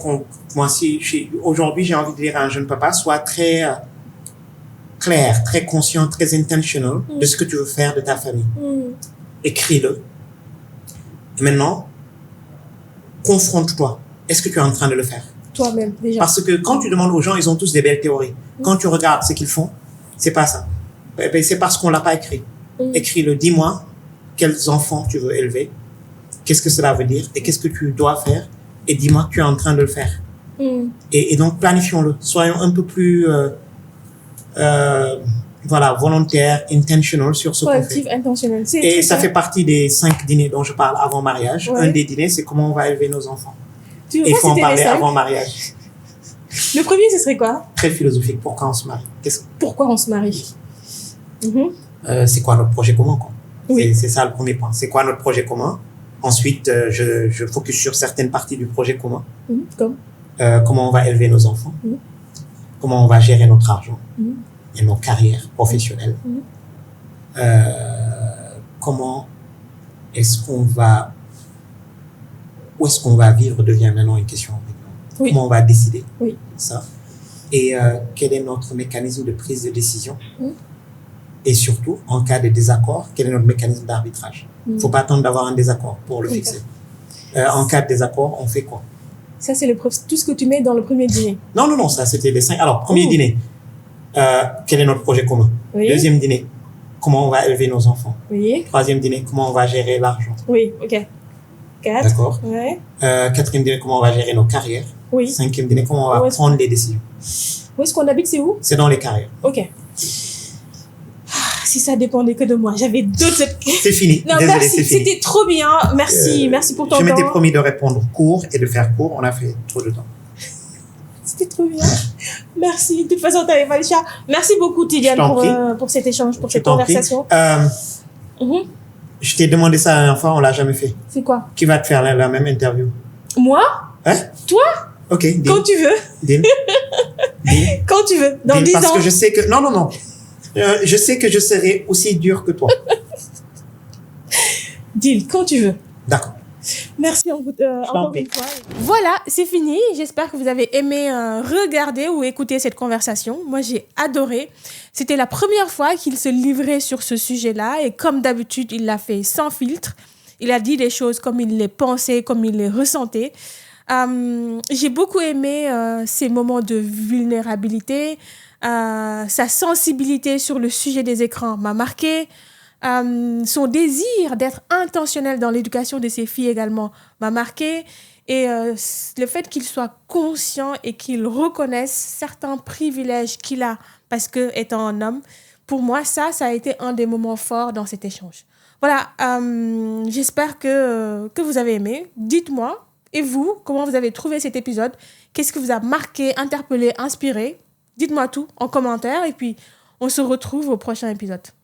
aujourd'hui, j'ai envie de dire à un jeune papa, sois très clair, très conscient, très intentional de ce que tu veux faire de ta famille. Écris-le. Et maintenant, confronte-toi. Est-ce que tu es en train de le faire? Toi-même, déjà. Parce que quand tu demandes aux gens, ils ont tous des belles théories. Quand tu regardes ce qu'ils font, c'est pas ça. C'est parce qu'on l'a pas écrit. Écris-le. Dis-moi quels enfants tu veux élever. Qu'est-ce que cela veut dire? Et qu'est-ce que tu dois faire? Et dis-moi que tu es en train de le faire. Et donc, planifions-le. Soyons un peu plus, volontaires, intentional sur ce qu'on fait. Intentionnel. Et ça fait partie des 5 dîners dont je parle avant mariage. Un des dîners, c'est comment on va élever nos enfants. Et il faut en parler avant mariage. Le premier, ce serait quoi? Très philosophique. Pourquoi on se marie? Pourquoi on se marie? C'est quoi notre projet commun, quoi? Oui. C'est ça le premier point. C'est quoi notre projet commun? Ensuite, je focus sur certaines parties du projet commun. Comme comment on va élever nos enfants, comment on va gérer notre argent et nos carrières professionnelles. Comment est-ce qu'on va... Où est-ce qu'on va vivre devient maintenant une question. Comment on va décider ça. Et quel est notre mécanisme de prise de décision. Et surtout, en cas de désaccord, quel est notre mécanisme d'arbitrage? Il ne faut pas attendre d'avoir un désaccord pour le fixer. En cas de désaccord, on fait quoi? Ça, c'est tout ce que tu mets dans le premier dîner. Non, ça, c'était les 5. Alors, premier dîner, quel est notre projet commun? Oui. Deuxième dîner, comment on va élever nos enfants? Oui. Troisième dîner, comment on va gérer l'argent? Oui, ok. 4. D'accord. Ouais. Quatrième dîner, comment on va gérer nos carrières? Oui. Cinquième dîner, comment on va prendre les décisions? Où est-ce qu'on habite, c'est où? C'est dans les carrières. Ok. Si ça dépendait que de moi, j'avais d'autres... C'est fini. Non, désolé, merci, c'est fini. c'était trop bien. Merci pour ton temps. Je m'étais promis de répondre court et de faire court. On a fait trop de temps. C'était trop bien. Merci. De toute façon, t'avais pas le chat. Merci beaucoup, Tidiane, pour cet échange, pour cette conversation. Je t'ai demandé ça la dernière fois, on l'a jamais fait. C'est quoi? Qui va te faire la même interview? Moi? Hein? Toi? Ok, deal. Quand tu veux. Deal. Deal. Quand tu veux. Dans 10 ans. Parce que je sais que... Non. Je sais que je serai aussi dur que toi. Deal, quand tu veux. D'accord. Merci encore une fois. Voilà, c'est fini. J'espère que vous avez aimé regarder ou écouter cette conversation. Moi, j'ai adoré. C'était la première fois qu'il se livrait sur ce sujet-là. Et comme d'habitude, il l'a fait sans filtre. Il a dit des choses comme il les pensait, comme il les ressentait. J'ai beaucoup aimé ces moments de vulnérabilité. Sa sensibilité sur le sujet des écrans m'a marqué. Son désir d'être intentionnel dans l'éducation de ses filles également m'a marqué. Et le fait qu'il soit conscient et qu'il reconnaisse certains privilèges qu'il a parce qu'étant un homme, pour moi, ça a été un des moments forts dans cet échange. Voilà, j'espère que vous avez aimé. Dites-moi, et vous, comment vous avez trouvé cet épisode? Qu'est-ce que vous a marqué, interpellé, inspiré? Dites-moi tout en commentaire et puis on se retrouve au prochain épisode.